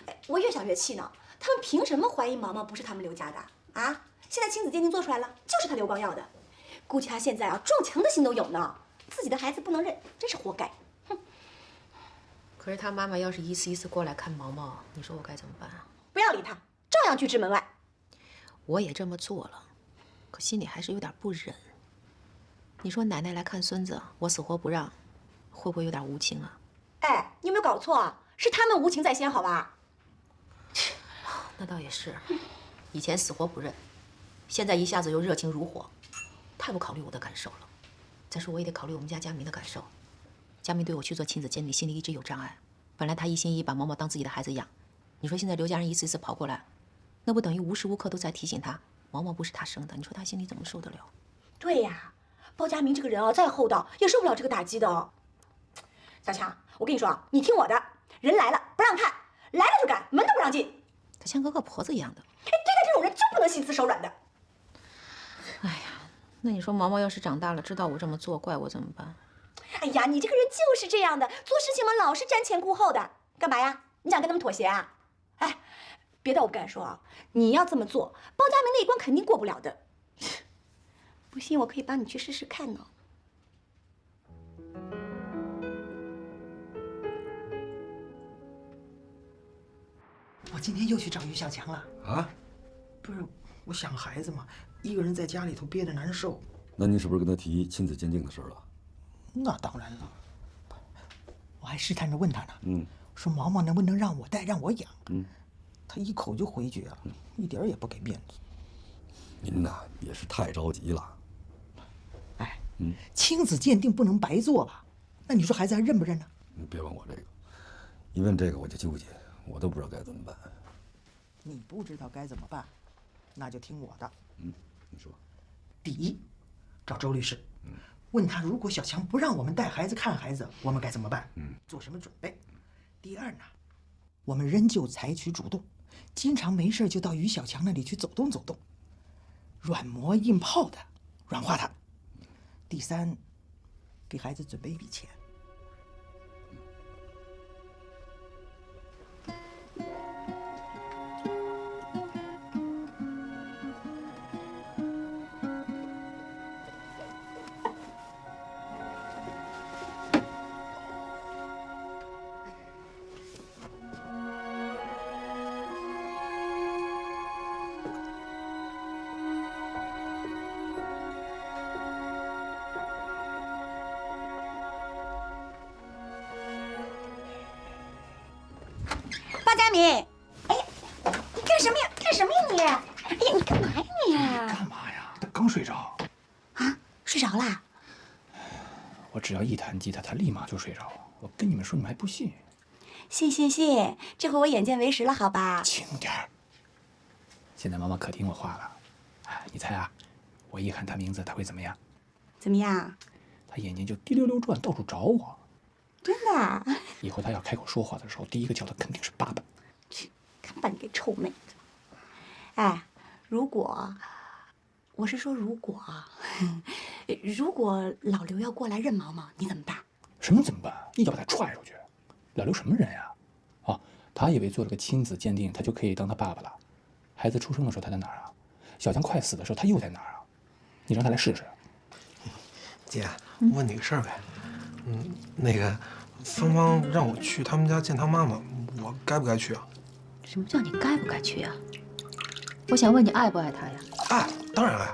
Speaker 4: 哎，我越想越气恼，他们凭什么怀疑毛毛不是他们刘家的啊？现在亲子鉴定做出来了，就是他刘光耀的。估计他现在啊撞墙的心都有呢。自己的孩子不能认，真是活该！哼！
Speaker 1: 可是他妈妈要是一次一次过来看毛毛，你说我该怎么办啊？
Speaker 4: 不要理他，照样拒之门外。
Speaker 1: 我也这么做了。可心里还是有点不忍。你说奶奶来看孙子，我死活不让，会不会有点无情啊？
Speaker 4: 哎，你有没有搞错啊？是他们无情在先，好吧？
Speaker 1: 那倒也是，以前死活不认，现在一下子又热情如火，太不考虑我的感受了。再说我也得考虑我们家佳明的感受。佳明对我去做亲子鉴定，心里一直有障碍。本来他一心一意把毛毛当自己的孩子养，你说现在刘家人一次一次跑过来，那不等于无时无刻都在提醒他？毛毛不是他生的，你说他心里怎么受得了？
Speaker 4: 对呀，包佳明这个人啊，再厚道也受不了这个打击的。小强，我跟你说啊，你听我的，人来了不让看，来了就赶，门都不让进。
Speaker 1: 她像个恶婆子一样的。
Speaker 4: 哎，对待这种人就不能心慈手软的。
Speaker 1: 哎呀，那你说毛毛要是长大了知道我这么做，怪我怎么办？
Speaker 4: 哎呀，你这个人就是这样的，做事情嘛老是瞻前顾后的，干嘛呀？你想跟他们妥协啊？哎，别的我不敢说啊，你要这么做，包佳明那一关肯定过不了的。不信我可以帮你去试试看呢。
Speaker 7: 我今天又去找于小强了
Speaker 6: 啊？
Speaker 7: 不是，我想孩子嘛，一个人在家里头憋着难受。
Speaker 6: 那你是不是跟他提亲子鉴定的事了？
Speaker 7: 那当然了，我还试探着问他呢。说毛毛能不能让我带，让我养。他一口就回绝了，一点也不给面子。
Speaker 6: 您呐也是太着急了。
Speaker 7: 哎，亲子鉴定不能白做吧？那你说孩子还认不认呢？
Speaker 6: 你别问我这个，一问这个我就纠结，我都不知道该怎么办。
Speaker 7: 你不知道该怎么办，那就听我的。
Speaker 6: 你说。
Speaker 7: 第一，找周律师，问他如果小强不让我们带孩子看孩子，我们该怎么办？做什么准备？第二呢，我们仍旧采取主动，经常没事就到于小强那里去走动走动，软磨硬泡的软化他。第三，给孩子准备一笔钱。
Speaker 4: 包佳明，哎呀，你干什么呀？干什么呀你？哎呀，你干嘛呀你？
Speaker 2: 干嘛呀？他刚睡着。
Speaker 4: 啊，睡着啦？
Speaker 2: 我只要一弹吉他，他立马就睡着。我跟你们说，你们还不信？
Speaker 4: 信，这回我眼见为实了，好吧？
Speaker 2: 轻点儿。现在妈妈可听我话了。哎，你猜啊，我一喊他名字，他会怎么样？
Speaker 4: 怎么样？
Speaker 2: 他眼睛就滴溜溜转，到处找我。
Speaker 4: 真的？
Speaker 2: 以后他要开口说话的时候，第一个叫的肯定是爸爸。
Speaker 4: 看把你给臭美的！哎，如果老刘要过来认毛毛，你怎么办？
Speaker 2: 什么怎么办？一脚把他踹出去！老刘什么人呀？哦，他以为做了个亲子鉴定，他就可以当他爸爸了。孩子出生的时候他在哪儿啊？小强快死的时候他又在哪儿啊？你让他来试试。
Speaker 14: 姐，我问你个事儿呗。那个芳芳让我去他们家见他妈妈，我该不该去啊？
Speaker 1: 什么叫你该不该去啊？我想问你爱不爱他呀？
Speaker 14: 爱，当然爱。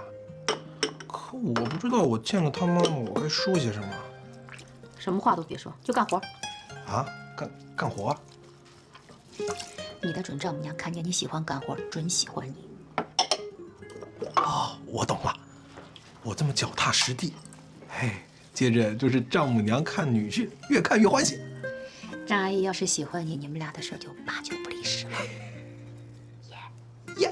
Speaker 14: 可我不知道我见了他妈妈，我该说些什么。
Speaker 1: 什么话都别说，就干活。
Speaker 14: 啊？干活？
Speaker 1: 你的准丈母娘看见你喜欢干活，准喜欢你。
Speaker 14: 哦，我懂了。我这么脚踏实地，嘿，接着就是丈母娘看女婿，越看越欢喜。
Speaker 1: 张阿姨要是喜欢你，你们俩的事就8九不离10了。
Speaker 14: 耶！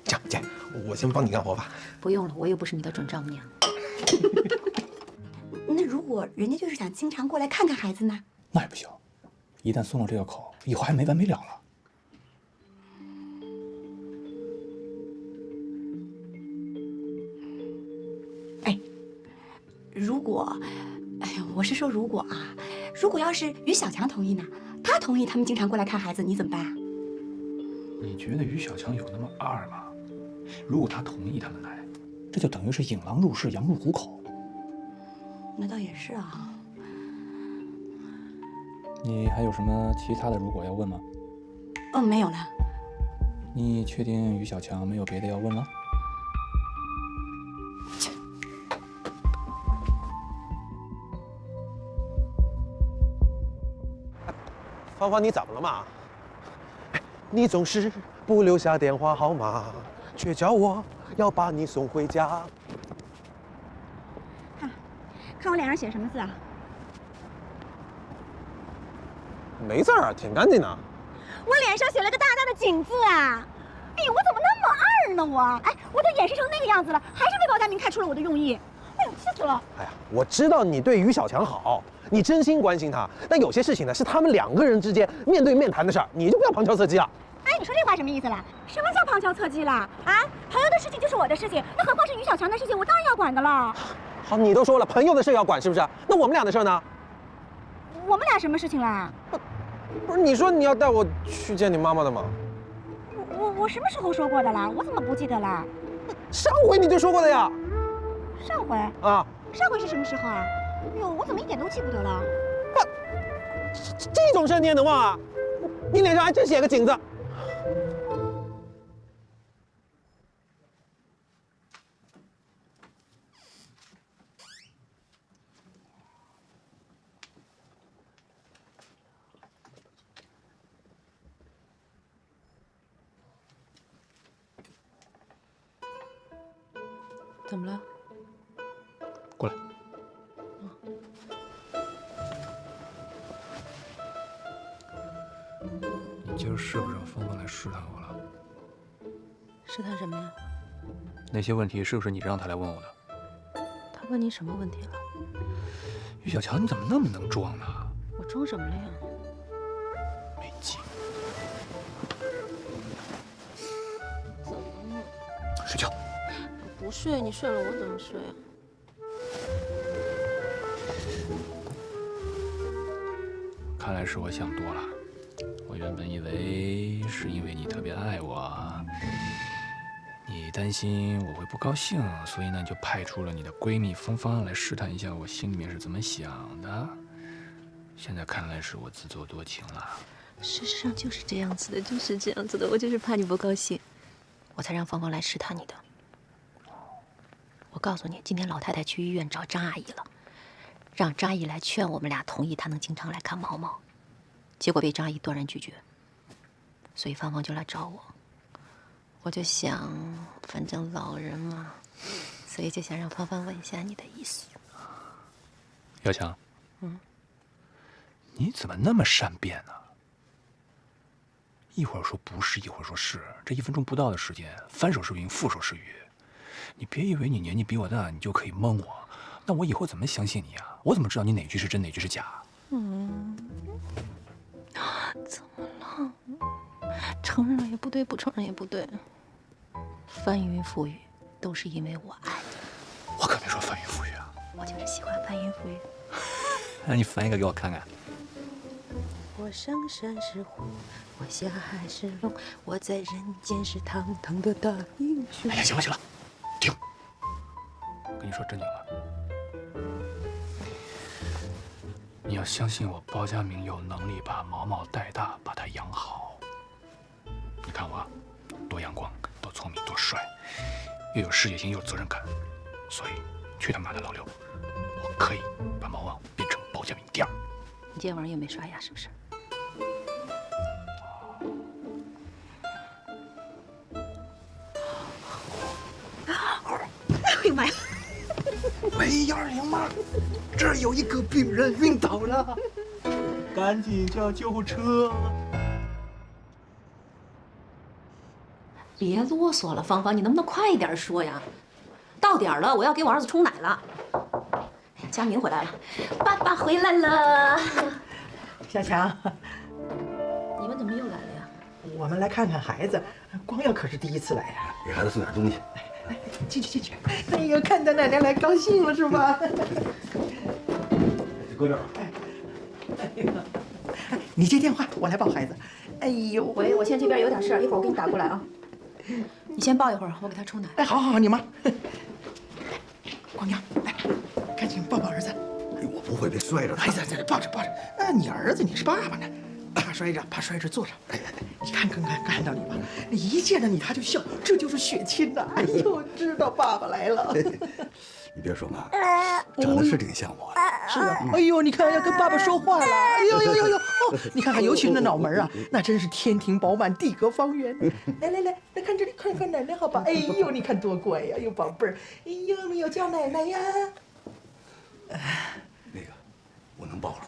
Speaker 14: 这样，姐，我先帮你干活吧。
Speaker 1: 不用了，我又不是你的准丈母娘。
Speaker 4: 那如果人家就是想经常过来看看孩子呢？
Speaker 2: 那也不行，一旦松了这个口，以后还没完没了了。
Speaker 4: 我是说如果啊，如果要是于小强同意呢，他同意他们经常过来看孩子，你怎么办啊？
Speaker 2: 你觉得于小强有那么二吗？如果他同意他们来，这就等于是引狼入室，羊入虎口。
Speaker 4: 那倒也是啊。
Speaker 2: 你还有什么其他的如果要问吗？
Speaker 4: 哦，没有了。
Speaker 2: 你确定于小强没有别的要问了？
Speaker 14: 芳芳，你怎么了嘛？你总是不留下电话号码，却叫我要把你送回家。
Speaker 4: 看我脸上写什么字啊？
Speaker 14: 没字儿，挺干净的。
Speaker 4: 我脸上写了个大大的景字啊！哎呦，我怎么那么二呢我？哎，我都掩饰成那个样子了，还是被包佳明看出了我的用意。哎呦，
Speaker 9: 气死了！
Speaker 7: 哎呀，我知道你对于小强好，你真心关心他，但有些事情呢是他们2个人之间面对面谈的事儿，你就不要旁敲侧击了。
Speaker 9: 哎，你说这话什么意思啦？什么叫旁敲侧击啦？啊，朋友的事情就是我的事情，那何况是于小强的事情，我当然要管的了。
Speaker 7: 好，你都说了朋友的事要管，是不是？那我们俩的事呢？
Speaker 9: 我们俩什么事情啦？
Speaker 7: 不是你说你要带我去见你妈妈的吗？
Speaker 9: 我什么时候说过的啦？我怎么不记得啦？
Speaker 7: 上回你就说过的呀。
Speaker 9: 上回
Speaker 7: 啊？
Speaker 9: 上回是什么时候啊？哎呦，我怎么一点都记不得了？
Speaker 7: 这种事你也能忘啊？你脸上还真写个景字。
Speaker 12: 怎么了？
Speaker 2: 过来。你今儿是不是让芳芳来试探我了？
Speaker 1: 试探什么呀？
Speaker 2: 那些问题是不是你让她来问我的？
Speaker 1: 他问你什么问题了？
Speaker 2: 于小强，你怎么那么能装呢？
Speaker 1: 我装什么了呀？
Speaker 2: 没劲。
Speaker 1: 怎么了？
Speaker 2: 睡觉。
Speaker 1: 不睡，你睡了我怎么睡啊？
Speaker 2: 看来是我想多了。我原本以为是因为你特别爱我，你担心我会不高兴，所以呢就派出了你的闺蜜芳芳来试探一下我心里面是怎么想的。现在看来是我自作多情了。
Speaker 1: 事实上就是这样子的，就是这样子的。我就是怕你不高兴，我才让芳芳来试探你的。我告诉你，今天老太太去医院找张阿姨了，让张阿姨来劝我们俩同意她能经常来看毛毛，结果被张阿姨断然拒绝，所以芳芳就来找我。我就想，反正老人嘛，所以就想让芳芳问一下你的意思。
Speaker 2: 小强，你怎么那么善变呢？一会儿说不是，一会儿说是，这1分钟不到的时间，翻手是云，覆手是雨。你别以为你年纪比我大，你就可以蒙我，那我以后怎么相信你啊？我怎么知道你哪句是真，哪句是假？
Speaker 1: 怎么了？承认了也不对，不承认也不对。翻云覆雨都是因为我爱你。
Speaker 2: 我可没说翻云覆雨啊，
Speaker 1: 我就是喜欢翻云覆雨。
Speaker 2: 那你翻一个给我看看。
Speaker 1: 我上山是虎，我下海是龙，我在人间是堂堂的大英雄。
Speaker 2: 哎呀，行了行了，停！跟你说正经的，你要相信我，包家明有能力把毛毛带大，把他养好。你看我，多阳光，多聪明，多帅，又有事业心，又有责任感，所以去他妈的老刘，我可以把毛毛变成包家明第2。
Speaker 1: 你今天晚上又没刷牙是不是？
Speaker 7: 哎呀妈呀！喂，120吗？这儿有一个病人晕倒了，赶紧叫救护车！
Speaker 1: 别啰嗦了，芳芳，你能不能快一点说呀？到点了，我要给我儿子冲奶了。哎呀，佳明回来了，爸爸回来了。
Speaker 7: 小强，
Speaker 1: 你们怎么又来了呀？
Speaker 7: 我们来看看孩子，光耀可是第一次来呀。
Speaker 6: 给孩子送点东西。
Speaker 7: 进去进去。哎呦，看到奶奶来高兴了是吧？
Speaker 6: 搁这儿。
Speaker 7: 哎呀，你接电话，我来抱孩子。哎呦，
Speaker 1: 喂，我现在这边有点事儿，一会儿我给你打过来啊。你先抱一会儿，我给他冲奶。
Speaker 7: 哎，好好好，你忙。光阳，来，赶紧抱抱儿子。
Speaker 6: 哎，我不会被摔着的。
Speaker 7: 哎，在抱着抱着。你儿子，你是爸爸呢，怕摔着，怕摔着，坐着。哎，你看到你吧，一见到你他就笑，这就是血亲呐。哎呦，知道爸爸来了。
Speaker 6: 你别说嘛，长得是挺像我的。
Speaker 7: 是啊，哎呦，你看要跟爸爸说话了，哎呦呦呦呦！哦，你看看，尤其是那脑门啊，那真是天庭饱满，地阁方圆。来，来看这里，看看奶奶好吧？哎呦，你看多乖呀，哎呦宝贝儿，哎呦，你有叫奶奶呀？
Speaker 6: 那个，我能抱着吗？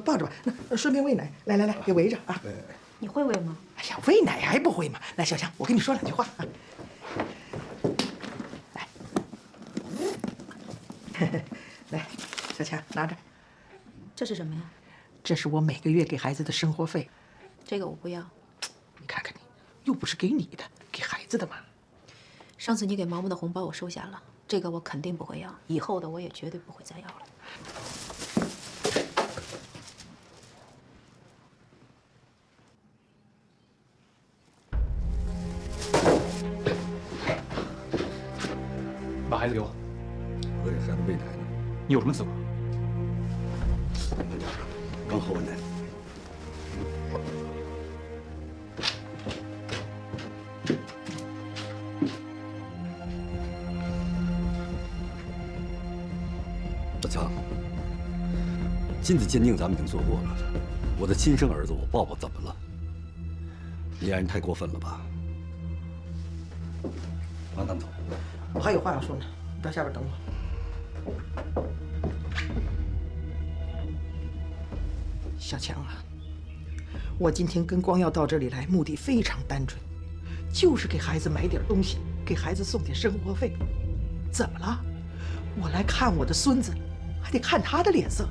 Speaker 7: 抱着吧，那顺便喂奶。来，给围着啊。
Speaker 1: 你会喂吗？
Speaker 7: 哎呀，喂奶还不会吗？来，小强，我跟你说2句话啊。来，来，小强拿着，
Speaker 1: 这是什么呀？
Speaker 7: 这是我每个月给孩子的生活费。
Speaker 1: 这个我不要。
Speaker 7: 你看看你，又不是给你的，给孩子的嘛。
Speaker 1: 上次你给毛毛的红包我收下了，这个我肯定不会要，以后的我也绝对不会再要了。
Speaker 2: 把孩子给我。
Speaker 6: 我给孩子喂奶呢。
Speaker 2: 你有什么资格？
Speaker 6: 慢点，刚喝完奶。小强，亲子鉴定咱们已经做过了，我的亲生儿子我抱抱怎么了？你爱人太过分了吧？马咱们走。
Speaker 7: 我还有话要说呢，你到下边等我。小强啊，我今天跟光耀到这里来，目的非常单纯，就是给孩子买点东西，给孩子送点生活费。怎么了？我来看我的孙子，还得看他的脸色。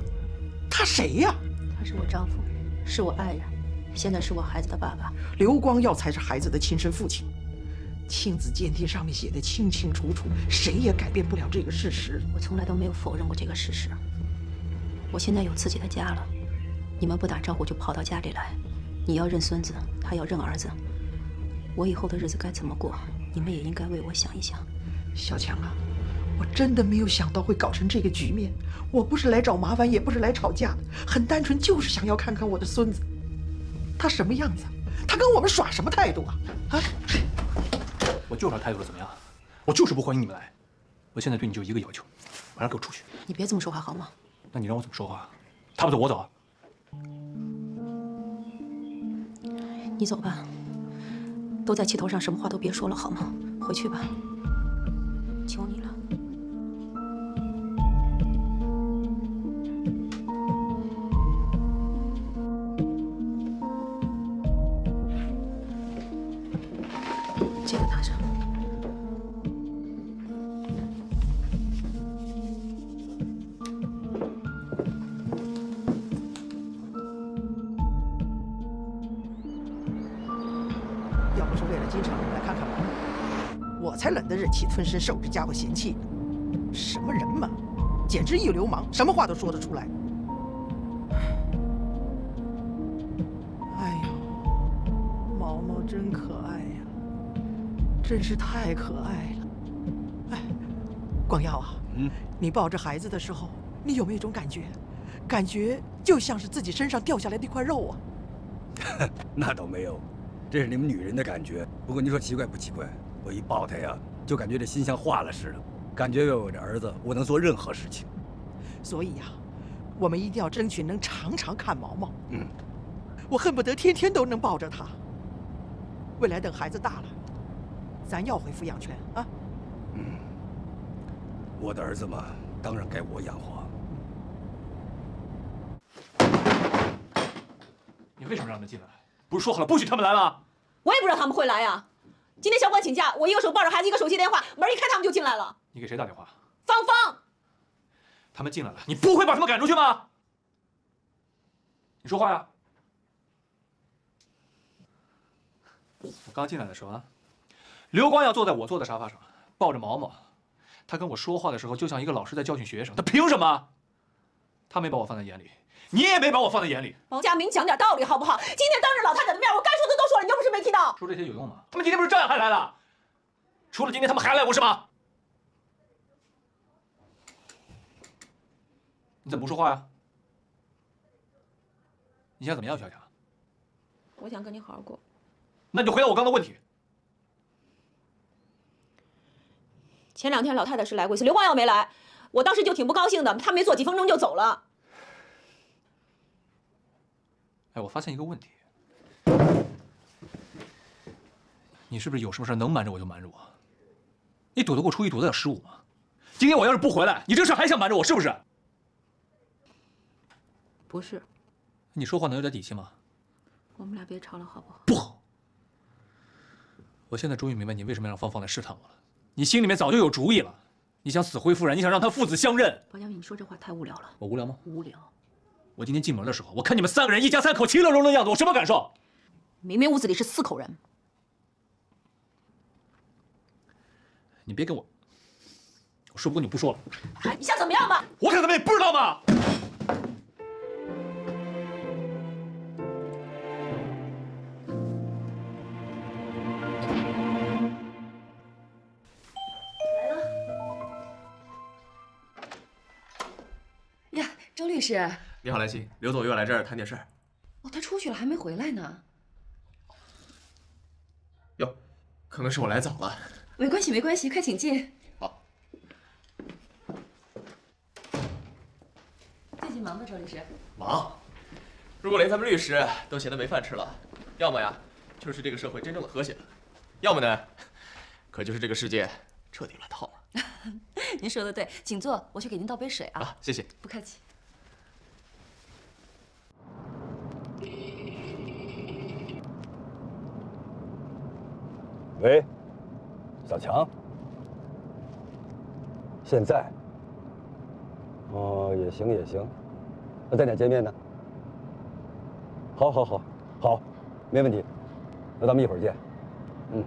Speaker 7: 他谁呀？
Speaker 1: 他是我丈夫，是我爱人，现在是我孩子的爸爸。
Speaker 7: 刘光耀才是孩子的亲生父亲。亲子鉴定上面写的清清楚楚，谁也改变不了这个事实。
Speaker 1: 我从来都没有否认过这个事实。我现在有自己的家了，你们不打招呼就跑到家里来，你要认孙子，他要认儿子，我以后的日子该怎么过，你们也应该为我想一想。
Speaker 7: 小强啊，我真的没有想到会搞成这个局面。我不是来找麻烦，也不是来吵架的，很单纯，就是想要看看我的孙子，他什么样子，他跟我们耍什么态度啊？啊！
Speaker 2: 我就是态度了，怎么样？我就是不欢迎你们来。我现在对你就一个要求，马上给我出去。
Speaker 1: 你别这么说话好吗？
Speaker 2: 那你让我怎么说话？他不走我走。
Speaker 1: 你走吧，都在气头上，什么话都别说了好吗？回去吧，求你了。这个拿上。
Speaker 7: 要不是为了经常来看看我，我才懒得忍气吞声受这家伙嫌弃。什么人嘛，简直一流氓，什么话都说得出来。哎呦，毛毛真可爱呀，真是太可爱了。哎，光耀啊，你抱着孩子的时候，你有没有一种感觉？感觉就像是自己身上掉下来的一块肉啊。
Speaker 6: 那倒没有，这是你们女人的感觉。不过你说奇怪不奇怪？我一抱他呀，就感觉这心像化了似的，感觉有我这儿子，我能做任何事情。
Speaker 7: 所以呀，我们一定要争取能常常看毛毛。我恨不得天天都能抱着他。未来等孩子大了，咱要回抚养权啊。
Speaker 6: 我的儿子嘛，当然该我养活。
Speaker 2: 你为什么让他们进来？不是说好了不许他们来吗？
Speaker 10: 我也不知道他们会来呀。今天小管请假，我一个手抱着孩子，一个手接电话，门一开他们就进来了。
Speaker 2: 你给谁打电话？
Speaker 10: 芳芳，
Speaker 2: 他们进来了，你不会把他们赶出去吗？你说话呀！我刚进来的时候啊，刘光耀坐在我坐的沙发上，抱着毛毛，他跟我说话的时候就像一个老师在教训学生，他凭什么？他没把我放在眼里，你也没把我放在眼里。
Speaker 10: 毛家明讲点道理好不好？今天当着老太太的面，我该说的都说了，你又不是没听到。
Speaker 2: 说这些有用吗？他们今天不是照样还来了？除了今天，他们还来过是吗？你怎么不说话呀？你想怎么样，小强？
Speaker 10: 我想跟你好好过。
Speaker 2: 那你就回答我刚的问题。
Speaker 10: 前2天老太太是来过一次，刘光耀没来，我当时就挺不高兴的，他没坐几分钟就走了。
Speaker 2: 哎，我发现一个问题，你是不是有什么事能瞒着我就瞒着我？你躲得过初一，躲得了15吗？今天我要是不回来，你这事还想瞒着我是不是？
Speaker 1: 不是。
Speaker 2: 你说话能有点底气吗？
Speaker 1: 我们俩别吵了好不好？
Speaker 2: 不好。我现在终于明白你为什么让芳芳来试探我了。你心里面早就有主意了，你想死灰复燃，你想让他父子相认。
Speaker 1: 包家明，你说这话太无聊了。
Speaker 2: 我无聊吗？
Speaker 1: 无聊。
Speaker 2: 我今天进门的时候，我看你们3个人一家3口其乐融融的样子，我什么感受？
Speaker 1: 明明屋子里是4口人。
Speaker 2: 你别跟我说不过你不说了。
Speaker 1: 哎，你想怎么样吧？
Speaker 2: 我想怎么样，你不知道吗？
Speaker 10: 呀，周律师。
Speaker 14: 你好，兰心，刘总约我来这儿谈点事儿。
Speaker 10: 哦，他出去了，还没回来呢。
Speaker 14: 哟，可能是我来早了。
Speaker 10: 没关系，没关系，快请进。
Speaker 14: 好。
Speaker 10: 最近忙吗，周律师？
Speaker 14: 忙。如果连咱们律师都闲得没饭吃了，要么呀，就是这个社会真正的和谐了，要么呢，可就是这个世界彻底乱套了。
Speaker 10: 您说的对，请坐，我去给您倒杯水啊。
Speaker 14: 啊，谢谢。
Speaker 10: 不客气。
Speaker 6: 喂，小强，现在？哦，也行也行，那在哪见面呢？好，没问题，那咱们一会儿见。嗯。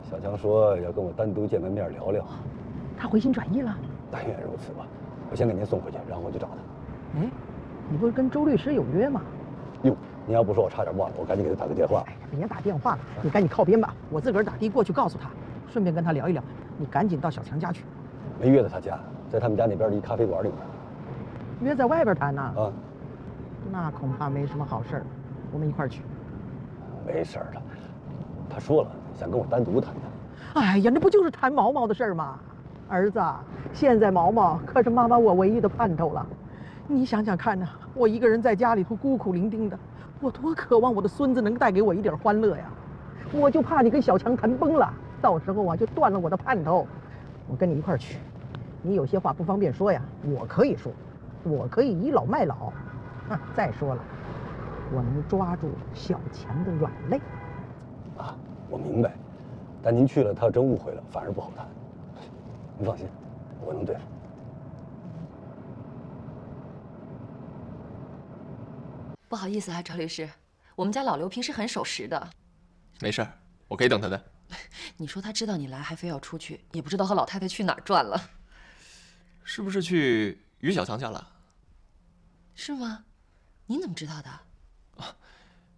Speaker 6: 小强说要跟我单独见个面聊聊。
Speaker 7: 他回心转意了？
Speaker 6: 但愿如此吧。我先给您送回去，然后我去找他。
Speaker 7: 哎，你不是跟周律师有约吗？
Speaker 6: 哟，您要不说我差点忘了，我赶紧给他打个电话。
Speaker 7: 别打电话了，你赶紧靠边吧，我自个儿打的过去告诉他，顺便跟他聊一聊。你赶紧到小强家去。
Speaker 6: 没约到他家，在他们家那边的一咖啡馆里面。
Speaker 7: 约在外边谈呢？
Speaker 6: 啊，
Speaker 7: 那恐怕没什么好事儿。我们一块儿去。
Speaker 6: 没事儿的，他说了想跟我单独谈谈。
Speaker 7: 哎呀，那不就是谈毛毛的事儿吗？儿子，现在毛毛可是妈妈我唯一的盼头了。你想想看呢，我一个人在家里头孤苦伶仃的，我多渴望我的孙子能带给我一点欢乐呀！我就怕你跟小强谈崩了，到时候啊就断了我的盼头。我跟你一块儿去，你有些话不方便说呀，我可以说，我可以倚老卖老。再说了，我能抓住小强的软肋。
Speaker 6: 啊，我明白，但您去了，他要真误会了，反而不好谈。您放心，我能对付。
Speaker 10: 不好意思啊，周律师，我们家老刘平时很守时的。
Speaker 14: 没事儿，我可以等他的。
Speaker 10: 你说他知道你来，还非要出去，也不知道和老太太去哪儿转了。
Speaker 14: 是不是去于小强家了？
Speaker 10: 是吗？您怎么知道的？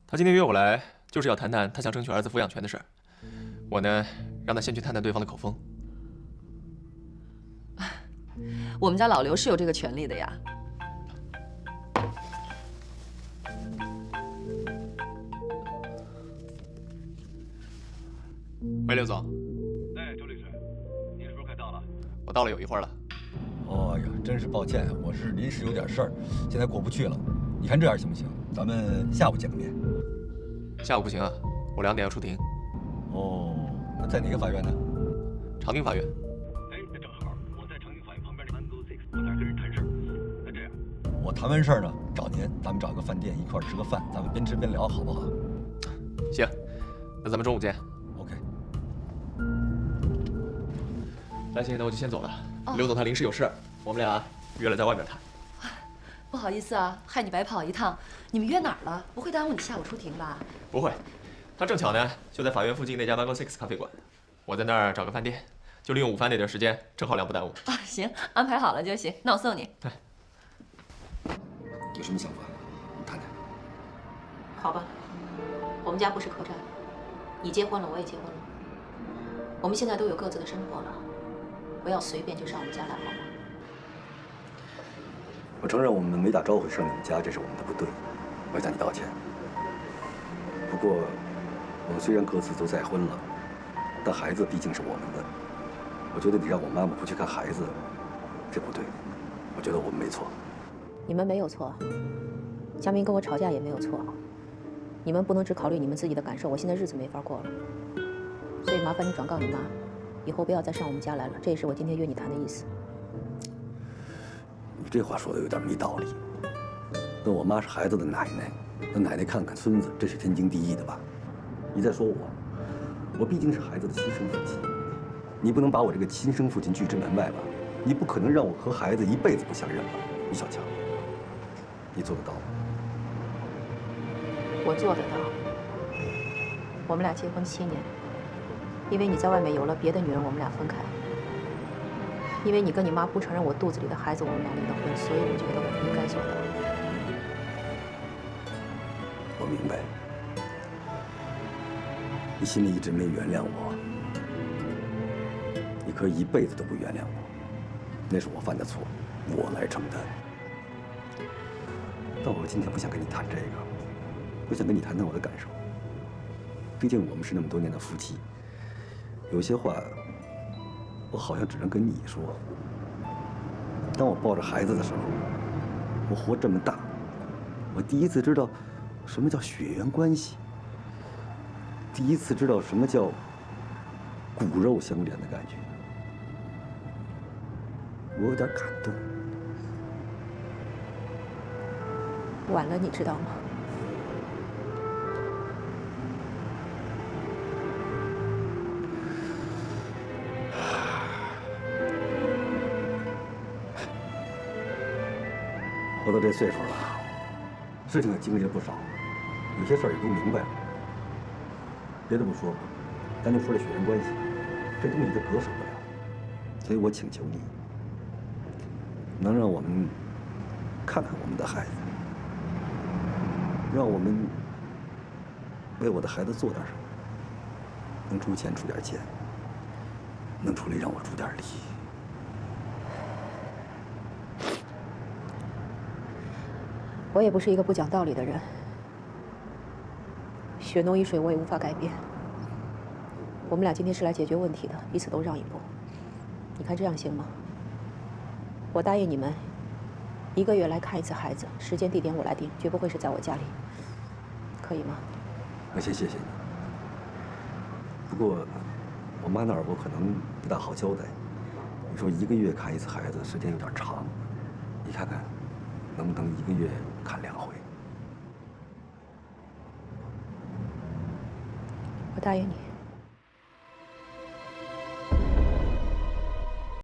Speaker 14: 他今天约我来，就是要谈谈他想争取儿子抚养权的事儿。我呢，让他先去探探对方的口风。
Speaker 10: 我们家老刘是有这个权利的呀。
Speaker 14: 喂，刘总。
Speaker 6: 哎，周律师，您是不是快到了？
Speaker 14: 我到了有一会儿了。
Speaker 6: 哦呀，真是抱歉，我是临时有点事儿，现在过不去了。你看这样行不行？咱们下午见个面。
Speaker 14: 下午不行啊，我2点要出庭。
Speaker 6: 哦，那在哪个法院呢？
Speaker 14: 长宁法院。
Speaker 6: 哎，那正好，我在长宁法院旁边的 Mango Six，我在那跟人谈事儿。那这样，我谈完事儿呢，找您，咱们找个饭店一块儿吃个饭，咱们边吃边聊，好不好？
Speaker 14: 行，那咱们中午见。
Speaker 6: OK。
Speaker 14: 那行，那我就先走了。刘总他临时有事，我们俩约了在外面谈。
Speaker 10: 不好意思啊，害你白跑一趟。你们约哪儿了？不会耽误你下午出庭吧？
Speaker 14: 不会，他正巧呢就在法院附近那家 Mango Six 咖啡馆，我在那儿找个饭店，就利用午饭那点时间，正好2不耽误。
Speaker 10: 啊，行，安排好了就行。那我送你。
Speaker 14: 对。
Speaker 6: 有什么想法？谈谈。
Speaker 1: 好吧，我们家不是客栈，你结婚了，我也结婚了，我们现在都有各自的生活了，不要随便就上我们家来，好吗？
Speaker 6: 我承认我们没打招呼上你们家，这是我们的不对，我向你道歉。不过，我们虽然各自都再婚了，但孩子毕竟是我们的。我觉得你让我妈妈不去看孩子，这不对。我觉得我们没错。
Speaker 1: 你们没有错，江明跟我吵架也没有错。你们不能只考虑你们自己的感受，我现在日子没法过了。所以麻烦你转告你妈，以后不要再上我们家来了。这也是我今天约你谈的意思。
Speaker 6: 你这话说的有点没道理。那我妈是孩子的奶奶，那奶奶看看孙子，这是天经地义的吧？你再说我毕竟是孩子的亲生父亲。你不能把我这个亲生父亲拒之门外吧？你不可能让我和孩子一辈子不相认吧？于小强，你做得到吗？
Speaker 1: 我做得到。我们俩结婚7年，因为你在外面有了别的女人，我们俩分开。因为你跟你妈不承认我肚子里的孩子，我们俩离了婚，所以我觉得我应该做到。
Speaker 6: 我明白，你心里一直没原谅我，你可以一辈子都不原谅我，那是我犯的错，我来承担。但我今天不想跟你谈这个，我想跟你谈谈我的感受。毕竟我们是那么多年的夫妻，有些话我好像只能跟你说。当我抱着孩子的时候，我活这么大，我第一次知道什么叫血缘关系，第一次知道什么叫骨肉相连的感觉，我有点感动。
Speaker 1: 晚了，你知道吗？
Speaker 6: 我到这岁数了，事情也经历了不少，有些事儿也都明白了。别的不说，咱就说这血缘关系，这东西它割舍不了，所以我请求你，能让我们看看我们的孩子，让我们为我的孩子做点什么，能出钱出点钱，能出力让我出点力。
Speaker 1: 我也不是一个不讲道理的人，血浓于水，我也无法改变。我们俩今天是来解决问题的，彼此都让一步。你看这样行吗？我答应你们，1个月来看一次孩子，时间地点我来定，绝不会是在我家里，可以吗？
Speaker 6: 那先谢谢你。不过，我妈那儿我可能不大好交代。你说1个月看一次孩子，时间有点长，你看看，能不能1个月看2回？
Speaker 1: 我答应你。